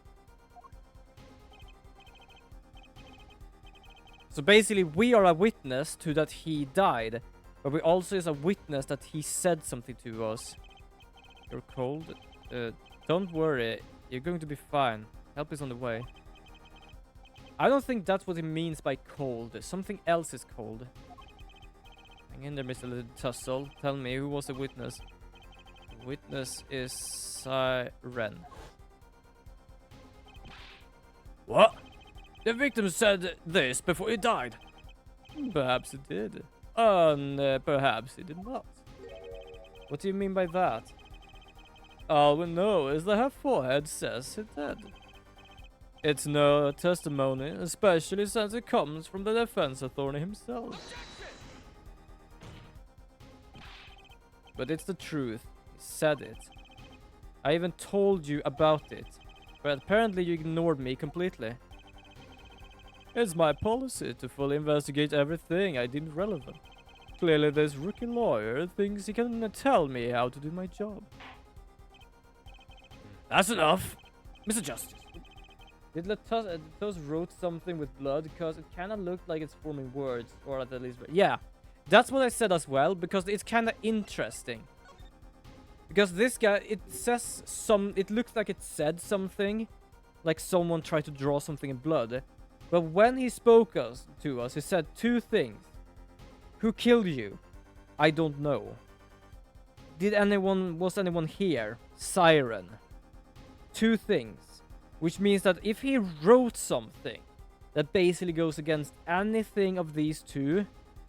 So basically, we are a witness to that he died, but we also is a witness that he said something to us. You're cold? Don't worry, you're going to be fine. Help is on the way. I don't think that's what he means by cold. Something else is cold. Hang in there, Mr. Little Tussle. Tell me, who was the witness? The witness is Siren. What? The victim said this before he died. Perhaps he did. And perhaps he did not. What do you mean by that? All we know is that her forehead says he did. It's no testimony, especially since it comes from the defense attorney himself. But it's the truth. He said it. I even told you about it. But apparently you ignored me completely. It's my policy to fully investigate everything I deem relevant. Clearly, this rookie lawyer thinks he can tell me how to do my job. That's enough. Mr. Justice. Did Latos wrote something with blood? Because it kind of looked like it's forming words, or at least... Yeah, that's what I said as well, because it's kind of interesting. Because this guy, it says it looks like it said something, like someone tried to draw something in blood. But when he spoke to us, he said two things. Who killed you? I don't know. Was anyone here? Siren. Two things. Which means that if he wrote something that basically goes against anything of these two,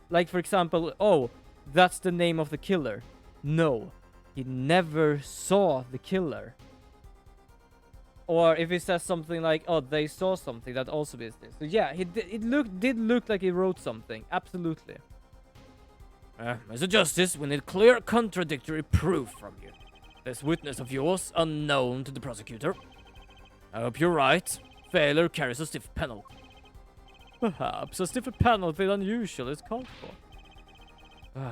like for example, oh, that's the name of the killer. No, he never saw the killer. Or if he says something like, oh, they saw something, that also is this. So yeah, it did look like he wrote something. Absolutely. Mr. Justice, we need clear contradictory proof from you. This witness of yours, unknown to the prosecutor. I hope you're right. Failure carries a stiff penalty. Perhaps a stiffer penalty than usual is called for.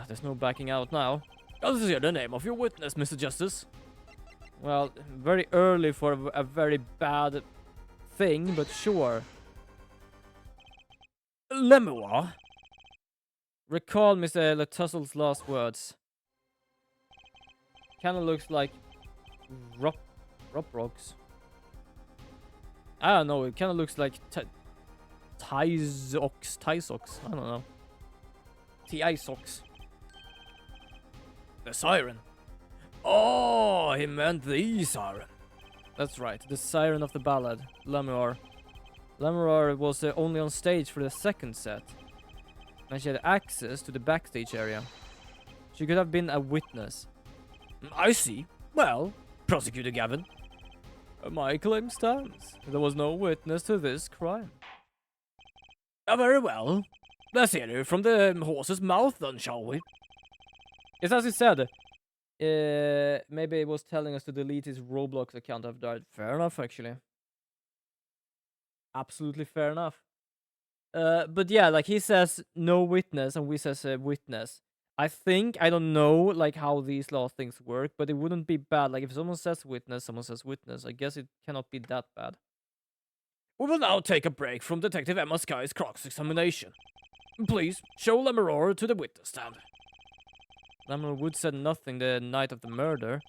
There's no backing out now. Let's hear the name of your witness, Mr. Justice. Well, very early for a very bad thing, but sure. Lemoir. Recall Mr. Letussel's last words. Kinda looks like Rocks. I don't know, it kinda looks like Tysox. I don't know. T-I-Sox. The siren. Oh, he meant the siren. That's right, the siren of the ballad, Lemuar. Lemuar was only on stage for the second set, and she had access to the backstage area. She could have been a witness. I see. Well, Prosecutor Gavin. My claim stands. There was no witness to this crime. Very well. Let's hear it from the horse's mouth then, shall we? It's as he said. Maybe he was telling us to delete his Roblox account after that. Fair enough, actually. Absolutely fair enough. But yeah, like he says no witness and we says witness. I don't know like how these law things work, but it wouldn't be bad. Like if someone says witness, someone says witness. I guess it cannot be that bad. We will now take a break from Detective Emma Sky's cross-examination. Please, show Lemuroir to the witness stand. Lemuroir Wood said nothing the night of the murder.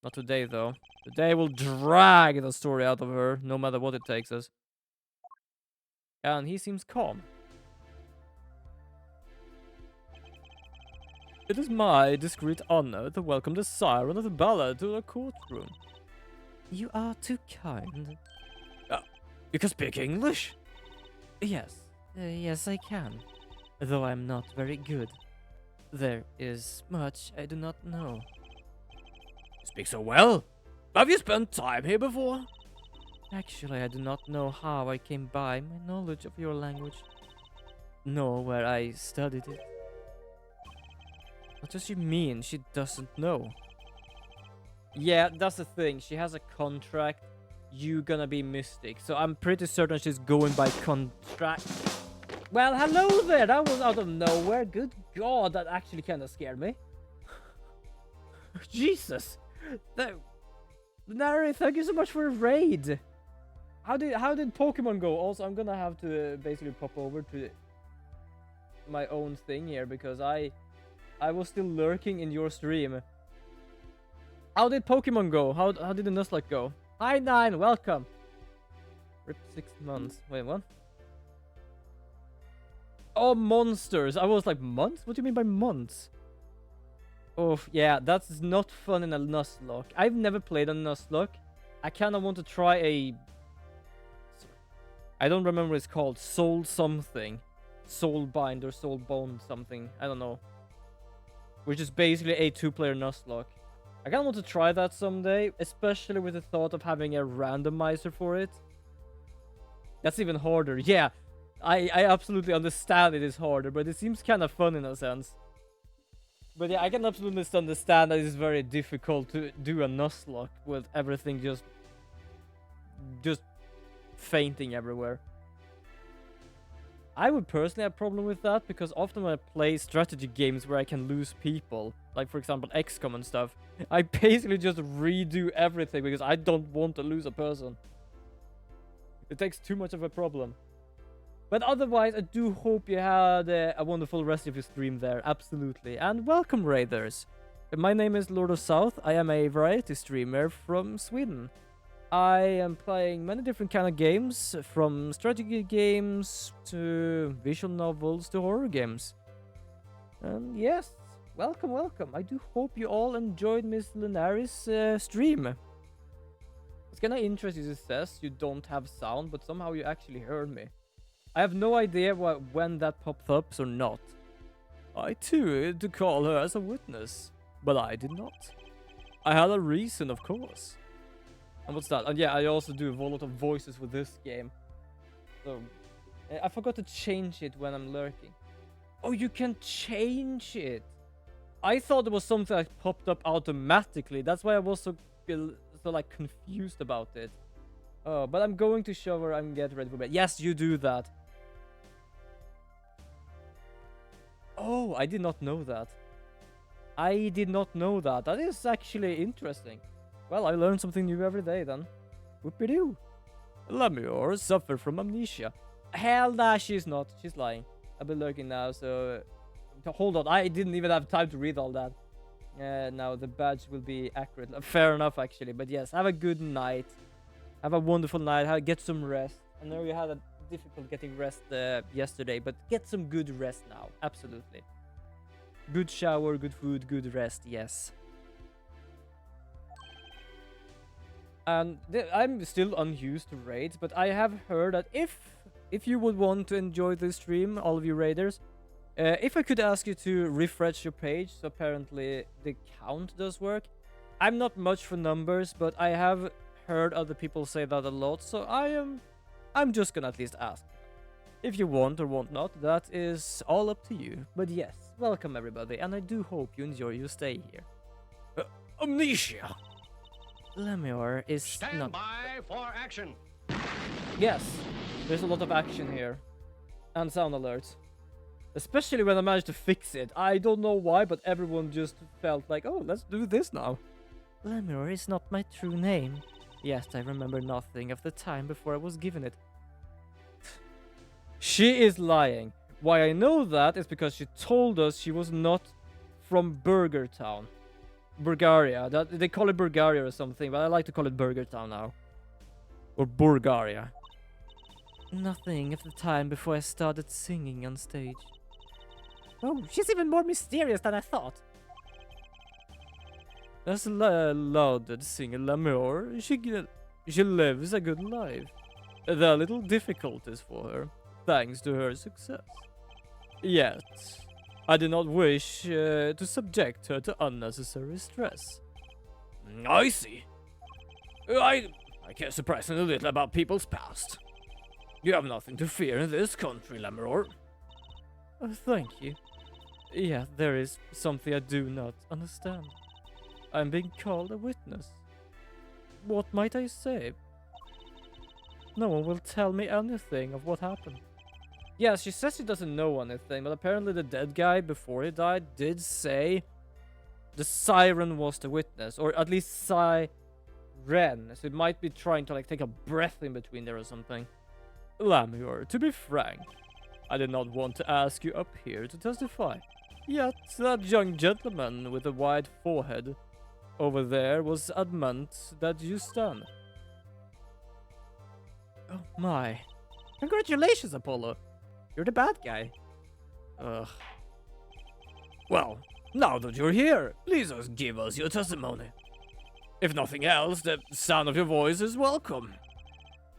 Not today, though. Today will drag the story out of her, no matter what it takes us. And he seems calm. It is my discreet honor to welcome the siren of the ballad to the courtroom. You are too kind. You can speak English? Yes, yes I can. Though I'm not very good. There is much I do not know. You speak so well. Have you spent time here before? Actually, I do not know how I came by my knowledge of your language, nor where I studied it. What does she mean she doesn't know? Yeah, that's the thing. She has a contract. You gonna be Mystic. So I'm pretty certain she's going by contract. Well, hello there. That was out of nowhere. Good God, that actually kind of scared me. Jesus. Nary, thank you so much for the raid. How did Pokemon go? Also, I'm gonna have to basically pop over to my own thing here because I was still lurking in your stream. How did Pokemon go? How did the Nuzlocke go? Hi Nine, welcome. Rip 6 months. Wait, what? Oh, monsters. I was like, months? What do you mean by months? Oh, yeah, that's not fun in a Nuzlocke. I've never played a Nuzlocke. I kind of want to try a... I don't remember what it's called. Soul something. Soulbind or Soulbond something. I don't know. Which is basically a 2-player Nuzlocke. I kind of want to try that someday, especially with the thought of having a randomizer for it. That's even harder. Yeah, I absolutely understand it is harder, but it seems kind of fun in a sense. But yeah, I can absolutely understand that it's very difficult to do a Nuzlocke with everything just fainting everywhere. I would personally have a problem with that because often when I play strategy games where I can lose people, like for example XCOM and stuff, I basically just redo everything because I don't want to lose a person. It takes too much of a problem. But otherwise, I do hope you had a wonderful rest of your stream there, absolutely. And welcome, Raiders. My name is Lord of South. I am a variety streamer from Sweden. I am playing many different kind of games, from strategy games to visual novels to horror games. And yes, welcome, welcome. I do hope you all enjoyed Miss Lunari's stream. It's kind of interesting it says you don't have sound, but somehow you actually heard me. I have no idea when that popped up or not. I too had to call her as a witness, but I did not. I had a reason, of course. And what's that? And yeah, I also do a lot of voices with this game. So, I forgot to change it when I'm lurking. Oh, you can change it! I thought it was something that popped up automatically. That's why I was so like confused about it. Oh, but I'm going to show her and get ready for bed. Yes, you do that. Oh, I did not know that. I did not know that. That is actually interesting. Well, I learn something new every day then. Whoopie-doo. Lemure suffer from amnesia. Hell nah, she's not. She's lying. I've been lurking now, so... Hold on, I didn't even have time to read all that. Now the badge will be accurate. Fair enough, actually. But yes, have a good night. Have a wonderful night. Get some rest. I know you had a difficult getting rest yesterday, but get some good rest now. Absolutely. Good shower, good food, good rest. Yes. And I'm still unused to raids, but I have heard that if you would want to enjoy this stream, all of you raiders, if I could ask you to refresh your page, so apparently the count does work. I'm not much for numbers, but I have heard other people say that a lot, so I'm just gonna at least ask. If you want or want not, that is all up to you. But yes, welcome everybody, and I do hope you enjoy your stay here. Amnesia! Lemure is Stand not... by for action. Yes, there's a lot of action here. And sound alerts. Especially when I managed to fix it. I don't know why, but everyone just felt like, oh, let's do this now. Lemure is not my true name. Yes, I remember nothing of the time before I was given it. She is lying. Why I know that is because she told us she was not from Burger Town. Bulgaria. They call it Bulgaria or something, but I like to call it Burger Town now. Or Bulgaria. Nothing of the time before I started singing on stage. Oh, she's even more mysterious than I thought. As lauded singer Lemure, she lives a good life. There are little difficulties for her, thanks to her success. Yet, I do not wish to subject her to unnecessary stress. I see. I care surprisingly little about people's past. You have nothing to fear in this country, Lemure. Thank you. Yeah, there is something I do not understand. I'm being called a witness. What might I say? No one will tell me anything of what happened. Yeah, she says she doesn't know anything, but apparently the dead guy, before he died, did say the siren was the witness, or at least siren, so it might be trying to like take a breath in between there or something. Lemure, to be frank, I did not want to ask you up here to testify. Yet that young gentleman with the wide forehead over there was adamant that you stand. Oh my. Congratulations, Apollo. You're the bad guy. Ugh. Well, now that you're here, please just give us your testimony. If nothing else, the sound of your voice is welcome.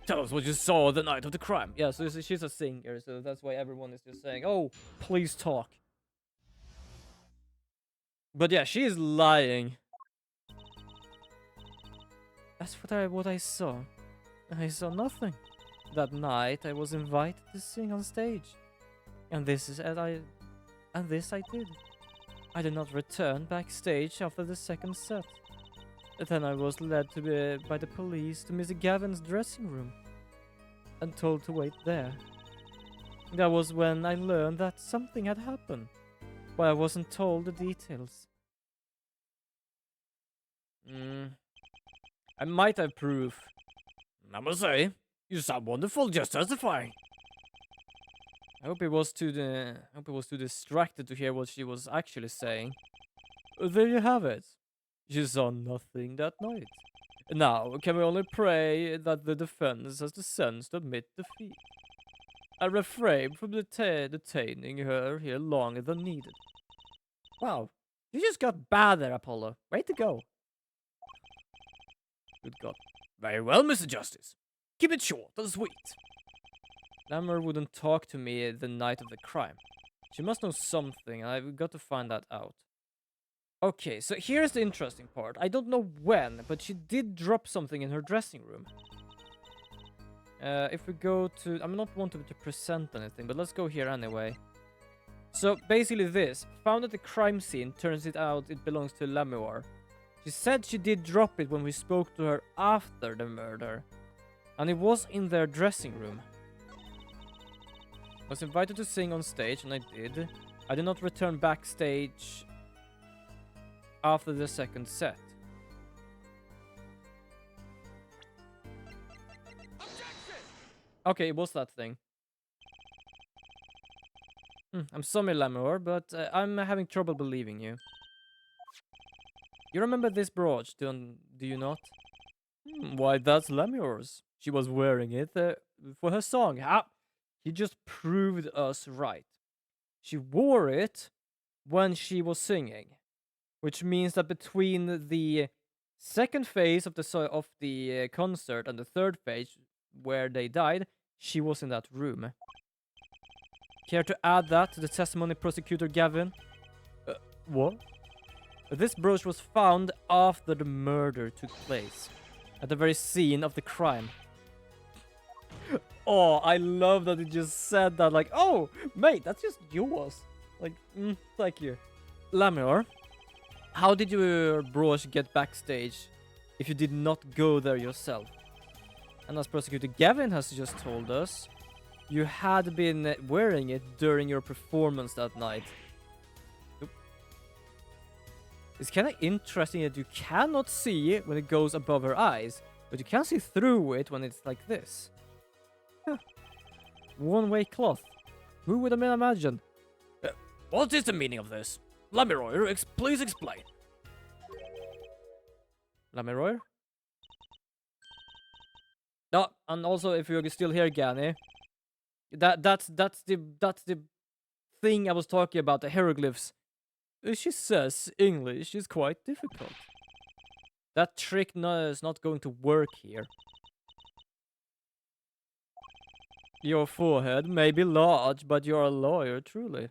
Tell us what you saw the night of the crime. Yeah, so she's a singer, so that's why everyone is just saying, oh, please talk. But yeah, she is lying. That's what I saw. I saw nothing. That night I was invited to sing on stage. And this I did. I did not return backstage after the second set. Then I was led by the police to Mr. Gavin's dressing room and told to wait there. That was when I learned that something had happened, but I wasn't told the details. I might have proof. I must say, you sound wonderful just testifying. I hope he was too distracted to hear what she was actually saying. There you have it. She saw nothing that night. Now, can we only pray that the defense has the sense to admit defeat? I refrain from detaining her here longer than needed. Wow, you just got bad there, Apollo. Way to go. Good God. Very well, Mr. Justice. Keep it short and sweet. Lammer wouldn't talk to me the night of the crime. She must know something, and I've got to find that out. Okay, so here's the interesting part. I don't know when, but she did drop something in her dressing room. If we go to... I'm not wanting to present anything, but let's go here anyway. So, basically this. Found at the crime scene, turns it out it belongs to Lemuel. She said she did drop it when we spoke to her after the murder. And it was in their dressing room. I was invited to sing on stage, and I did. I did not return backstage after the second set. Okay, it was that thing. I'm sorry, Lamor, but I'm having trouble believing you. You remember this brooch, do you not? Why, that's Lamor's. She was wearing it for her song. He just proved us right. She wore it when she was singing, which means that between the second phase of the concert and the third phase, where they died, she was in that room. Care to add that to the testimony, Prosecutor Gavin? What? This brooch was found after the murder took place, at the very scene of the crime. Oh, I love that he just said that, like, oh, mate, that's just yours. Like, thank you. Lamor, how did your brooch get backstage if you did not go there yourself? And as Prosecutor Gavin has just told us, you had been wearing it during your performance that night. It's kind of interesting that you cannot see it when it goes above her eyes, but you can see through it when it's like this. Huh. One-way cloth. Who would have imagined? What is the meaning of this? Lemuel, please explain. Lemuel? No, and also if you're still here, Gani, that's the thing I was talking about, the hieroglyphs. She says English is quite difficult. That trick is not going to work here. Your forehead may be large, but you're a lawyer, truly.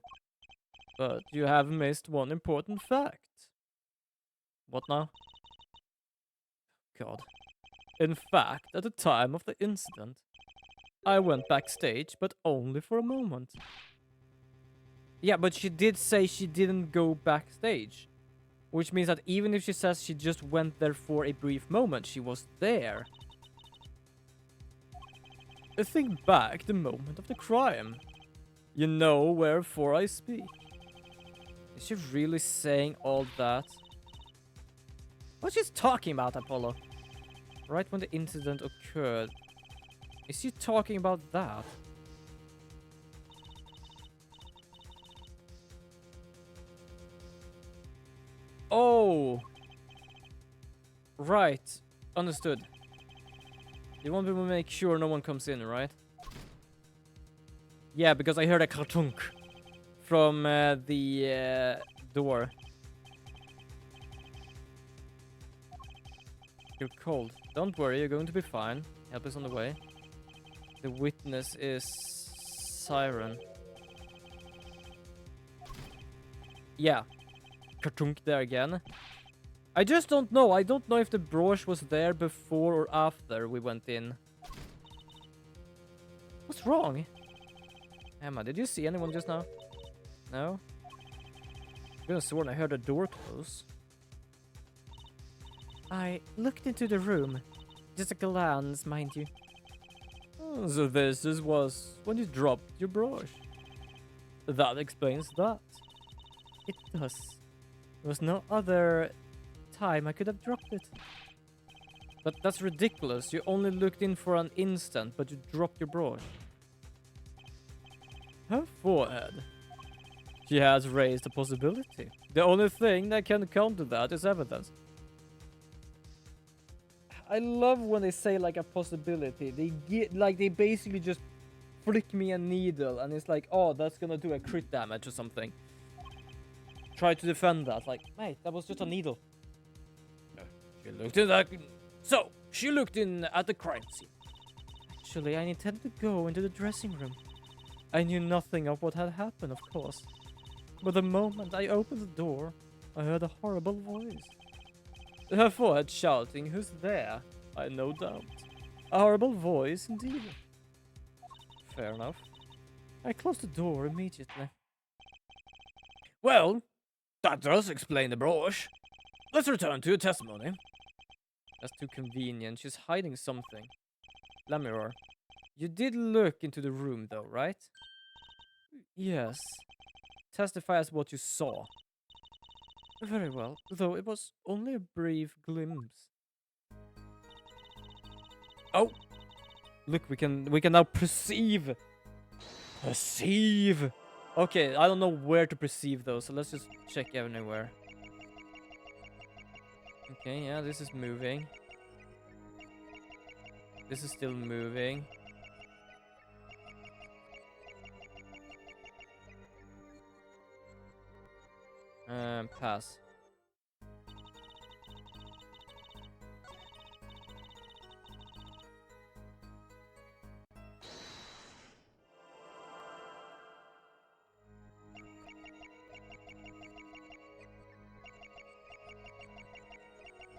But you have missed one important fact. What now? God. In fact, at the time of the incident, I went backstage, but only for a moment. Yeah, but she did say she didn't go backstage. Which means that even if she says she just went there for a brief moment, she was there. Think back the moment of the crime. You know wherefore I speak. Is she really saying all that? What's she talking about, Apollo? Right when the incident occurred. Is she talking about that? Oh! Right. Understood. You want me to make sure no one comes in, right? Yeah, because I heard a kartunk from the door. You're cold. Don't worry, you're going to be fine. Help is on the way. The witness is Siren. Yeah. Kartunk there again. I just don't know. I don't know if the brooch was there before or after we went in. What's wrong? Emma, did you see anyone just now? No? I could have sworn I heard a door close. I looked into the room. Just a glance, mind you. Oh, so this was when you dropped your brush. That explains that. It does. There was no other time I could have dropped it. But that's ridiculous. You only looked in for an instant, but you dropped your brush. Her forehead. She has raised a possibility. The only thing that can counter that is evidence. I love when they say like a possibility. They get like they basically just flick me a needle and it's like, oh, that's gonna do a crit damage or something. Try to defend that. Like, mate, that was just a needle. She looked in that. So she looked in at the crime scene. Actually, I intended to go into the dressing room. I knew nothing of what had happened, of course. But the moment I opened the door, I heard a horrible voice. Her forehead shouting, "Who's there?" I had no doubt. A horrible voice, indeed. Fair enough. I closed the door immediately. Well, that does explain the brush. Let's return to your testimony. That's too convenient. She's hiding something. Lamiror, you did look into the room, though, right? Yes. Testify as what you saw. Very well, though it was only a brief glimpse. Oh, look, we can now perceive. Perceive. Okay, I don't know where to perceive though, so let's just check everywhere. Okay, yeah, this is moving. This is still moving. Pass.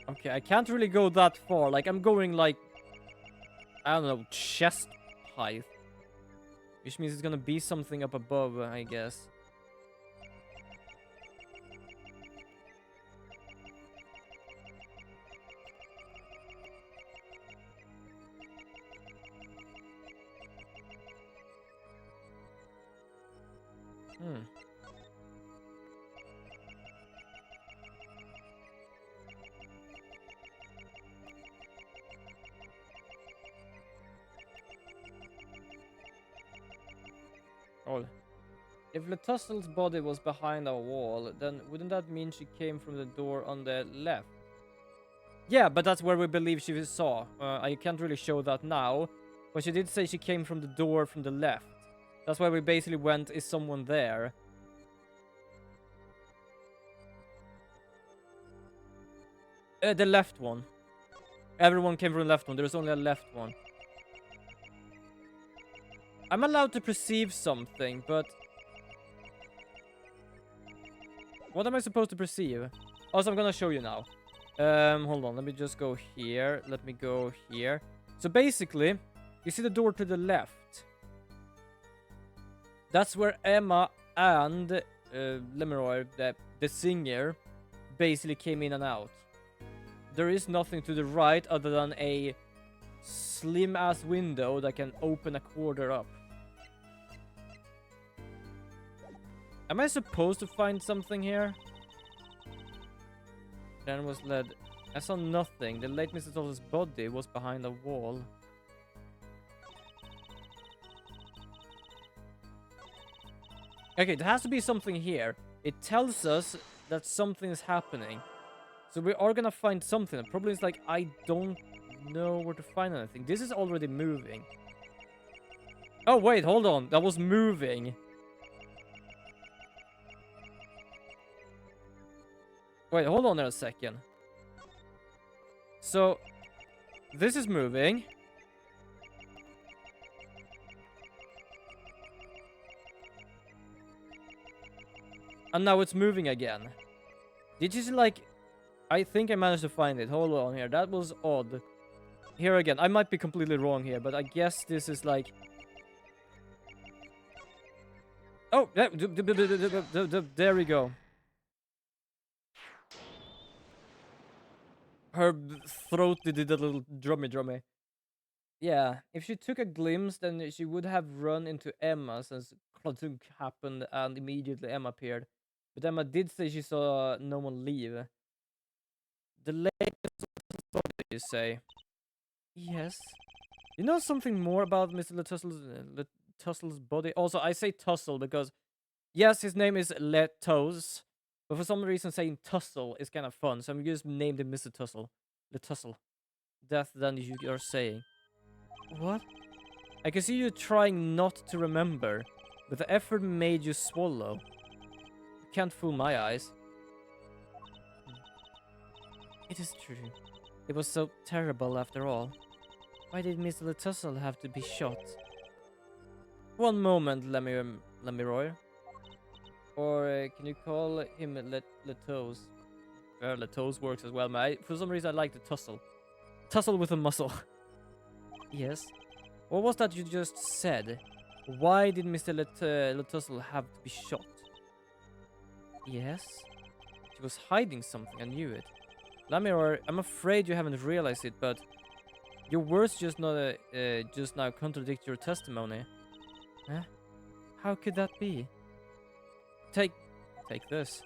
Okay, I can't really go that far. Like, I'm going like, I don't know, chest height. Which means it's gonna be something up above, I guess. Hmm. Oh. If Letussel's body was behind our wall, then wouldn't that mean she came from the door on the left? Yeah, but that's where we believe she saw. I can't really show that now, but she did say she came from the door from the left. That's why we basically went, is someone there? The left one. Everyone came from the left one. There's only a left one. I'm allowed to perceive something, but... what am I supposed to perceive? Also, I'm gonna show you now. Hold on. Let me just go here. Let me go here. So basically, you see the door to the left. That's where Emma and Lemuroy, the singer, basically came in and out. There is nothing to the right other than a slim-ass window that can open a quarter up. Am I supposed to find something here? Then was led. I saw nothing. The late Mr. Toll's body was behind a wall. Okay, there has to be something here. It tells us that something is happening. So we are gonna find something. The problem is, like, I don't know where to find anything. This is already moving. Oh, wait, hold on. That was moving. Wait, hold on there a second. So, this is moving. And now it's moving again. Did you see, like... I think I managed to find it. Hold on here. That was odd. Here again. I might be completely wrong here, but I guess this is like... oh, there we go. Her throat did a little drummy. Yeah, if she took a glimpse, then she would have run into Emma since Clodunk happened and immediately Emma appeared. But Emma did say she saw no one leave. The latest you say? Yes. You know something more about Mr. Letussle's body? Also, I say Tussle because, yes, his name is Letos, but for some reason saying Tussle is kind of fun, so I'm just named him Mr. Tussle. Letussle. That than you are saying. What? I can see you trying not to remember, but the effort made you swallow. You can't fool my eyes. It is true. It was so terrible after all. Why did Mr. Letussle have to be shot? One moment, Lemuroy. Or can you call him Letos? Letos works as well, man. For some reason, I like the tussle. Tussle with a muscle. Yes. What was that you just said? Why did Mr. Letussle have to be shot? Yes. She was hiding something, I knew it. Lamir, I'm afraid you haven't realized it, but your words just now contradict your testimony. Huh? How could that be? Take this.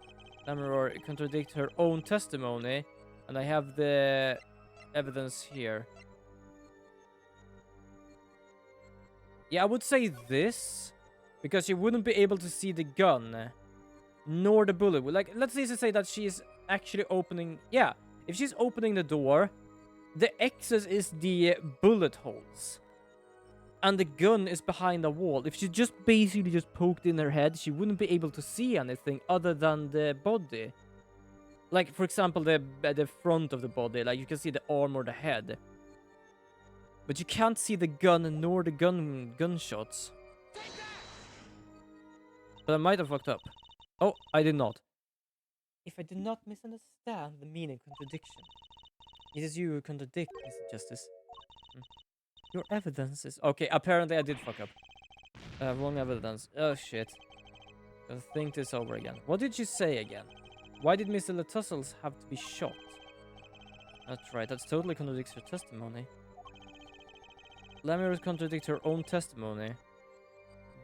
Lamir contradict her own testimony, and I have the evidence here. Yeah, I would say this, because you wouldn't be able to see the gun, nor the bullet. Like, let's say that she's actually opening... Yeah, if she's opening the door, the X's is the bullet holes. And the gun is behind the wall. If she just basically just poked in her head, she wouldn't be able to see anything other than the body. Like, for example, the front of the body. Like, you can see the arm or the head. But you can't see the gun nor the gunshots. But I might have fucked up. Oh, I did not. If I did not misunderstand the meaning of contradiction, it is you who contradict, Mr. Justice. Your evidence is... Okay, apparently I did fuck up. Wrong evidence. Oh, shit. I'll think this over again. What did she say again? Why did Mr. Letussles have to be shot? That's right, that totally contradicts her testimony. Lemire contradicts her own testimony.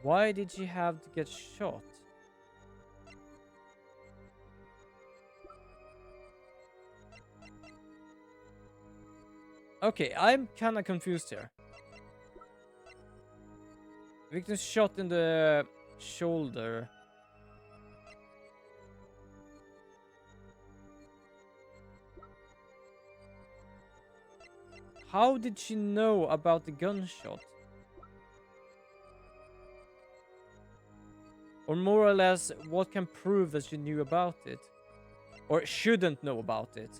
Why did she have to get shot? Okay, I'm kinda confused here. Victim shot in the shoulder. How did she know about the gunshot? Or more or less, what can prove that she knew about it? Or shouldn't know about it?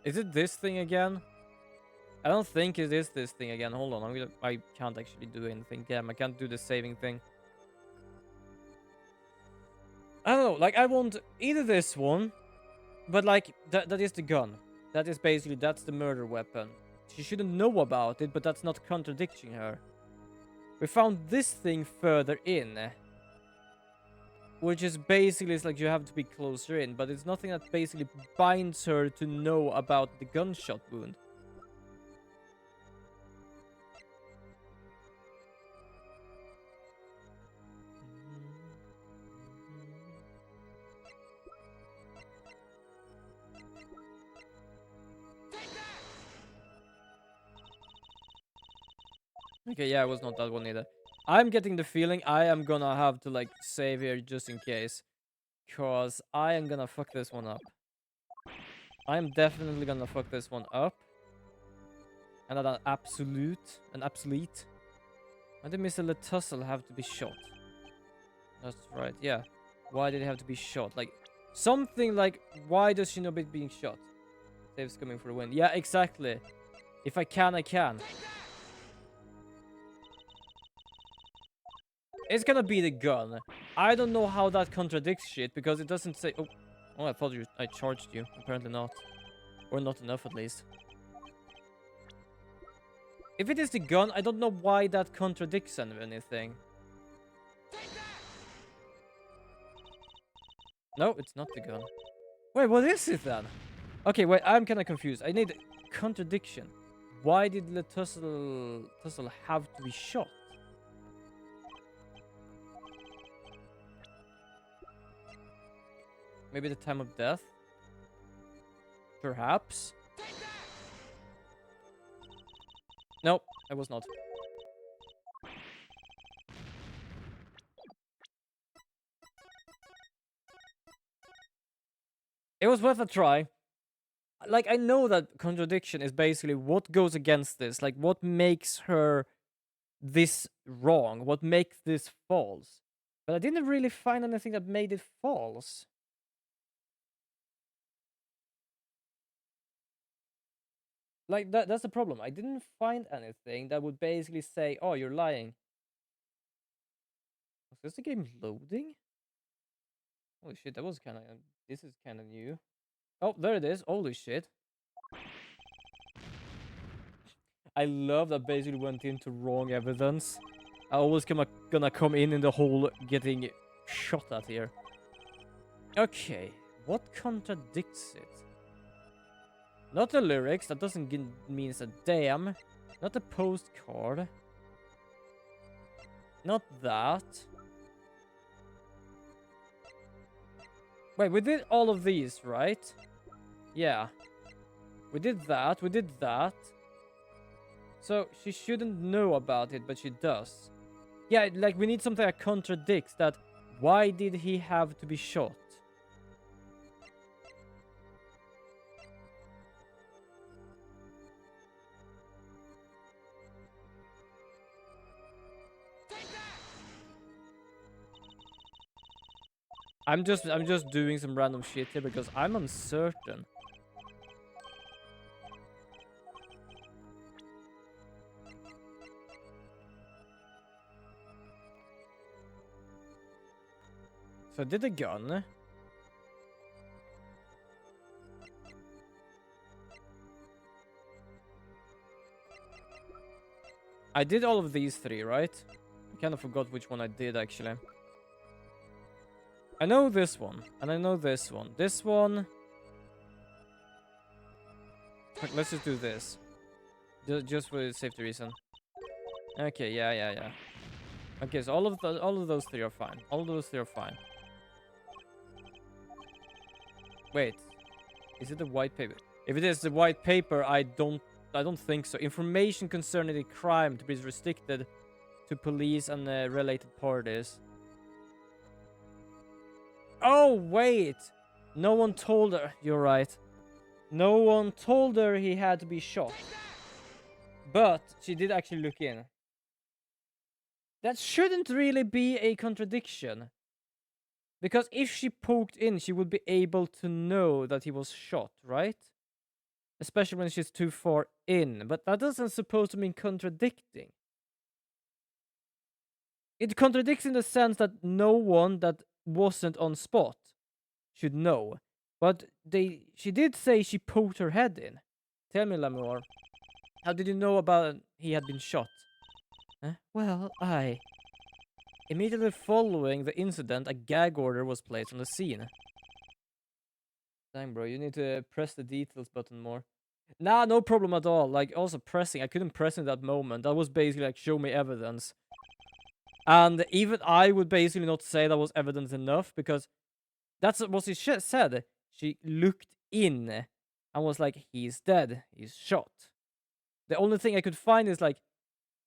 Is it this thing again? I don't think it is this thing again. Hold on, I can't actually do anything. Damn, I can't do the saving thing. I don't know, like I want either this one, but like that is the gun. That is basically, that's the murder weapon. She shouldn't know about it, but that's not contradicting her. We found this thing further in, which is basically, it's like you have to be closer in, but it's nothing that basically binds her to know about the gunshot wound. Okay, yeah, it was not that one either. I'm getting the feeling I am gonna have to like save here just in case. Cause I am gonna fuck this one up. I am definitely gonna fuck this one up. And an absolute. Why did Mr. Letussle have to be shot? That's right, yeah. Why did he have to be shot? Like, something like, why does she not be being shot? Save's coming for the win. Yeah, exactly. If I can, I can. It's gonna be the gun. I don't know how that contradicts shit because it doesn't say. Oh, oh, I thought I charged you. Apparently not, or not enough at least. If it is the gun, I don't know why that contradicts anything. No, it's not the gun. Wait, what is it then? Okay, wait, I'm kind of confused. I need contradiction. Why did the tussle have to be shot? Maybe the time of death? Perhaps? Nope, I was not. It was worth a try. Like, I know that contradiction is basically what goes against this. Like, what makes her this wrong? What makes this false? But I didn't really find anything that made it false. Like, that's the problem. I didn't find anything that would basically say, oh, you're lying. Was this the game loading? Holy shit, that was kind of... This is kind of new. Oh, there it is. Holy shit. I love that basically went into wrong evidence. I always gonna come in the hole getting shot at here. Okay, what contradicts it? Not the lyrics, that doesn't mean a damn. Not the postcard. Not that. Wait, we did all of these, right? Yeah. We did that, we did that. So, she shouldn't know about it, but she does. Yeah, like, we need something that contradicts that. Why did he have to be shot? I'm just doing some random shit here because I'm uncertain. So I did the gun. I did all of these three, right? I kind of forgot which one I did, actually. I know this one, and I know this one. This one... Let's just do this. Just for safety reason. Okay, yeah. Okay, so all of those three are fine. All of those three are fine. Wait. Is it the white paper? If it is the white paper, I don't think so. Information concerning the crime to be restricted to police and related parties. Oh, wait! No one told her. You're right. No one told her he had to be shot. But she did actually look in. That shouldn't really be a contradiction. Because if she poked in, she would be able to know that he was shot, right? Especially when she's too far in. But that doesn't supposed to mean contradicting. It contradicts in the sense that no one that wasn't on spot should know. But she did say she poked her head in. Tell me, Lamour. How did you know about he had been shot? Huh? Well, immediately following the incident, a gag order was placed on the scene. Dang, bro, you need to press the details button more. Nah, no problem at all. Like, also pressing. I couldn't press in that moment. That was basically like, show me evidence. And even I would basically not say that was evidence enough because that's what she said. She looked in and was like, he's dead. He's shot. The only thing I could find is like,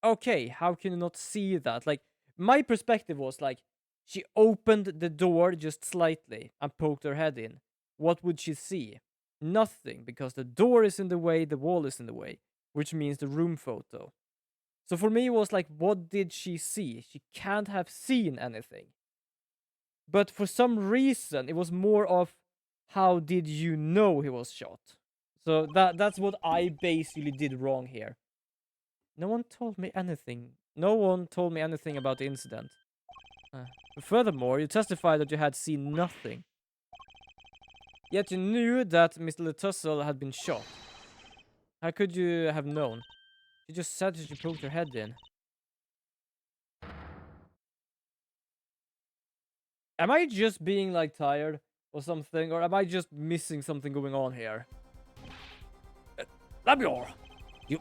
okay, how can you not see that? Like, my perspective was like, she opened the door just slightly and poked her head in. What would she see? Nothing, because the door is in the way, the wall is in the way, which means the room photo. So for me, it was like, what did she see? She can't have seen anything. But for some reason, it was more of, how did you know he was shot? So that's what I basically did wrong here. No one told me anything. No one told me anything about the incident. Furthermore, you testified that you had seen nothing. Yet you knew that Mr. Letussel had been shot. How could you have known? You just said that you poked your head in. Am I just being like tired or something? Or am I just missing something going on here? Lamure, you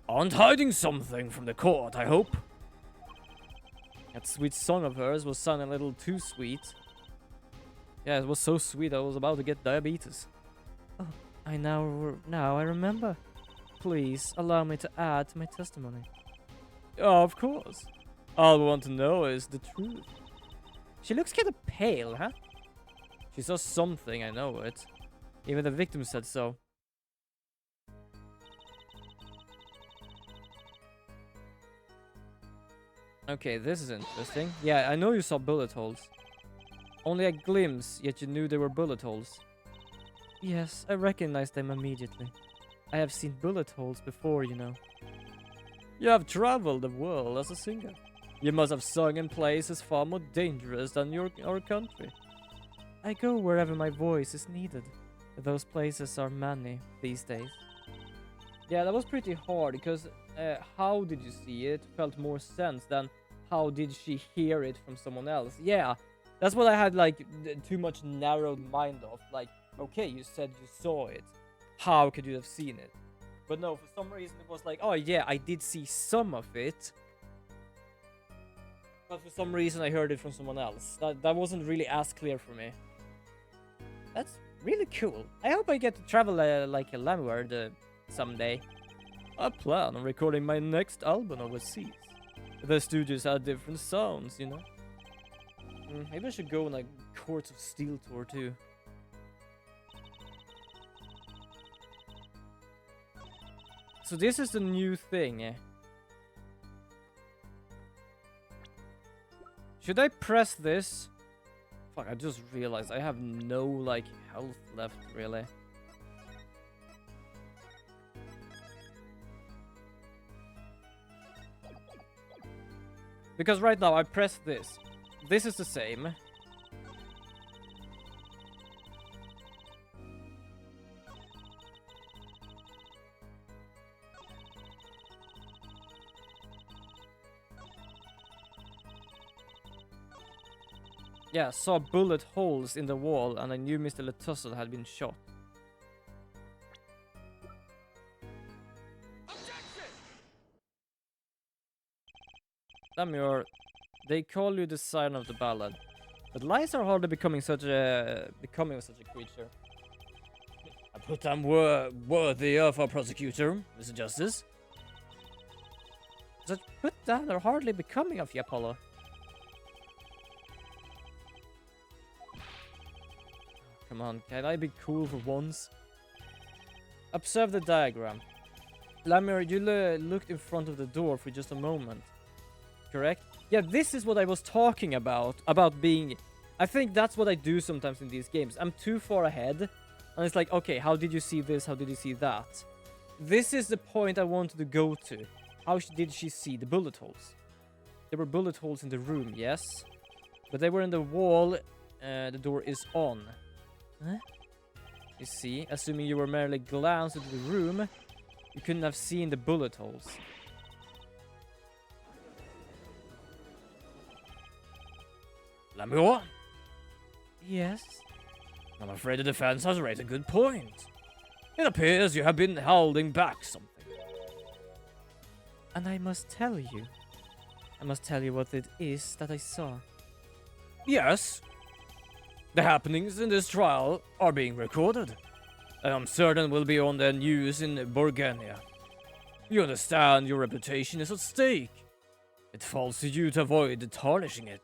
aren't hiding something from the court, I hope. That sweet song of hers was sounding a little too sweet. Yeah, it was so sweet I was about to get diabetes. Oh, now I remember. Please allow me to add to my testimony. Oh, of course. All we want to know is the truth. She looks kind of pale, huh? She saw something, I know it. Even the victim said so. Okay, this is interesting. Yeah, I know you saw bullet holes. Only a glimpse, yet you knew they were bullet holes. Yes, I recognized them immediately. I have seen bullet holes before, you know. You have traveled the world as a singer. You must have sung in places far more dangerous than our country. I go wherever my voice is needed. Those places are many these days. Yeah, that was pretty hard, because how did you see it felt more sense than how did she hear it from someone else. Yeah, that's what I had, like, too much narrowed mind of. Like, okay, you said you saw it. How could you have seen it? But no, for some reason it was like, oh yeah, I did see some of it. But for some reason I heard it from someone else. That wasn't really as clear for me. That's really cool. I hope I get to travel like a landward someday. I plan on recording my next album overseas. The studios have different sounds, you know. Maybe I should go on a Courts of Steel tour too. So this is the new thing. Should I press this? Fuck, I just realized I have no, like, health left, really. Because right now I press this. This is the same. Yeah, saw bullet holes in the wall and I knew Mr. Letussel had been shot. Lamure, they call you the sign of the ballad, but lies are hardly becoming such a creature. But I'm worthy of a prosecutor, Mr. Justice. Such put down are hardly becoming of you, Apollo. Come on, can I be cool for once? Observe the diagram. Lamure, you looked in front of the door for just a moment. Correct? Yeah, this is what I was talking about being... I think that's what I do sometimes in these games. I'm too far ahead, and it's like, okay, how did you see this? How did you see that? This is the point I wanted to go to. How did she see the bullet holes? There were bullet holes in the room, yes. But they were in the wall. The door is on. Huh? You see, assuming you were merely glanced into the room, you couldn't have seen the bullet holes. Lamure? Yes? I'm afraid the defense has raised a good point. It appears you have been holding back something. And I must tell you what it is that I saw. Yes. The happenings in this trial are being recorded, and I'm certain will be on the news in Borgenia. You understand your reputation is at stake. It falls to you to avoid tarnishing it.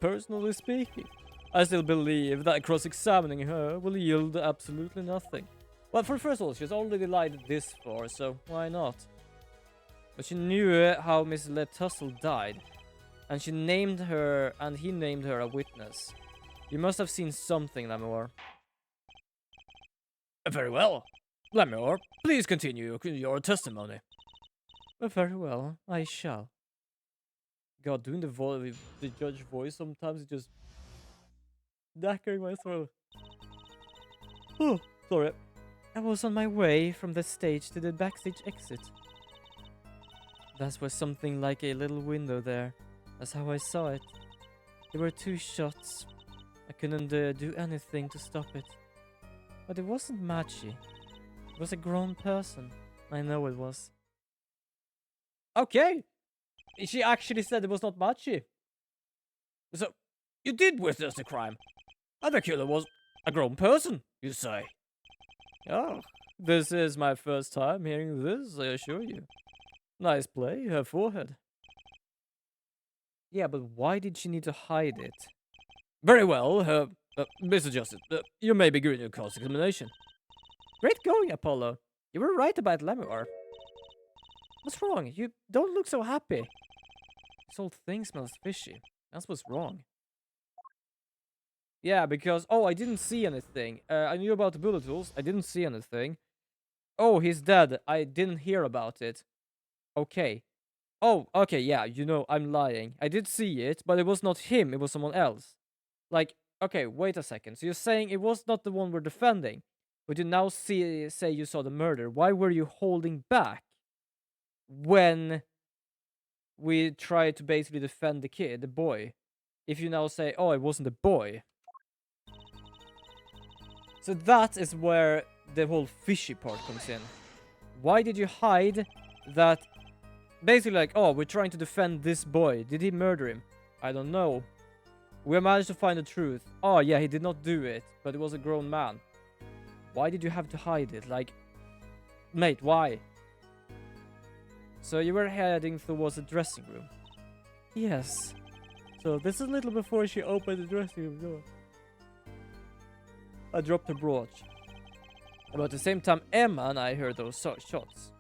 Personally speaking, I still believe that cross-examining her will yield absolutely nothing. Well, first of all, she's already lied this far, so why not? But she knew how Miss Letussel died, and he named her a witness. You must have seen something, Lamure. Very well. Lamure, please continue your testimony. Very well, I shall. God, doing the judge voice sometimes is just knackering my throat. Oh, sorry. I was on my way from the stage to the backstage exit. That was something like a little window there. That's how I saw it. There were 2 shots. I couldn't do anything to stop it. But it wasn't Machi. It was a grown person. I know it was. Okay! She actually said it was not Machi. So, you did witness the crime. And the killer was a grown person, you say? Oh, this is my first time hearing this, I assure you. Nice play, her forehead. Yeah, but why did she need to hide it? Very well, Mr. Justice, you may begin your cross-examination. Great going, Apollo. You were right about Lemur. What's wrong? You don't look so happy. This whole thing smells fishy. That's what's wrong. Yeah, because... Oh, I didn't see anything. I knew about the bullet holes. I didn't see anything. Oh, he's dead. I didn't hear about it. Okay. Oh, okay, yeah, you know, I'm lying. I did see it, but it was not him. It was someone else. Like, okay, wait a second. So you're saying it was not the one we're defending, but you now say you saw the murder. Why were you holding back when we tried to basically defend the kid, the boy? If you now say, oh, it wasn't a boy. So that is where the whole fishy part comes in. Why did you hide that? Basically like, oh, we're trying to defend this boy. Did he murder him? I don't know. We managed to find the truth. Oh, yeah, he did not do it, but it was a grown man. Why did you have to hide it? Like, mate, why? So you were heading towards the dressing room? Yes. So this is a little before she opened the dressing room door. I dropped the brooch. About at the same time, Emma and I heard those shots.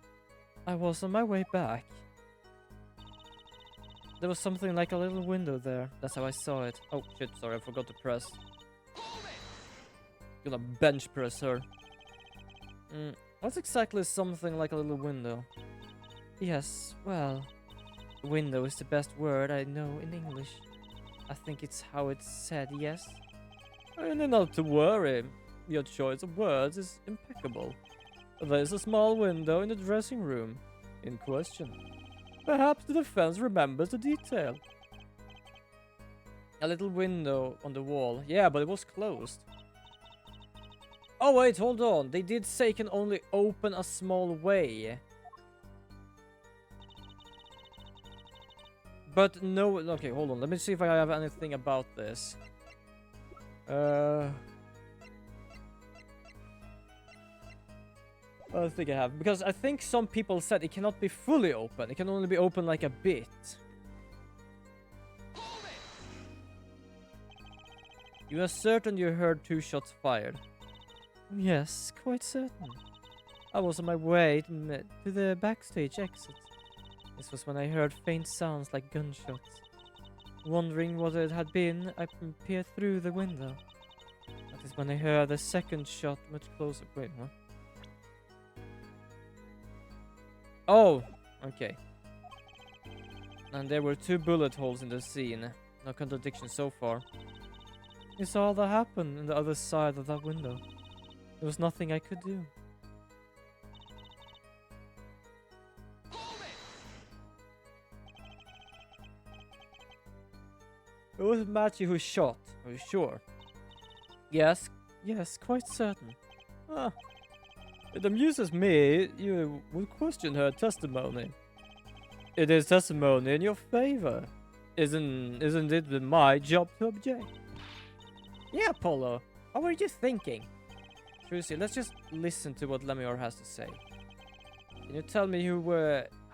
I was on my way back. There was something like a little window there. That's how I saw it. Oh shit, sorry, I forgot to press. Gonna bench press her. What's exactly something like a little window? Yes, well, window is the best word I know in English. I think it's how it's said, yes? And not to worry. Your choice of words is impeccable. There's a small window in the dressing room in question. Perhaps the defense remembers the detail. A little window on the wall. Yeah, but it was closed. Oh wait, hold on. They did say can only open a small way. But no... Okay, hold on. Let me see if I have anything about this. I don't think I have. Because I think some people said it cannot be fully open. It can only be open like a bit. You are certain you heard 2 shots fired? Yes, quite certain. I was on my way to the backstage exit. This was when I heard faint sounds like gunshots. Wondering what it had been, I peered through the window. That is when I heard the second shot much closer. Wait, huh? Oh, okay. And there were 2 bullet holes in the scene. No contradiction so far. You saw all that happen on the other side of that window. There was nothing I could do. It was Machi who shot. Are you sure? Yes, quite certain. Ah, it amuses me you would question her testimony. It is testimony in your favor. Isn't it my job to object? Yeah, Apollo. What were you thinking? Trucy, let's just listen to what Lemur has to say. Can you tell me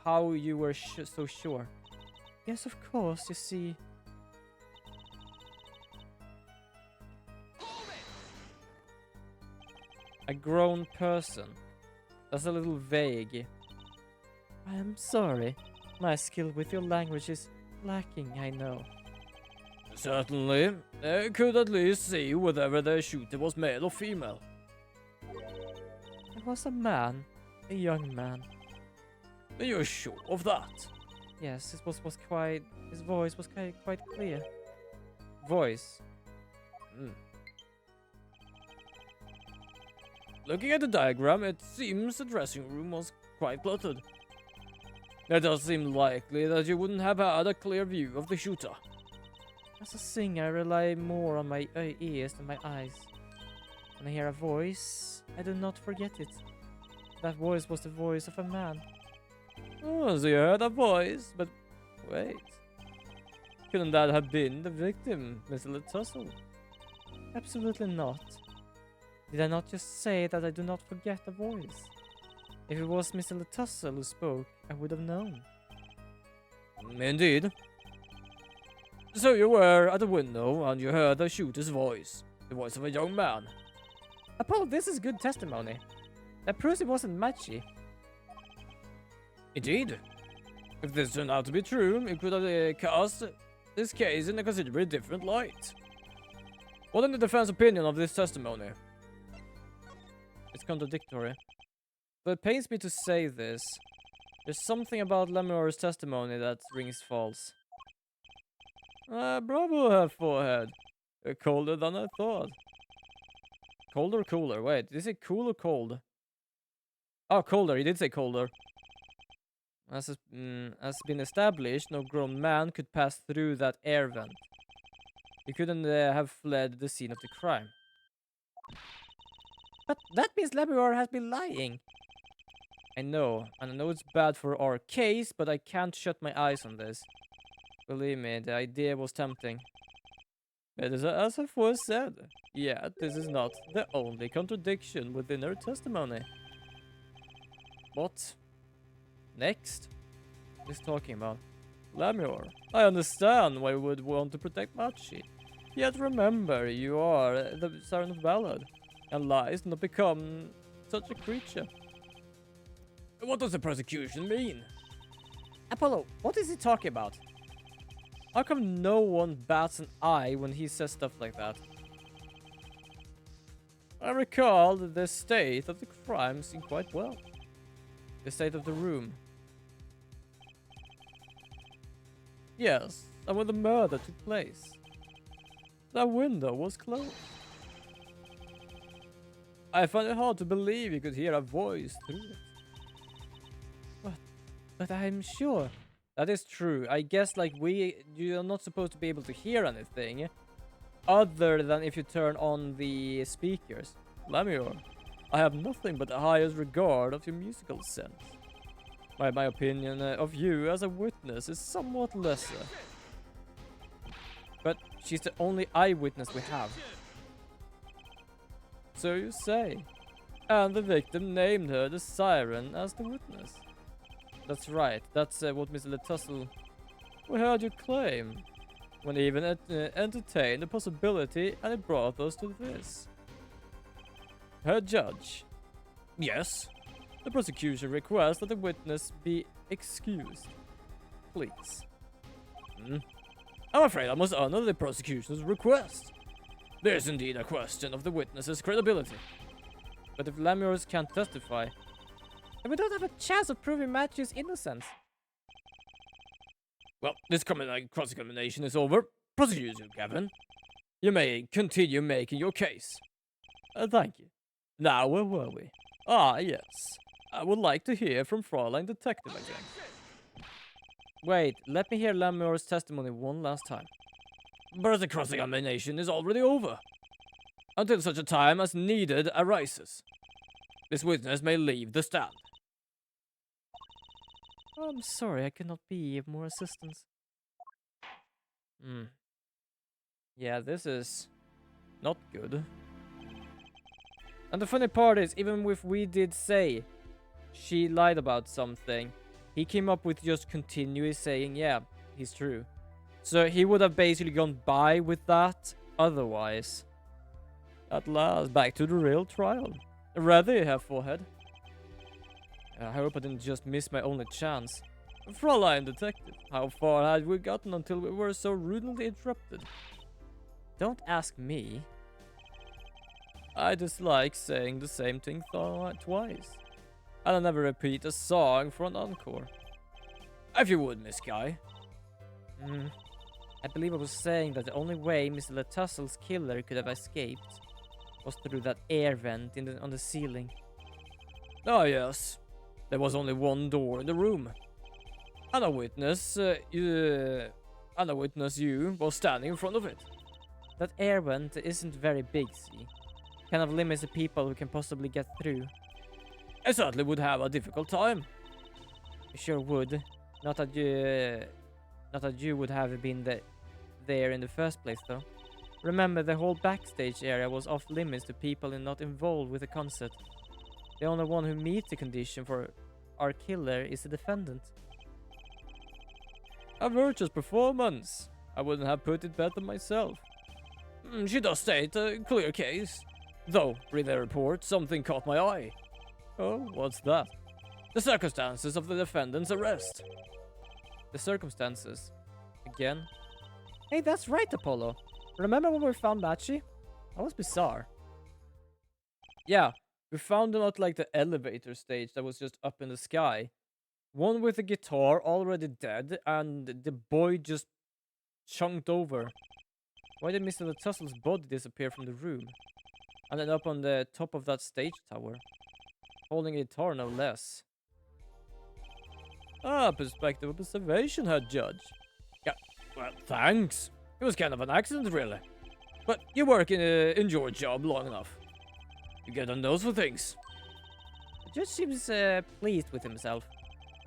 how you were so sure? Yes, of course, you see. A grown person. That's a little vague. I am sorry. My skill with your language is lacking, I know. Certainly. I could at least see whether the shooter was male or female. It was a man. A young man. Are you sure of that? Yes, was quite. His voice was quite clear. Voice. Hmm. Looking at the diagram, it seems the dressing room was quite cluttered. It does seem likely that you wouldn't have had a clear view of the shooter. As a singer, I rely more on my ears than my eyes. When I hear a voice, I do not forget it. That voice was the voice of a man. Oh, so you heard a voice, but wait. Couldn't that have been the victim, Mr. Tussle? Absolutely not. Did I not just say that I do not forget the voice? If it was Mr. Tussle who spoke, I would have known. Indeed. So you were at the window and you heard the shooter's voice. The voice of a young man. Apollo, this is good testimony. That proves it wasn't Machi. Indeed. If this turned out to be true, it could have cast this case in a considerably different light. What is the defense opinion of this testimony? It's contradictory. But it pains me to say this. There's something about Lemur's testimony that rings false. Bravo, forehead. Colder than I thought. Cold or cooler? Wait, did he say cool or cold? Oh, colder. He did say colder. As been established, no grown man could pass through that air vent. He couldn't have fled the scene of the crime. But that means Lemur has been lying. I know, and I know it's bad for our case, but I can't shut my eyes on this. Believe me, the idea was tempting. It is as I first said. Yet, this is not the only contradiction within her testimony. What? Next? What is talking about? Lemur, I understand why you would want to protect Machi. Yet remember, you are the Siren of Ballad, and lies do not become such a creature. What does the prosecution mean? Apollo, what is he talking about? How come no one bats an eye when he says stuff like that? I recall the state of the crime seemed quite well. The state of the room. Yes, and when the murder took place, that window was closed. I find it hard to believe you could hear a voice through it. But I'm sure. That is true. I guess like you're not supposed to be able to hear anything other than if you turn on the speakers. Lemur, I have nothing but the highest regard of your musical sense. My opinion of you as a witness is somewhat lesser. But she's the only eyewitness we have. So you say. And the victim named her the Siren as the witness. That's right. That's what Mr. Tussle... We heard you claim. When even entertained the possibility, and it brought us to this. Herr Judge. Yes? The prosecution requests that the witness be excused. Please. I'm afraid I must honor the prosecution's request. There is indeed a question of the witness's credibility. But if Lemurs can't testify, then we don't have a chance of proving Matthew's innocence. Well, this cross-examination is over. Prosecutor Gavin, you may continue making your case. Thank you. Now, where were we? Ah, yes. I would like to hear from Fraulein Detective again. Wait, let me hear Lemur's testimony one last time. But the cross-examination is already over. Until such a time as needed arises. This witness may leave the stand. I'm sorry, I cannot be of more assistance. Yeah, this is not good. And the funny part is, even if we did say she lied about something, he came up with just continuous saying, yeah, he's true. So he would have basically gone by with that otherwise. At last, back to the real trial. Ready, Herr Forehead? I hope I didn't just miss my only chance. Fraulein Detective, how far had we gotten until we were so rudely interrupted? Don't ask me. I dislike saying the same thing twice. And I never repeat a song for an encore. If you would, Miss Guy. Hmm. I believe I was saying that the only way Mr. Letussel's killer could have escaped was through that air vent on the ceiling. Ah, yes. There was only one door in the room. And a witness, you was standing in front of it. That air vent isn't very big, see? Kind of limits the people who can possibly get through. I certainly would have a difficult time. You sure would. Not that you would have been there in the first place, though. Remember, the whole backstage area was off limits to people not involved with the concert. The only one who meets the condition for our killer is the defendant. A virtuous performance. I wouldn't have put it better myself. She does state a clear case. Though, read the report, something caught my eye. Oh, what's that? The circumstances of the defendant's arrest. The circumstances? Again? Hey, that's right, Apollo. Remember when we found Machi? That was bizarre. Yeah, we found him at like the elevator stage that was just up in the sky. One with a guitar already dead, and the boy just chunked over. Why did Mr. Letussel's body disappear from the room? And then up on the top of that stage tower? Holding a guitar, no less. Ah, perspective of observation, Head Judge. Yeah, well, thanks. It was kind of an accident, really. But you work in your job long enough. You get a nose for things. The judge seems pleased with himself.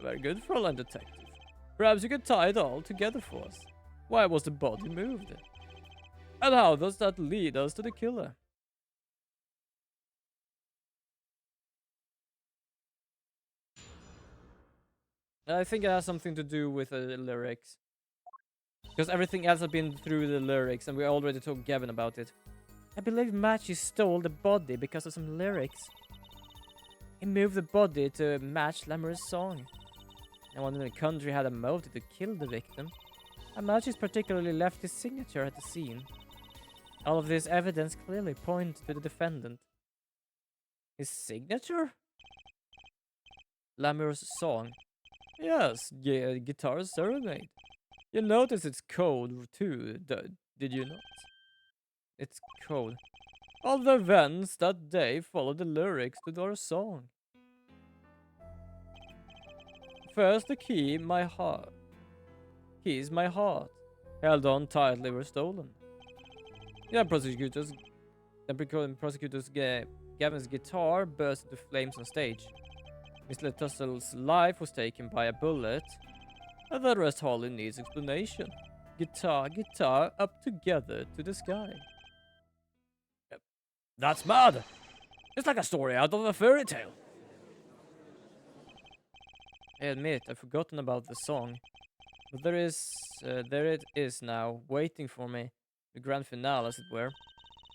Very good, Fräulein Detective. Perhaps you could tie it all together for us. Why was the body moved? And how does that lead us to the killer? I think it has something to do with the lyrics. Because everything else has been through the lyrics, and we already told Gavin about it. I believe Machi stole the body because of some lyrics. He moved the body to match Lamour's song. No one in the country had a motive to kill the victim. And Machi's particularly left his signature at the scene. All of this evidence clearly points to the defendant. His signature? Lamour's song. Yes, Guitar Serenade. You notice it's code too, did you not? It's code. All the events that day follow the lyrics to our song. First, the key, my heart. Keys, my heart. Held on tightly were stolen. Yeah, prosecutors. Gavin's guitar burst into flames on stage. Mr. Tussel's life was taken by a bullet. And the rest hardly needs explanation. Guitar, guitar, up together to the sky. Yep. That's mad! It's like a story out of a fairy tale. I admit, I've forgotten about the song. But there it is now, waiting for me. The grand finale, as it were.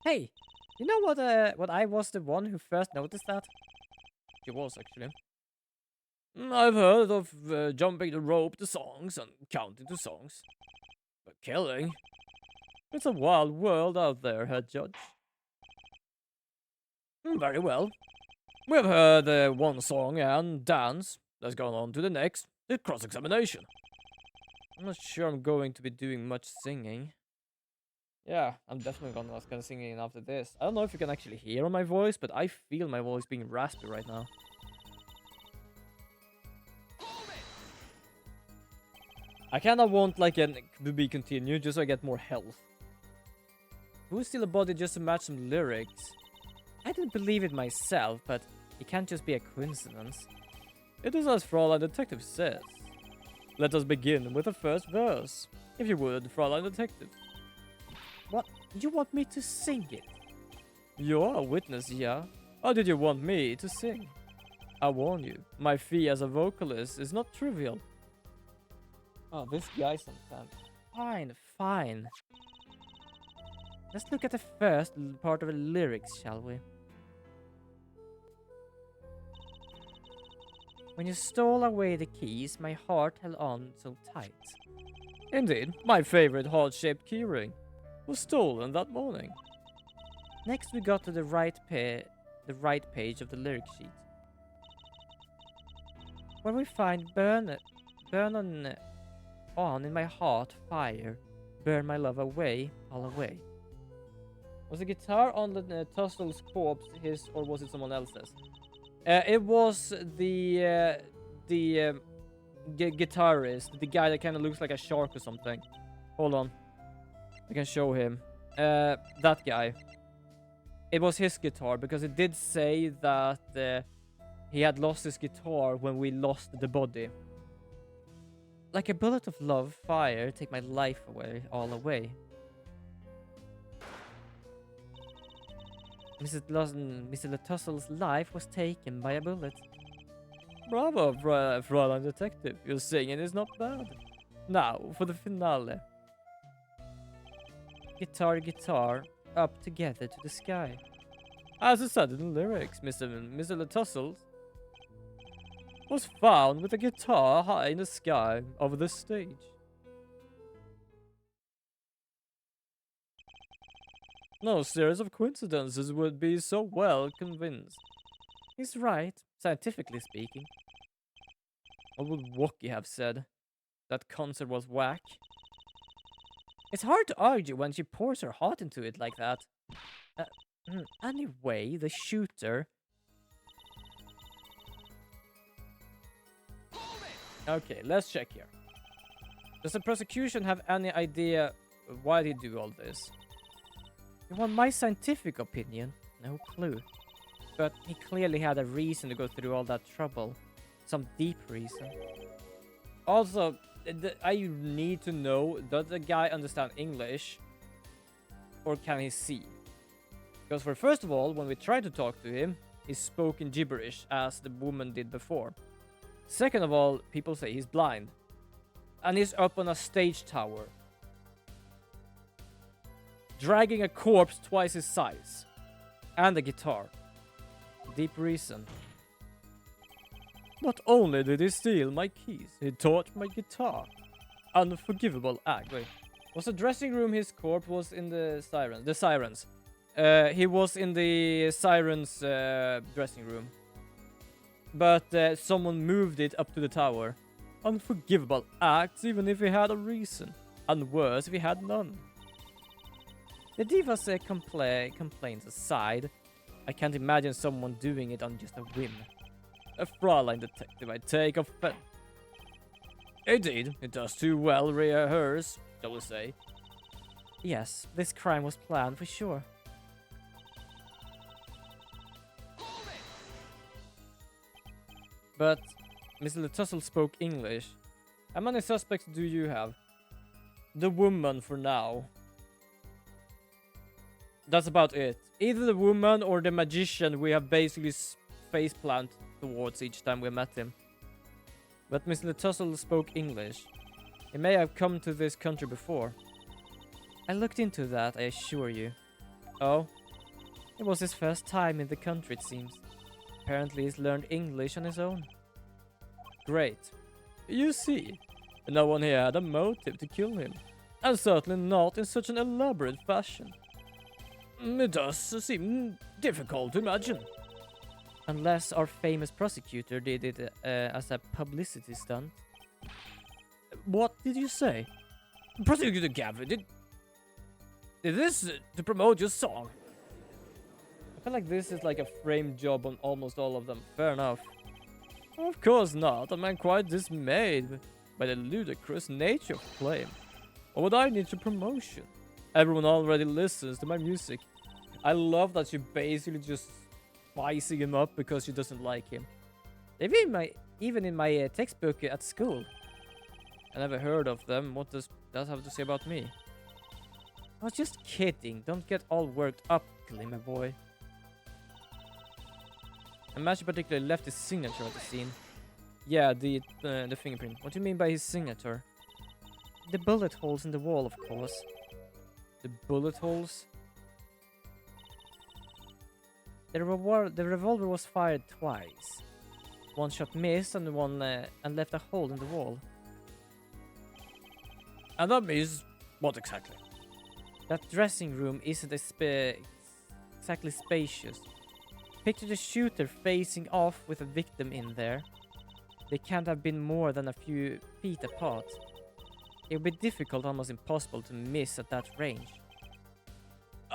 Hey! You know what I was the one who first noticed that? It was, actually. I've heard of jumping the rope to songs and counting to songs. But killing? It's a wild world out there, Head Judge. Very well. We've heard one song and dance. Let's go on to the next, the cross-examination. I'm not sure I'm going to be doing much singing. Yeah, I'm definitely gonna sing after this. I don't know if you can actually hear my voice, but I feel my voice being raspy right now. I kinda want like to be continued just so I get more health. Who steal a body just to match some lyrics? I didn't believe it myself, but it can't just be a coincidence. It is as Fräulein Detective says. Let us begin with the first verse, if you would, Fräulein Detective. What? You want me to sing it? You are a witness, yeah? How did you want me to sing? I warn you, my fee as a vocalist is not trivial. Oh, this guy sometimes. Fine, fine. Let's look at the first part of the lyrics, shall we? When you stole away the keys, my heart held on so tight. Indeed, my favorite heart-shaped keyring was stolen that morning. Next we got to the right page of the lyric sheet, where we find Burn on in my heart, fire. Burn my love away, all away. Was the guitar on the Tussel's corpse his, or was it someone else's? It was the guitarist, the guy that kind of looks like a shark or something. Hold on, I can show him. That guy. It was his guitar because it did say that he had lost his guitar when we lost the body. Like a bullet of love, fire, take my life away, all away. Mr. Tussel's life was taken by a bullet. Bravo, Fräulein Detective. Your singing is not bad. Now, for the finale. Guitar, guitar, up together to the sky. As it said in the lyrics, Mr. Tussel was found with a guitar high in the sky over the stage. No series of coincidences would be so well convinced. He's right, scientifically speaking. What would Wookie have said? That concert was whack? It's hard to argue when she pours her heart into it like that. Anyway, the shooter... Okay, let's check here. Does the prosecution have any idea why they do all this? You want my scientific opinion? No clue. But he clearly had a reason to go through all that trouble. Some deep reason. Also, I need to know, does the guy understand English? Or can he see? Because for first of all, when we tried to talk to him, he spoke in gibberish, as the woman did before. Second of all, people say he's blind. And he's up on a stage tower. Dragging a corpse twice his size. And a guitar. Deep reason. Not only did he steal my keys, he taught my guitar. Unforgivable act. Wait. Was the dressing room his corpse was in the sirens? The sirens. He was in the sirens dressing room. But someone moved it up to the tower. Unforgivable acts even if he had a reason. And worse if he had none. The diva's complaints aside, I can't imagine someone doing it on just a whim. A Fräulein Detective, I take offense. Indeed, it does too well rehearse, shall we say. Yes, this crime was planned for sure. But Mr. Tussel spoke English. How many suspects do you have? The woman for now. That's about it. Either the woman or the magician we have basically faceplant towards each time we met him. But Mr. Tussel spoke English. He may have come to this country before. I looked into that, I assure you. Oh? It was his first time in the country, it seems. Apparently he's learned English on his own. Great. You see, no one here had a motive to kill him. And certainly not in such an elaborate fashion. It does seem difficult to imagine. Unless our famous prosecutor did it as a publicity stunt. What did you say? Prosecutor Gavin, did this to promote your song? I feel like this is like a frame job on almost all of them. Fair enough. Of course not. I'm quite dismayed by the ludicrous nature of claim. Or would I need to promotion? Everyone already listens to my music. I love that she basically just spicing him up because she doesn't like him. Even in my textbook at school. I never heard of them. What does that have to say about me? I was just kidding. Don't get all worked up, Glimmer Boy. A match particularly left his signature at the scene. Yeah, the fingerprint. What do you mean by his signature? The bullet holes in the wall, of course. The bullet holes? The revolver was fired twice. One shot missed and and left a hole in the wall. And that means what exactly? That dressing room isn't exactly spacious. Picture the shooter facing off with a victim in there. They can't have been more than a few feet apart. It would be difficult, almost impossible, to miss at that range.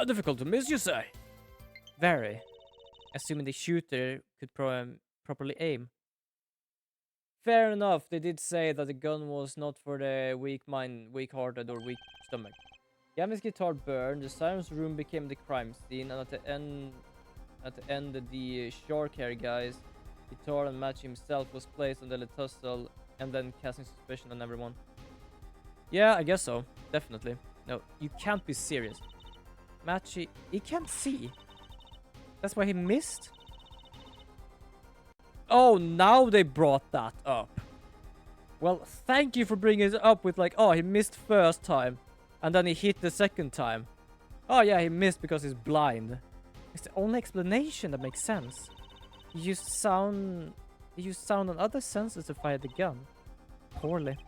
Difficult to miss, you say? Very. Assuming the shooter could properly aim. Fair enough, they did say that the gun was not for the weak-hearted or weak stomach. Gavin's guitar burned, the siren's room became the crime scene, and at the end the shark hair guy's guitar and Match himself was placed on the tussle and then casting suspicion on everyone. Yeah, I guess so. Definitely. No, you can't be serious. Matchy, he can't see. That's why he missed? Oh, now they brought that up. Well, thank you for bringing it up with like, oh, he missed first time. And then he hit the second time. Oh yeah, he missed because he's blind. It's the only explanation that makes sense. He used sound on other senses to fire the gun. Poorly.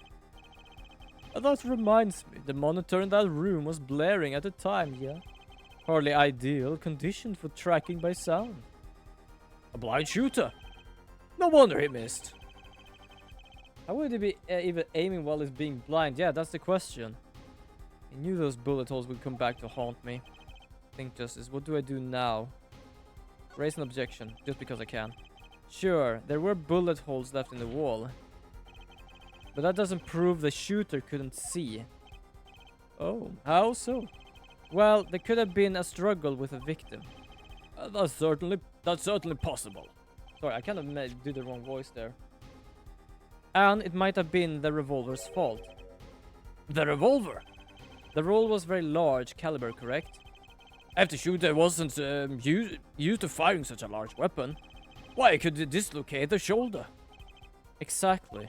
That reminds me, the monitor in that room was blaring at the time, yeah? Hardly ideal, conditioned for tracking by sound. A blind shooter? No wonder he missed. How would he be even aiming while he's being blind? Yeah, that's the question. I knew those bullet holes would come back to haunt me. Think justice, what do I do now? Raise an objection, just because I can. Sure, there were bullet holes left in the wall. But that doesn't prove the shooter couldn't see. Oh, how so? Well, there could have been a struggle with a victim. That's certainly possible. Sorry, I kind of did the wrong voice there. And it might have been the revolver's fault. The revolver? The roll was very large caliber, correct? If the shooter wasn't used to firing such a large weapon, why could it dislocate the shoulder? Exactly.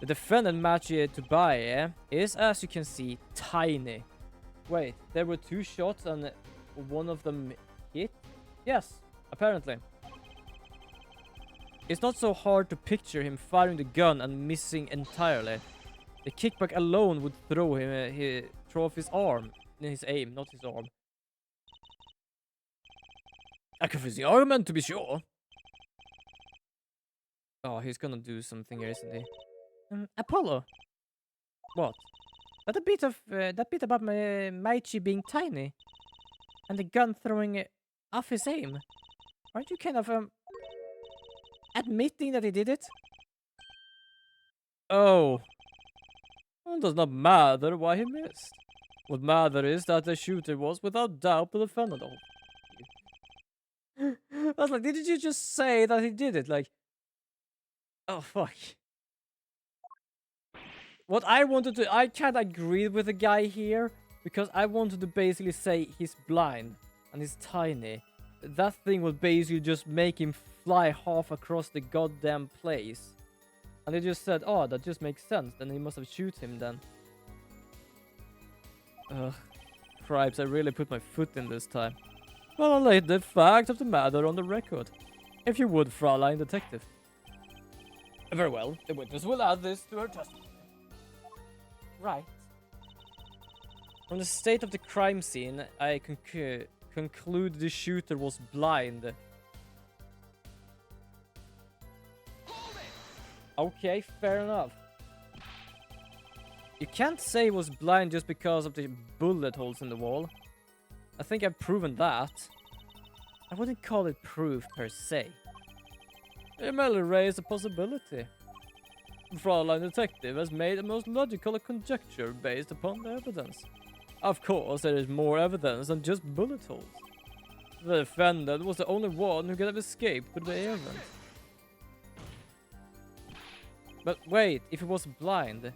The defendant Machi Tubaye is, as you can see, tiny. Wait, there were 2 shots and one of them hit? Yes, apparently. It's not so hard to picture him firing the gun and missing entirely. The kickback alone would throw him throw off his arm. His aim, not his arm. A convincing argument, to be sure. Oh, he's gonna do something here, isn't he? Apollo. What? That bit about Maichi being tiny, and the gun throwing off his aim. Aren't you kind of admitting that he did it? Oh. It does not matter why he missed. What matters is that the shooter was without doubt the defendant. I was like, didn't you just say that he did it? Like, oh fuck. What I wanted to, I can't agree with the guy here because I wanted to basically say he's blind and he's tiny. That thing would basically just make him fly half across the goddamn place. And they just said, oh, that just makes sense. Then he must have shoot him then. Ugh. Cripes, I really put my foot in this time. Well, I'll lay the fact of the matter on the record. If you would, Fraulein Detective. Very well, the witness will add this to her testimony. Right. From the state of the crime scene, I conclude the shooter was blind. Okay, fair enough. You can't say he was blind just because of the bullet holes in the wall. I think I've proven that. I wouldn't call it proof per se. It merely raised a possibility. Fraulein Detective has made the most logical conjecture based upon the evidence. Of course, there is more evidence than just bullet holes. The defendant was the only one who could have escaped through the air vent. But wait, if he was blind,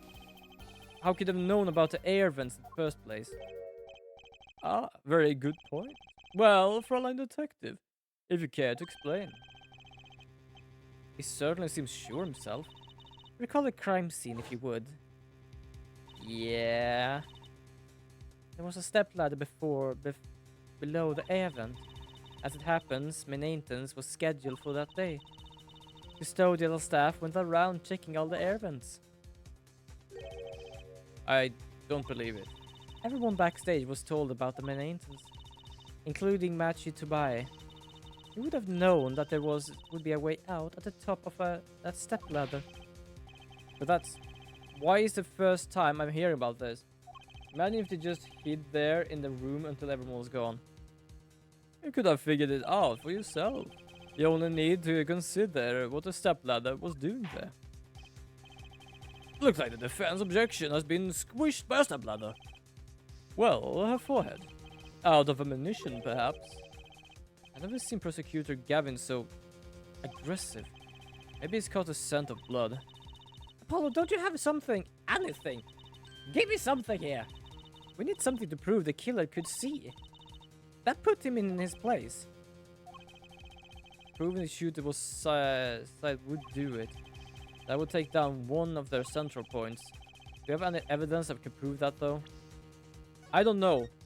how could he have known about the air vents in the first place? Ah, very good point. Well, Fraulein Detective, if you care to explain. He certainly seems sure himself. Recall the crime scene if you would. Yeah. There was a stepladder below the air vent. As it happens, maintenance was scheduled for that day. Custodial staff went around checking all the air vents. I don't believe it. Everyone backstage was told about the maintenance, including Machi Tubaye. You would have known that there would be a way out at the top of that step ladder. But that's why is the first time I'm hearing about this? Imagine if they just hid there in the room until everyone was gone. You could have figured it out for yourself. You only need to consider what the stepladder was doing there. Looks like the defense objection has been squished by a stepladder. Well, her forehead. Out of ammunition, perhaps. I've never seen Prosecutor Gavin so aggressive. Maybe he's caught a scent of blood. Apollo, don't you have something? Anything? Give me something here. We need something to prove the killer could see. That put him in his place. Proving the shooter was side would do it. That would take down one of their central points. Do you have any evidence that can prove that, though? I don't know.